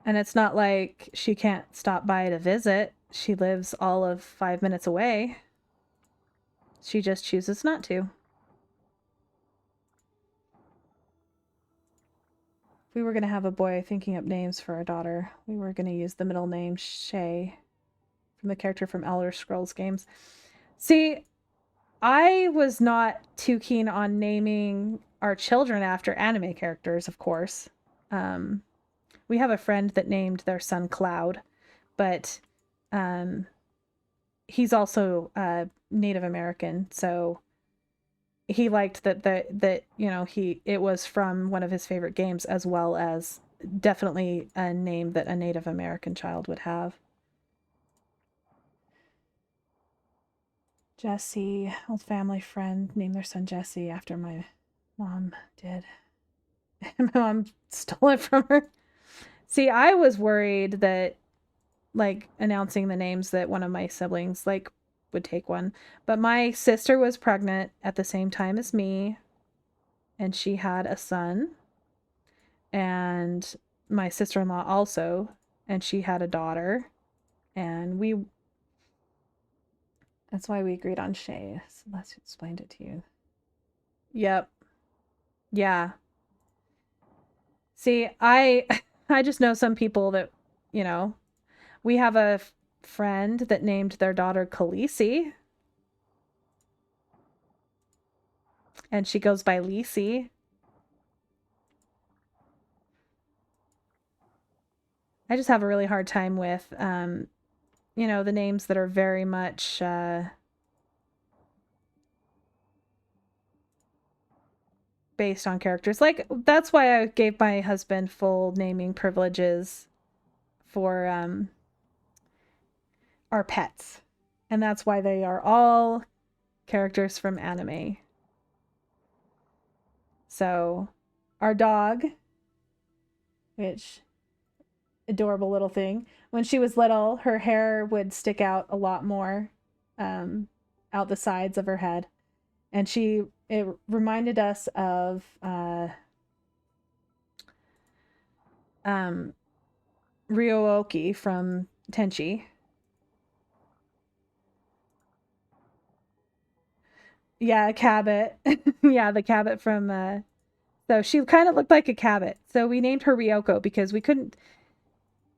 And it's not like she can't stop by to visit. She lives all of 5 minutes away. She just chooses not to. If we were going to have a boy thinking up names for our daughter, we were going to use the middle name Shay from the character from Elder Scrolls games. See, I was not too keen on naming our children after anime characters, of course. We have a friend that named their son Cloud, but he's also Native American, so he liked that it was from one of his favorite games, as well as definitely a name that a Native American child would have. Jesse, old family friend, named their son Jesse after my mom did. My mom stole it from her. See, I was worried that like announcing the names that one of my siblings like would take one. But my sister was pregnant at the same time as me, and she had a son. And my sister-in-law also, and she had a daughter. And that's why we agreed on Shay. Celeste explained it to you. Yep. Yeah. See, I I just know some people that, you know, we have a friend that named their daughter Khaleesi, and she goes by Lisi. I just have a really hard time with, the names that are very much based on characters. Like, that's why I gave my husband full naming privileges for our pets. And that's why they are all characters from anime. So, our dog, which adorable little thing. When she was little, her hair would stick out a lot more, out the sides of her head, and it reminded us of Ryooki from Tenchi. Yeah, a Cabot. Yeah, the Cabot from so she kind of looked like a Cabot. So we named her Ryoko because we couldn't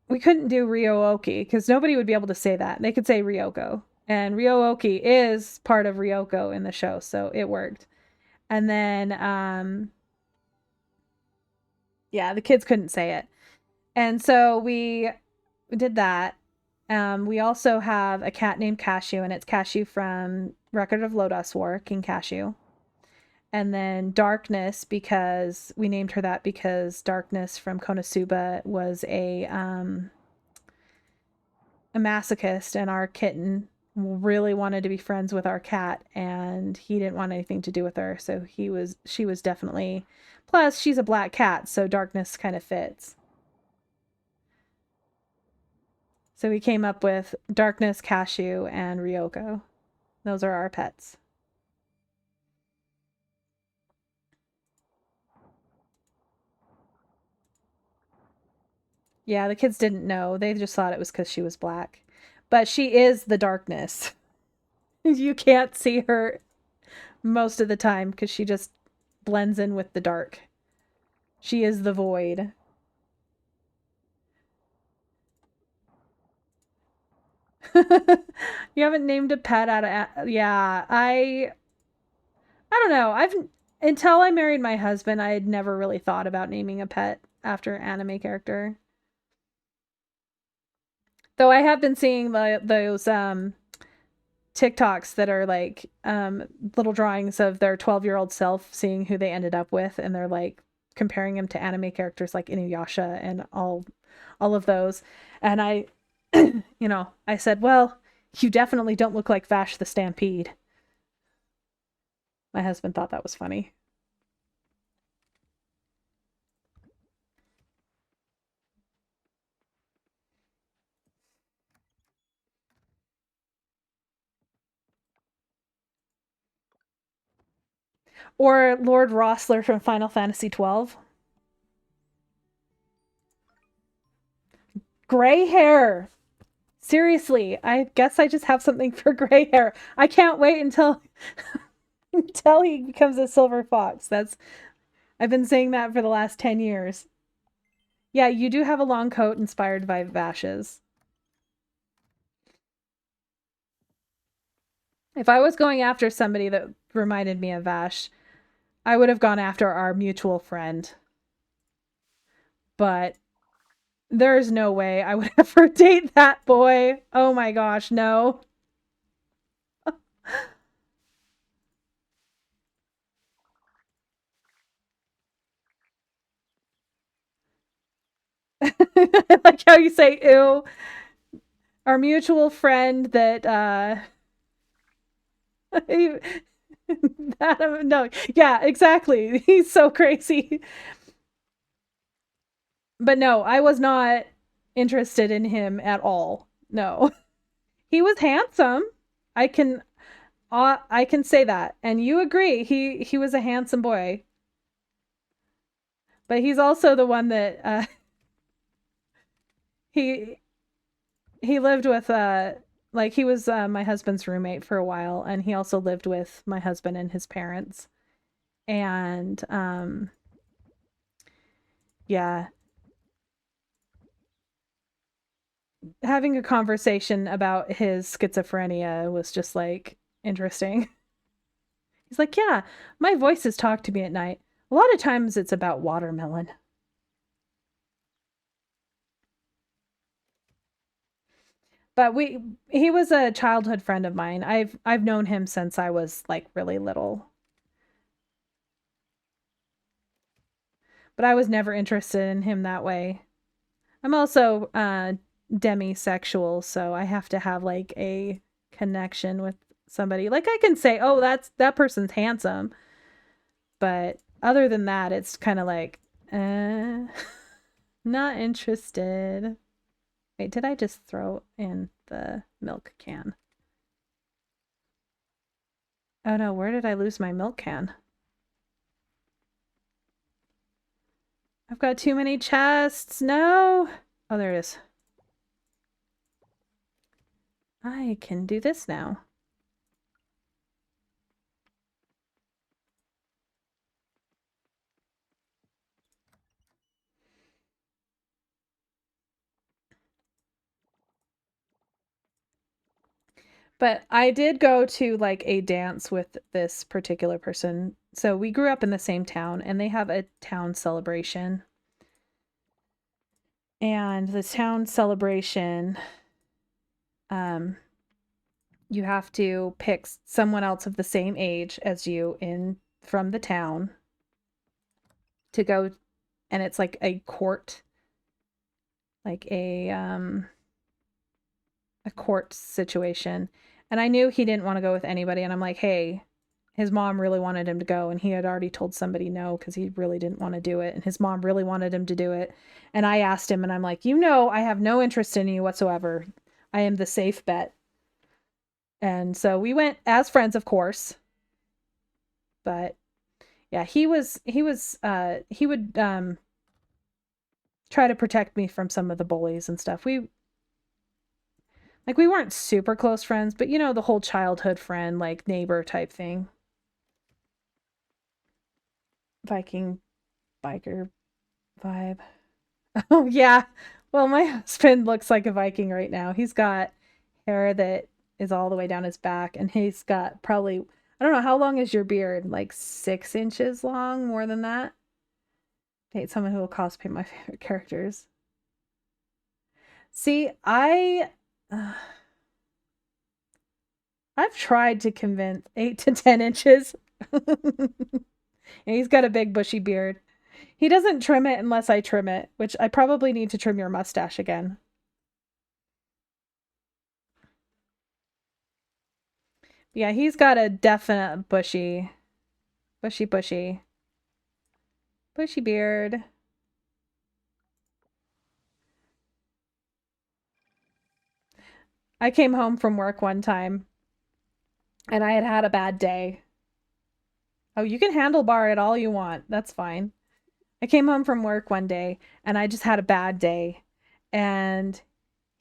do Ryooki because nobody would be able to say that. They could say Ryoko. And Ryooki is part of Ryoko in the show, so it worked. And then yeah, the kids couldn't say it. And so we did that. We also have a cat named Cashew, and it's Cashew from Record of Lodoss War, King Cashew. And then Darkness, because we named her that because Darkness from Konosuba was a masochist, and our kitten really wanted to be friends with our cat, and he didn't want anything to do with her, so she was definitely, plus she's a black cat, so Darkness kind of fits. So we came up with Darkness, Cashew, and Ryoko. Those are our pets. Yeah, the kids didn't know. They just thought it was because she was black. But she is the darkness. You can't see her most of the time because she just blends in with the dark. She is the void. You haven't named a pet out of, yeah, I don't know. I've until I married my husband, I had never really thought about naming a pet after anime character. Though I have been seeing those TikToks that are like little drawings of their 12-year-old self seeing who they ended up with, and they're like comparing him to anime characters like Inuyasha and all of those. And I I said, "Well, you definitely don't look like Vash the Stampede." My husband thought that was funny. Or Lord Rossler from Final Fantasy 12. Gray hair. Seriously, I guess I just have something for gray hair. I can't wait until until he becomes a silver fox. That's I've been saying that for the last 10 years. Yeah, you do have a long coat inspired by Vash's. If I was going after somebody that reminded me of Vash, I would have gone after our mutual friend. But there's no way I would ever date that boy. Oh my gosh, no. I like how you say ew. Our mutual friend that that no, yeah, exactly. He's so crazy. But no, I was not interested in him at all. No. He was handsome. I can I can say that. And you agree. He was a handsome boy. But he's also the one that he he lived with like he was my husband's roommate for a while, and he also lived with my husband and his parents. And yeah, having a conversation about his schizophrenia was just like interesting. He's like, "Yeah, my voices talk to me at night. A lot of times it's about watermelon." But we he was a childhood friend of mine. I've known him since I was like really little. But I was never interested in him that way. I'm also demisexual, so I have to have like a connection with somebody. Like I can say, "Oh, that person's handsome," but other than that, it's kind of like, eh, not interested. Wait, did I just throw in the milk can? Oh no, where did I lose my milk can? I've got too many chests. No. Oh, there it is. I can do this now. But I did go to like a dance with this particular person. So we grew up in the same town and they have a town celebration. And the town celebration, um, you have to pick someone else of the same age as you in from the town to go, and it's like a court, like a court situation. And I knew he didn't want to go with anybody. And I'm like, hey, his mom really wanted him to go. And he had already told somebody no because he really didn't want to do it. And his mom really wanted him to do it. And I asked him, and I'm like, you know, I have no interest in you whatsoever. I am the safe bet. And so we went as friends, of course. But yeah, he would try to protect me from some of the bullies and stuff. We weren't super close friends, but you know, the whole childhood friend, like neighbor type thing. Viking biker vibe. Oh yeah. Well, my husband looks like a Viking right now. He's got hair that is all the way down his back, and he's got probably I don't know how long is your beard? Like 6 inches long, more than that. Date someone who will cosplay my favorite characters. See, I've tried to convince 8 to 10 inches. And he's got a big bushy beard. He doesn't trim it unless I trim it, which I probably need to trim your mustache again. Yeah, he's got a definite bushy, bushy beard. I came home from work one time and I had had a bad day. Oh, you can handlebar it all you want. That's fine. I came home from work one day and I just had a bad day. And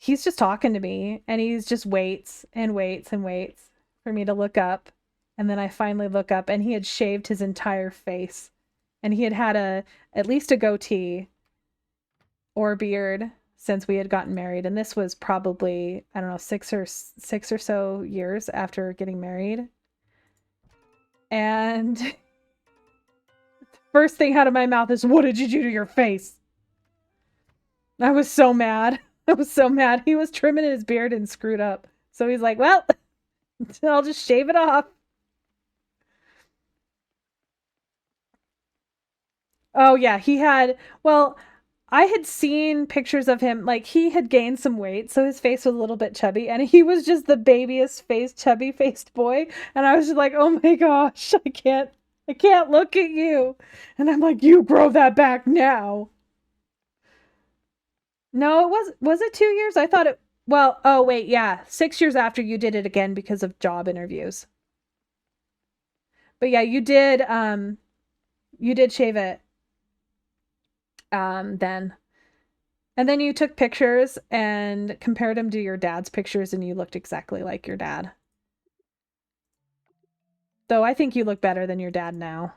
he's just talking to me and he's just waits and waits and waits for me to look up. And then I finally look up and he had shaved his entire face. And he had had at least a goatee or beard since we had gotten married. And this was probably, I don't know, six or so years after getting married. And first thing out of my mouth is, "What did you do to your face?" I was so mad. I was so mad. He was trimming his beard and screwed up. So he's like, "Well, I'll just shave it off." Oh yeah, he had, well, I had seen pictures of him, like he had gained some weight, so his face was a little bit chubby, and he was just the babiest face, chubby faced boy. And I was just like, "Oh my gosh, I can't look at you." And I'm like, "You grow that back now." No, was it 2 years? I thought it, well, oh wait, yeah, 6 years after you did it again because of job interviews. But yeah, you did shave it then. And then you took pictures and compared them to your dad's pictures, and you looked exactly like your dad. Though I think you look better than your dad now.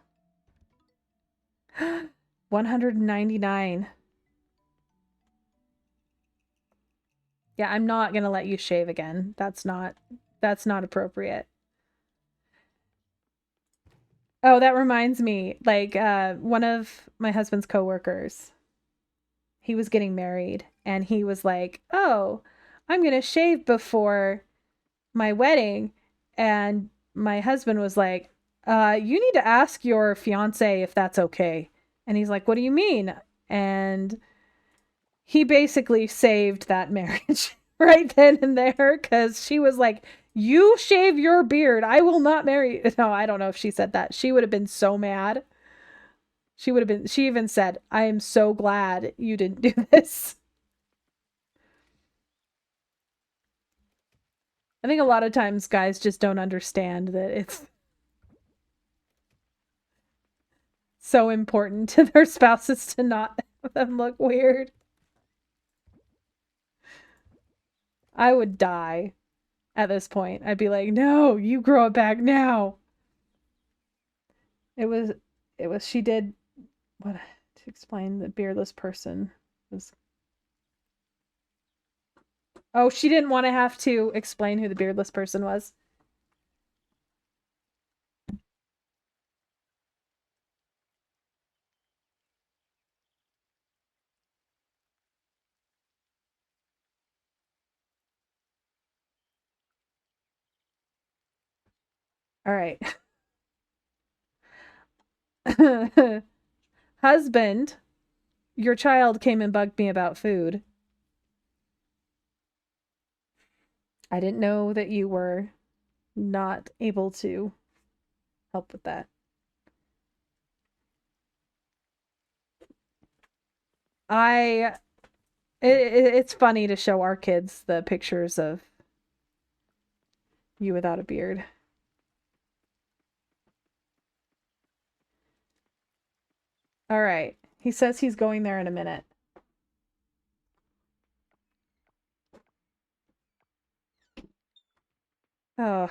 199. Yeah, I'm not gonna let you shave again. That's not appropriate. Oh, that reminds me, like one of my husband's coworkers, he was getting married and he was like, "Oh, I'm gonna shave before my wedding." And my husband was like, "You need to ask your fiance if that's okay." And he's like, "What do you mean?" And he basically saved that marriage right then and there because she was like, "You shave your beard. I will not marry you." No, I don't know if she said that. She would have been so mad. She even said, "I am so glad you didn't do this." I think a lot of times guys just don't understand that it's so important to their spouses to not have them look weird. I would die at this point. I'd be like, "No, you grow it back now." It was, she did what to explain the beardless person was. Oh, she didn't want to have to explain who the beardless person was. All right. Husband, your child came and bugged me about food. I didn't know that you were not able to help with that. I it's funny to show our kids the pictures of you without a beard. All right. He says he's going there in a minute. Oh,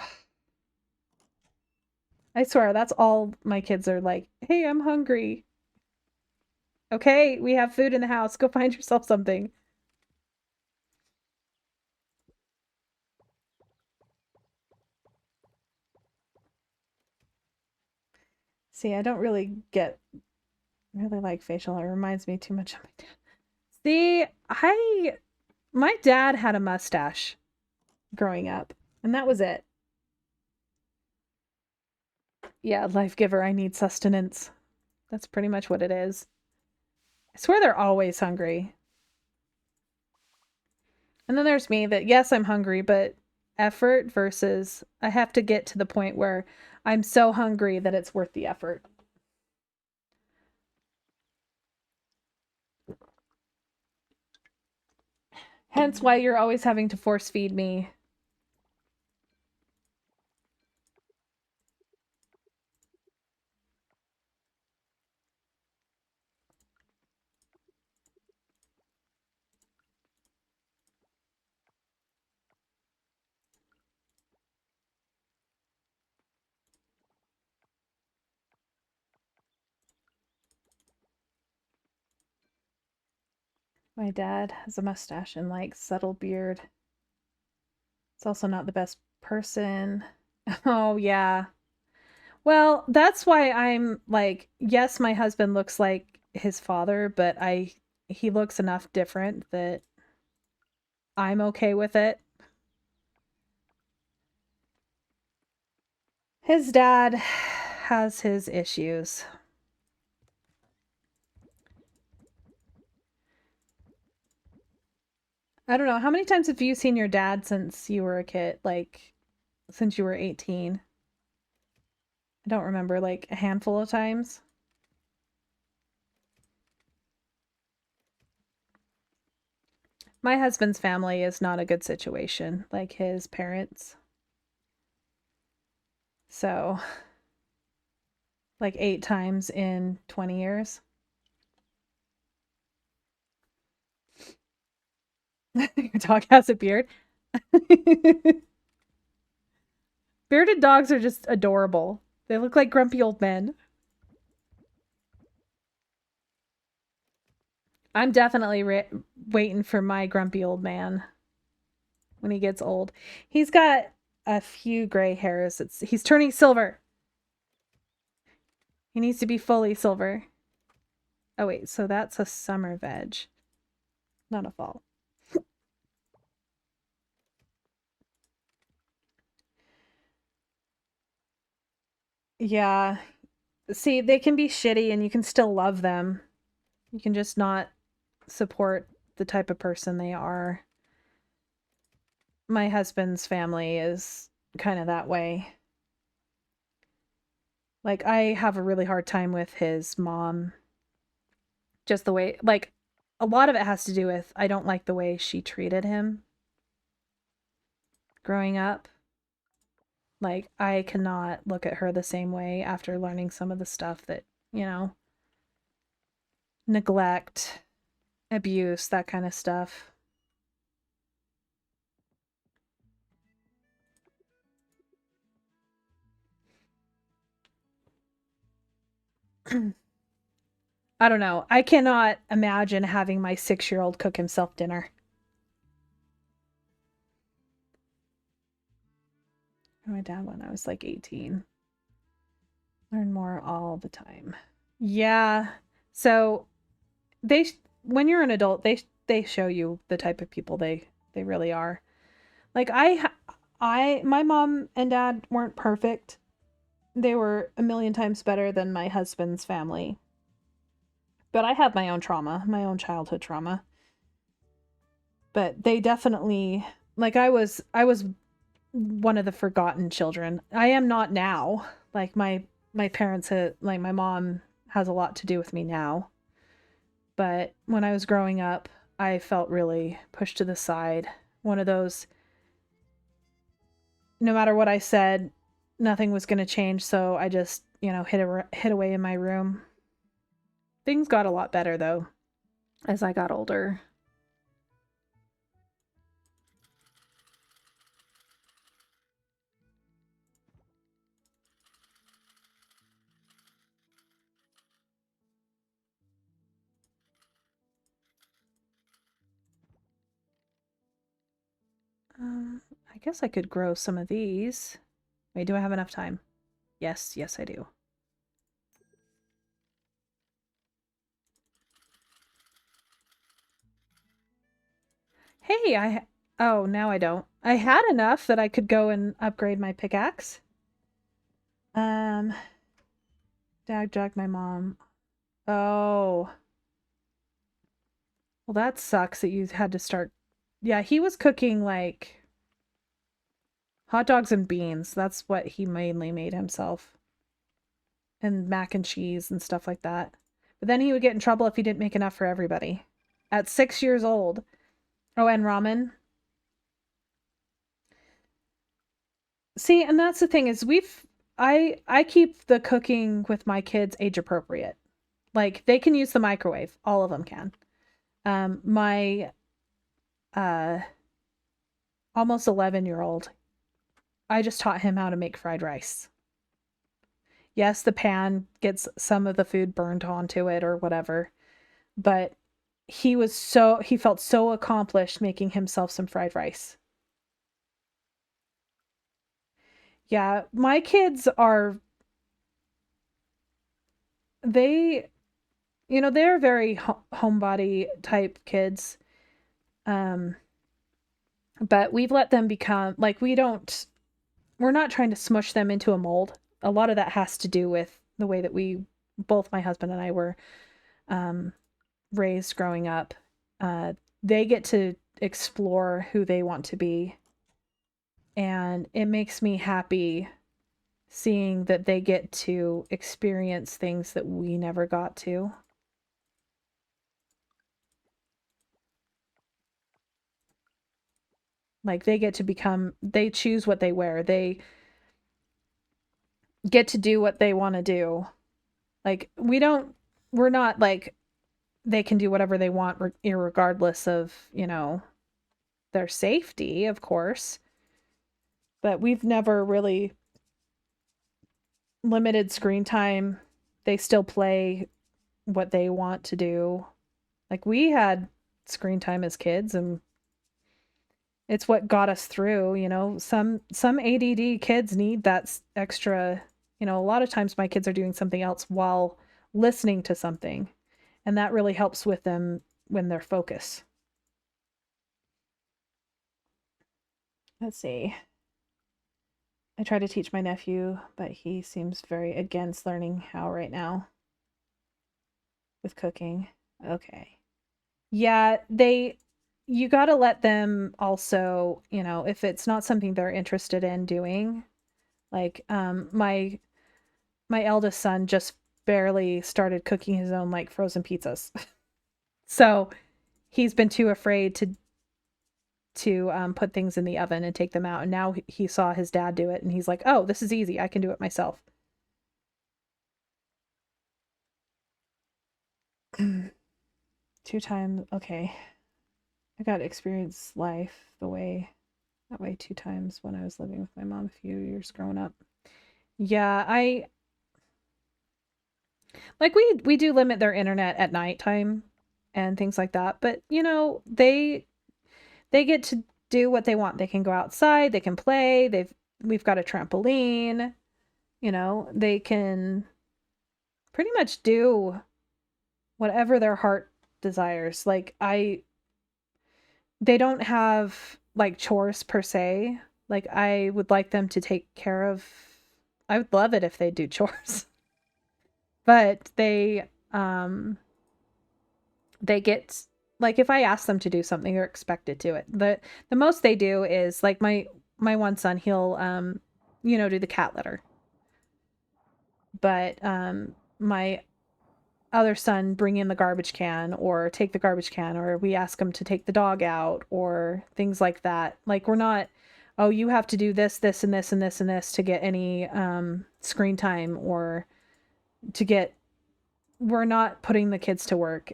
I swear that's all my kids are like, "Hey, I'm hungry." Okay, we have food in the house. Go find yourself something. See, I don't really like facial. It reminds me too much of my dad. See, I my dad had a mustache growing up, and that was it. Yeah, life giver, I need sustenance. That's pretty much what it is. I swear they're always hungry. And then there's me that, yes, I'm hungry, but effort versus I have to get to the point where I'm so hungry that it's worth the effort. Hence why you're always having to force feed me. My dad has a mustache and like subtle beard. It's also not the best person. Oh, yeah. Well, that's why I'm like, yes, my husband looks like his father, but he looks enough different that I'm okay with it. His dad has his issues. I don't know. How many times have you seen your dad since you were a kid? Like, since you were 18? I don't remember, like a handful of times. My husband's family is not a good situation, like his parents. So, like 8 times in 20 years. Your dog has a beard. Bearded dogs are just adorable. They look like grumpy old men. I'm definitely waiting for my grumpy old man when he gets old. He's got a few gray hairs. He's turning silver. He needs to be fully silver. Oh wait, so that's a summer veg, not a fall. Yeah. See, they can be shitty and you can still love them. You can just not support the type of person they are. My husband's family is kind of that way. Like, I have a really hard time with his mom. Just the way, like, a lot of it has to do with I don't like the way she treated him growing up. Like, I cannot look at her the same way after learning some of the stuff that, you know, neglect, abuse, that kind of stuff. I don't know. I cannot imagine having my 6-year-old cook himself dinner. My dad when I was like 18. Learn more all the time. Yeah. So they when you're an adult, they show you the type of people they really are. Like my mom and dad weren't perfect. They were a million times better than my husband's family. But I have my own trauma, my own childhood trauma. But they definitely like I was one of the forgotten children. I am not now. Like my parents had like my mom has a lot to do with me now. But when I was growing up, I felt really pushed to the side. One of those no matter what I said, nothing was going to change, so I just, hid away in my room. Things got a lot better though as I got older. I guess I could grow some of these. Wait, do I have enough time? Yes, yes, I do. Hey, oh, now I don't. I had enough that I could go and upgrade my pickaxe. Um, Dad dragged my mom. Oh, well, that sucks that you had to start. Yeah, he was cooking like hot dogs and beans. That's what he mainly made himself. And mac and cheese and stuff like that. But then he would get in trouble if he didn't make enough for everybody. At 6 years old. Oh, and ramen. See, and that's the thing is I keep the cooking with my kids age appropriate. Like they can use the microwave. All of them can. My uh almost 11-year-old, I just taught him how to make fried rice. Yes, the pan gets some of the food burned onto it or whatever, but he felt so accomplished making himself some fried rice. Yeah, my kids are they they're very homebody type kids. Um but we've let them become like we're not trying to smush them into a mold. A lot of that has to do with the way that both my husband and I were um raised growing up. They get to explore who they want to be, and it makes me happy seeing that they get to experience things that we never got to. Like they choose what they wear. They get to do what they want to do. Like we're not like they can do whatever they want regardless of, their safety, of course. But we've never really limited screen time. They still play what they want to do. Like we had screen time as kids, and it's what got us through, some ADD kids need that extra, a lot of times my kids are doing something else while listening to something, and that really helps with them when they're focused. Let's see. I try to teach my nephew, but he seems very against learning how right now with cooking. Okay. Yeah, you got to let them also, if it's not something they're interested in doing, like my eldest son just barely started cooking his own like frozen pizzas. So, he's been too afraid to put things in the oven and take them out, and now he saw his dad do it and he's like, "Oh, this is easy. I can do it myself." Two times, okay. I got to experience life that way two times when I was living with my mom a few years growing up. Yeah, I like we do limit their internet at nighttime and things like that, but they get to do what they want. They can go outside, they can play, we've got a trampoline, they can pretty much do whatever their heart desires. Like they don't have like chores per se. Like I would like them to take care of I would love it if they do chores. But they get like if I ask them to do something, they're expected to it. The most they do is like my one son, he'll do the cat litter. But my other son bring in the garbage can or take the garbage can, or we ask him to take the dog out or things like that. Like we're not, oh, you have to do this, this, and this, and this, and this to get any screen time or to get. We're not putting the kids to work.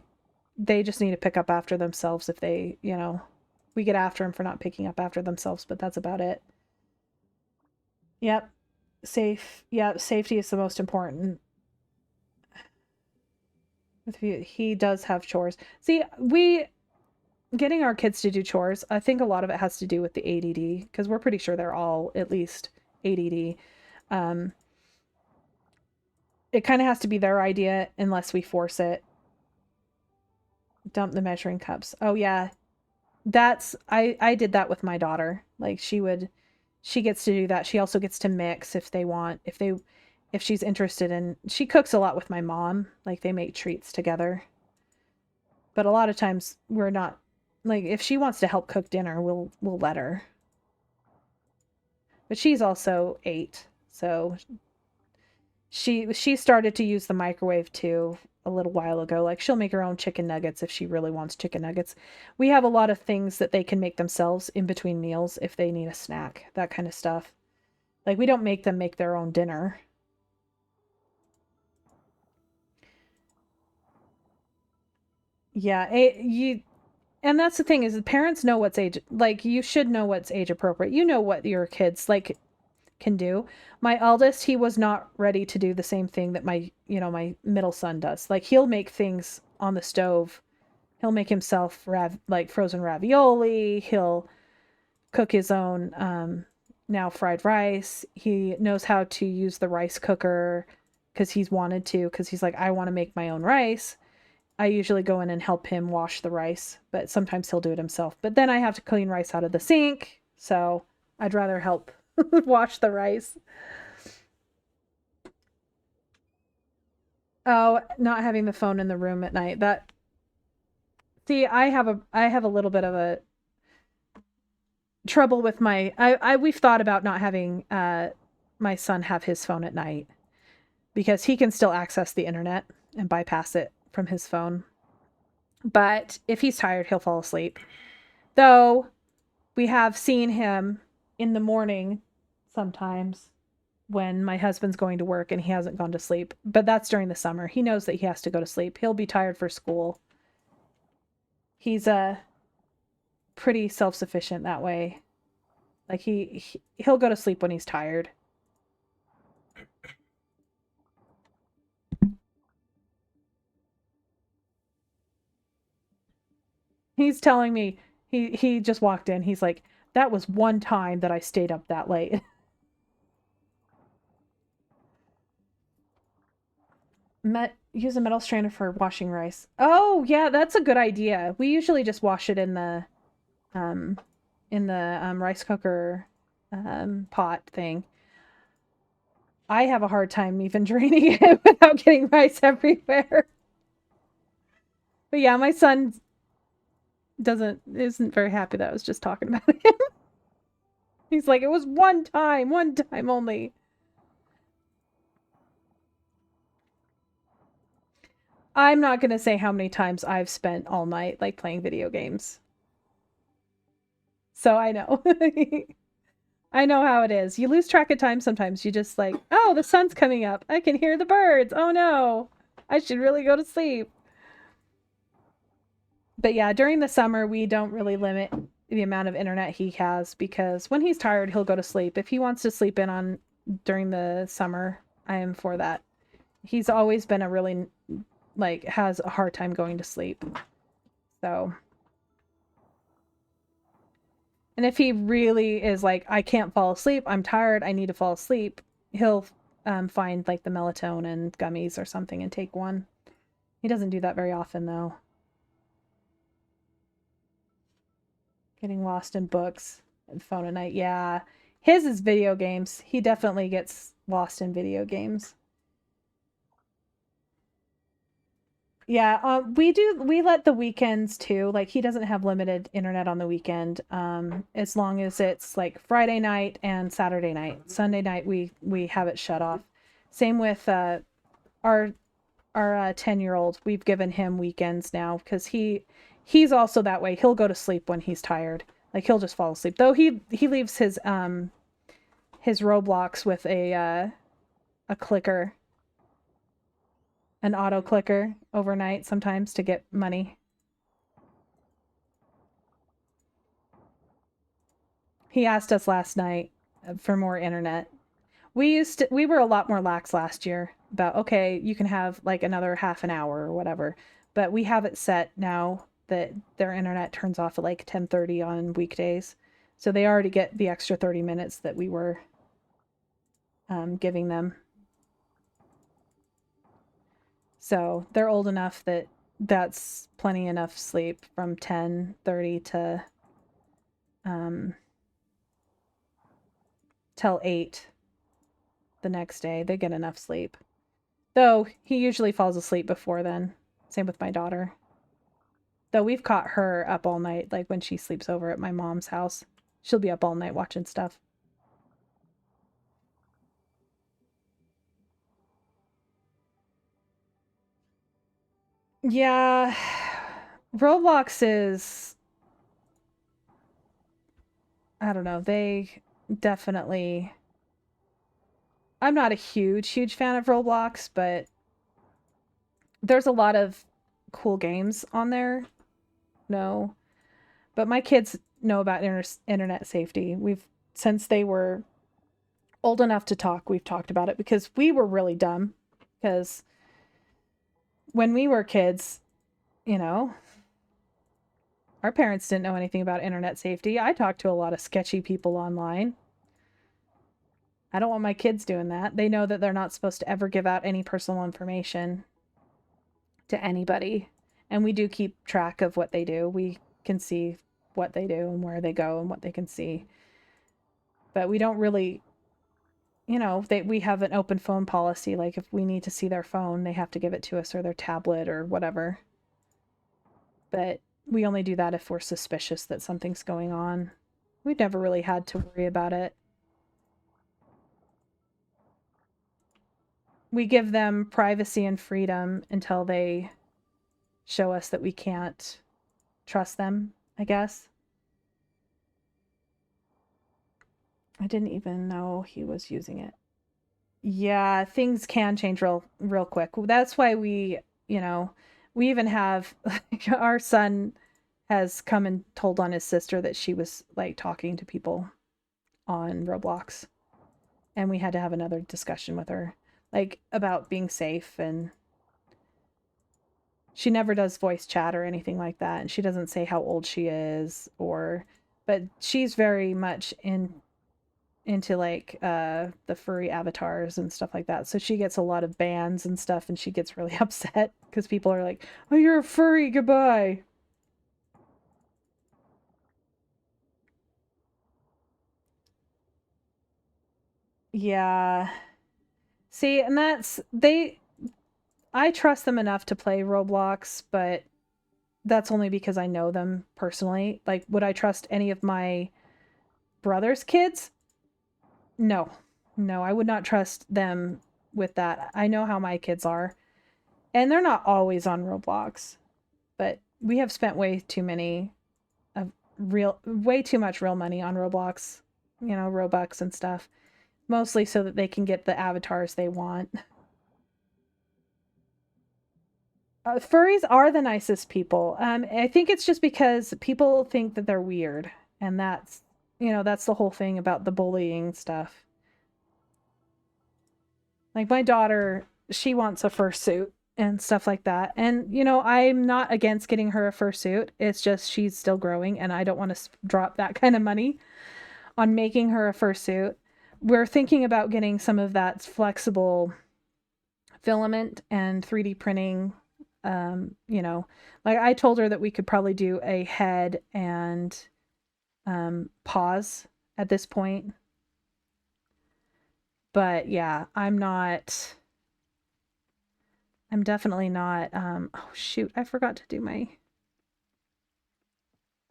They just need to pick up after themselves if we get after them for not picking up after themselves, but that's about it. Yep. Safe. Yeah, safety is the most important. He does have chores. See, we getting our kids to do chores, I think a lot of it has to do with the ADD because we're pretty sure they're all at least ADD. Um, it kind of has to be their idea unless we force it. Dump the measuring cups. Oh yeah, I did that with my daughter. Like she gets to do that. She also gets to mix if they want. If she's interested in, she cooks a lot with my mom. Like they make treats together. But a lot of times we're not like if she wants to help cook dinner, we'll let her. But she's also 8, so she started to use the microwave too a little while ago. Like she'll make her own chicken nuggets if she really wants chicken nuggets. We have a lot of things that they can make themselves in between meals if they need a snack, that kind of stuff. Like we don't make them make their own dinner. Yeah, and that's the thing is the parents know what's age like you should know what's age appropriate. You know what your kids like can do. My eldest, he was not ready to do the same thing that my middle son does. Like he'll make things on the stove He'll make himself like frozen ravioli. He'll cook his own now fried rice. He knows how to use the rice cooker because he's wanted to, because he's like, I want to make my own rice. I usually go in and help him wash the rice, but sometimes he'll do it himself. But then I have to clean rice out of the sink, so I'd rather help wash the rice. Oh, not having the phone in the room at night. That See, I have a little bit of a trouble with my we've thought about not having my son have his phone at night because he can still access the internet and bypass it from his phone. But if he's tired, he'll fall asleep. Though we have seen him in the morning sometimes when my husband's going to work and he hasn't gone to sleep. But that's during the summer. He knows that he has to go to sleep. He'll be tired for school. He's pretty self-sufficient that way. Like he'll go to sleep when he's tired. He's telling me he just walked in. He's like, that was one time that I stayed up that late. Use a metal strainer for washing rice. Oh yeah, that's a good idea. We usually just wash it um in the rice cooker pot thing. I have a hard time even draining it without getting rice everywhere. But yeah, my son isn't very happy that I was just talking about him. He's like, it was one time only. I'm not gonna say how many times I've spent all night like playing video games. So I know. I know how it is. You lose track of time sometimes. You just like, oh, the sun's coming up. I can hear the birds. Oh no. I should really go to sleep. But yeah, during the summer, we don't really limit the amount of internet he has because when he's tired, he'll go to sleep. If he wants to sleep in on during the summer, I am for that. He's always been a really like has a hard time going to sleep. So, and if he really is like, I can't fall asleep, I'm tired, I need to fall asleep, he'll find like the melatonin gummies or something and take one. He doesn't do that very often though. Getting lost in books and phone at night. Yeah. His is video games. He definitely gets lost in video games. Yeah, we let the weekends too. Like he doesn't have limited internet on the weekend. As long as it's like Friday night and Saturday night. Sunday night we have it shut off. Same with our 10-year-old. We've given him weekends now because he's also that way. He'll go to sleep when he's tired. Like he'll just fall asleep. Though he leaves his Roblox with a clicker, an auto clicker overnight sometimes to get money. He asked us last night for more internet. We were a lot more lax last year about okay, you can have like another half an hour or whatever. But we have it set now that their internet turns off at like 10:30 on weekdays. So they already get the extra 30 minutes that we were giving them. So they're old enough that that's plenty enough sleep from 10:30 to um till 8 the next day. They get enough sleep. Though he usually falls asleep before then. Same with my daughter. Though we've caught her up all night, like when she sleeps over at my mom's house. She'll be up all night watching stuff. Yeah. Roblox is, I don't know, they definitely. I'm not a huge fan of Roblox, but there's a lot of cool games on there. No. But my kids know about internet safety. Since they were old enough to talk, we've talked about it because we were really dumb. Because when we were kids, you know, Our parents didn't know anything about internet safety. I talked to a lot of sketchy people online. I don't want my kids doing that. They know that they're not supposed to ever give out any personal information to anybody. And we do keep track of what they do. We can see what they do and where they go and what they can see. But we don't really, we have an open phone policy. Like if we need to see their phone, they have to give it to us, or their tablet or whatever. But we only do that if we're suspicious that something's going on. We've never really had to worry about it. We give them privacy and freedom until they show us that we can't trust them, I guess. I didn't even know he was using it. Yeah, things can change real quick. That's why we even have our son has come and told on his sister that she was like talking to people on Roblox. And we had to have another discussion with her, like about being safe. And she never does voice chat or anything like that. And she doesn't say how old she is, but she's very much into like the furry avatars and stuff like that. So she gets a lot of bans and stuff, and she gets really upset because people are like, "Oh, you're a furry, goodbye." Yeah. See, and I trust them enough to play Roblox, but that's only because I know them personally. Like, would I trust any of my brother's kids? No. No, I would not trust them with that. I know how my kids are. And they're not always on Roblox, but we have spent way too much real money on Roblox, Robux and stuff, mostly so that they can get the avatars they want. Furries are the nicest people. I think it's just because people think that they're weird, and that's the whole thing about the bullying stuff. Like my daughter, she wants a fursuit and stuff like that. And I'm not against getting her a fursuit. It's just she's still growing, and I don't want to drop that kind of money on making her a fursuit. We're thinking about getting some of that flexible filament and 3D printing. Um, you know, like I told her that we could probably do a head and paws at this point. But yeah, I'm definitely not oh shoot, I forgot to do my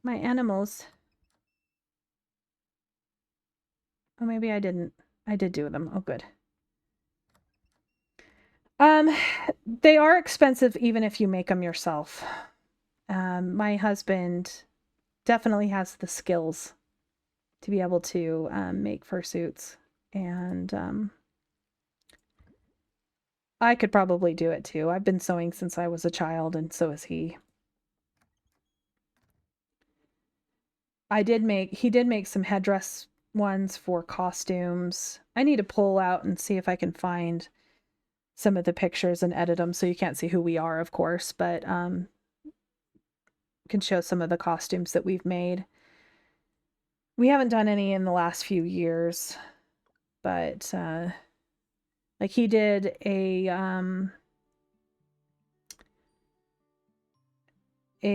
animals. Oh, maybe I didn't. I did do them. Oh, good. Um, they are expensive even if you make them yourself. My husband definitely has the skills to be able to make fursuits, and I could probably do it too. I've been sewing since I was a child, and so has he. He did make some headdress ones for costumes. I need to pull out and see if I can find some of the pictures and edit them so you can't see who we are, of course, but can show some of the costumes that we've made. We haven't done any in the last few years, but like he did a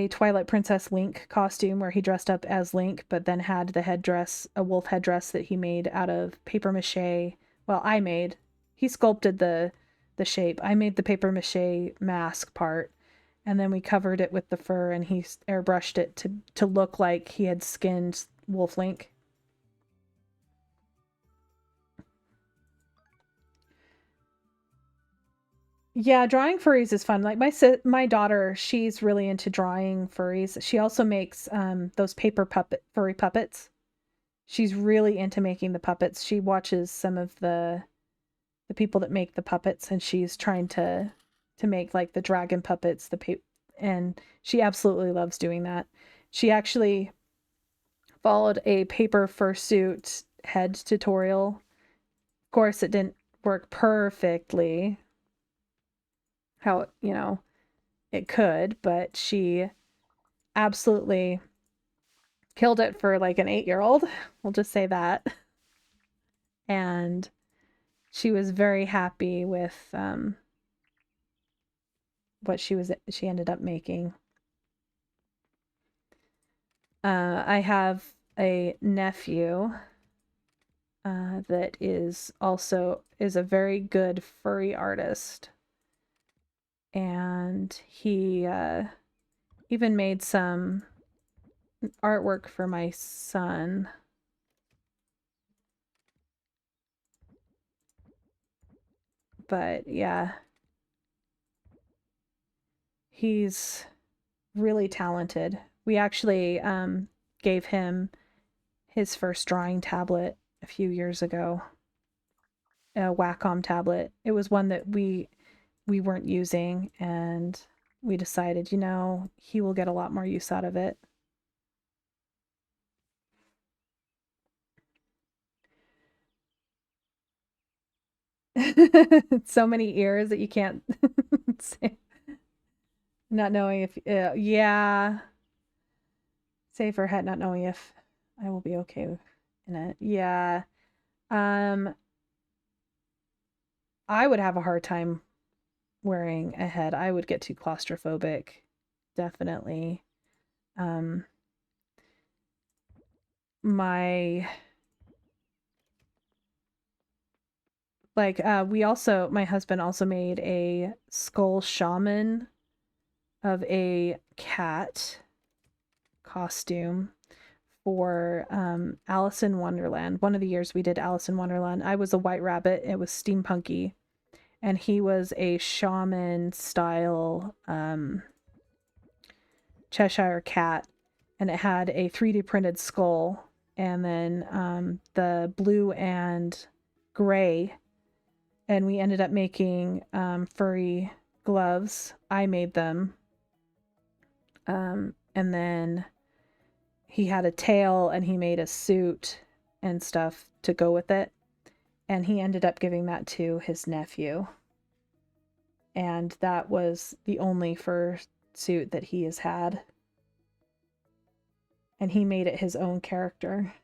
Twilight Princess Link costume where he dressed up as Link, but then had the headdress, a wolf headdress that he made out of paper mache. Well, I made. He sculpted the shape. I made the paper mache mask part, and then we covered it with the fur, and he airbrushed it to look like he had skinned Wolf Link. Yeah, drawing furries is fun. Like my daughter, she's really into drawing furries. She also makes those paper furry puppets. She's really into making the puppets. She watches some of the people that make the puppets, and she's trying to make like the dragon puppets, and she absolutely loves doing that. She actually followed a paper fursuit head tutorial. Of course, it didn't work perfectly how, it could, but she absolutely killed it for like an 8-year-old. We'll just say that. And she was very happy with what she ended up making. I have a nephew that is a very good furry artist, and he even made some artwork for my son. But yeah, he's really talented. We actually gave him his first drawing tablet a few years ago, a Wacom tablet. It was one that we weren't using, and we decided, he will get a lot more use out of it. So many ears that you can't say, not knowing if, yeah, save her head, not knowing if I will be okay in it. Yeah. Um, I would have a hard time wearing a head. I would get too claustrophobic, definitely. Um, my my husband also made a skull shaman of a cat costume for Alice in Wonderland. One of the years we did Alice in Wonderland, I was a white rabbit. It was steampunky, and he was a shaman style Cheshire cat, and it had a 3D printed skull, and then the blue and gray, and we ended up making furry gloves. I made them. And then he had a tail, and he made a suit and stuff to go with it. And he ended up giving that to his nephew. And that was the only fursuit that he has had. And he made it his own character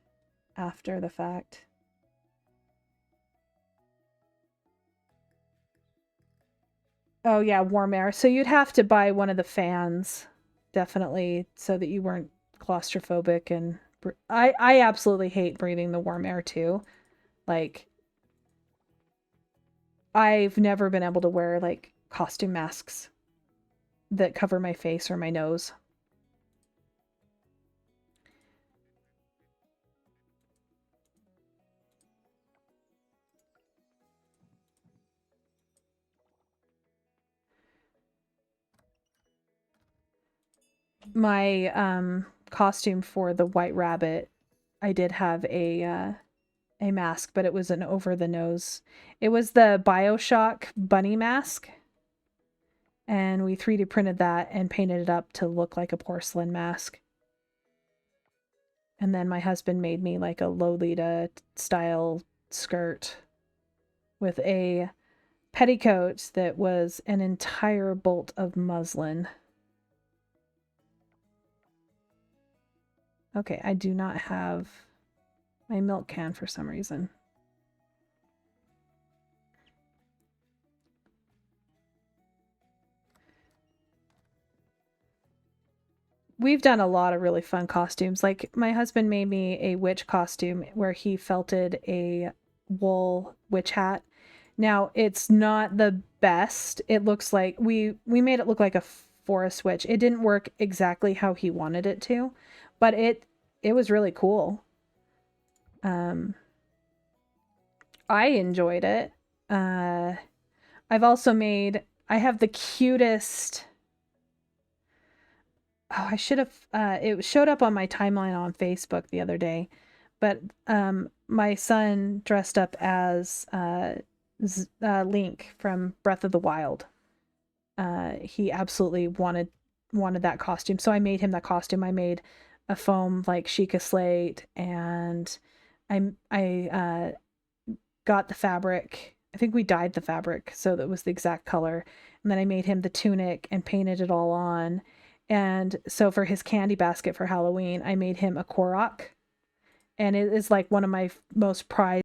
after the fact. Oh yeah, warm air. So you'd have to buy one of the fans, definitely, so that you weren't claustrophobic. And I absolutely hate breathing the warm air too. Like, I've never been able to wear like costume masks that cover my face or my nose. My costume for the White Rabbit, I did have a mask, but it was an over the nose. It was the BioShock bunny mask, and we 3D printed that and painted it up to look like a porcelain mask. And then my husband made me like a Lolita style skirt with a petticoat that was an entire bolt of muslin. Okay, I do not have my milk can for some reason. We've done a lot of really fun costumes. Like, my husband made me a witch costume where he felted a wool witch hat. Now, it's not the best. It looks like we made it look like a forest witch. It didn't work exactly how he wanted it to, but it was really cool. Um, I enjoyed it. Uh, I have the cutest. Oh, I should have. It showed up on my timeline on Facebook the other day, but my son dressed up as Link from Breath of the Wild. He absolutely wanted that costume, so I made him that costume. I made a foam like Sheikah Slate, and I got the fabric. I think we dyed the fabric so that it was the exact color, and then I made him the tunic and painted it all on. And so for his candy basket for Halloween, I made him a Korok. And it is like one of my most prized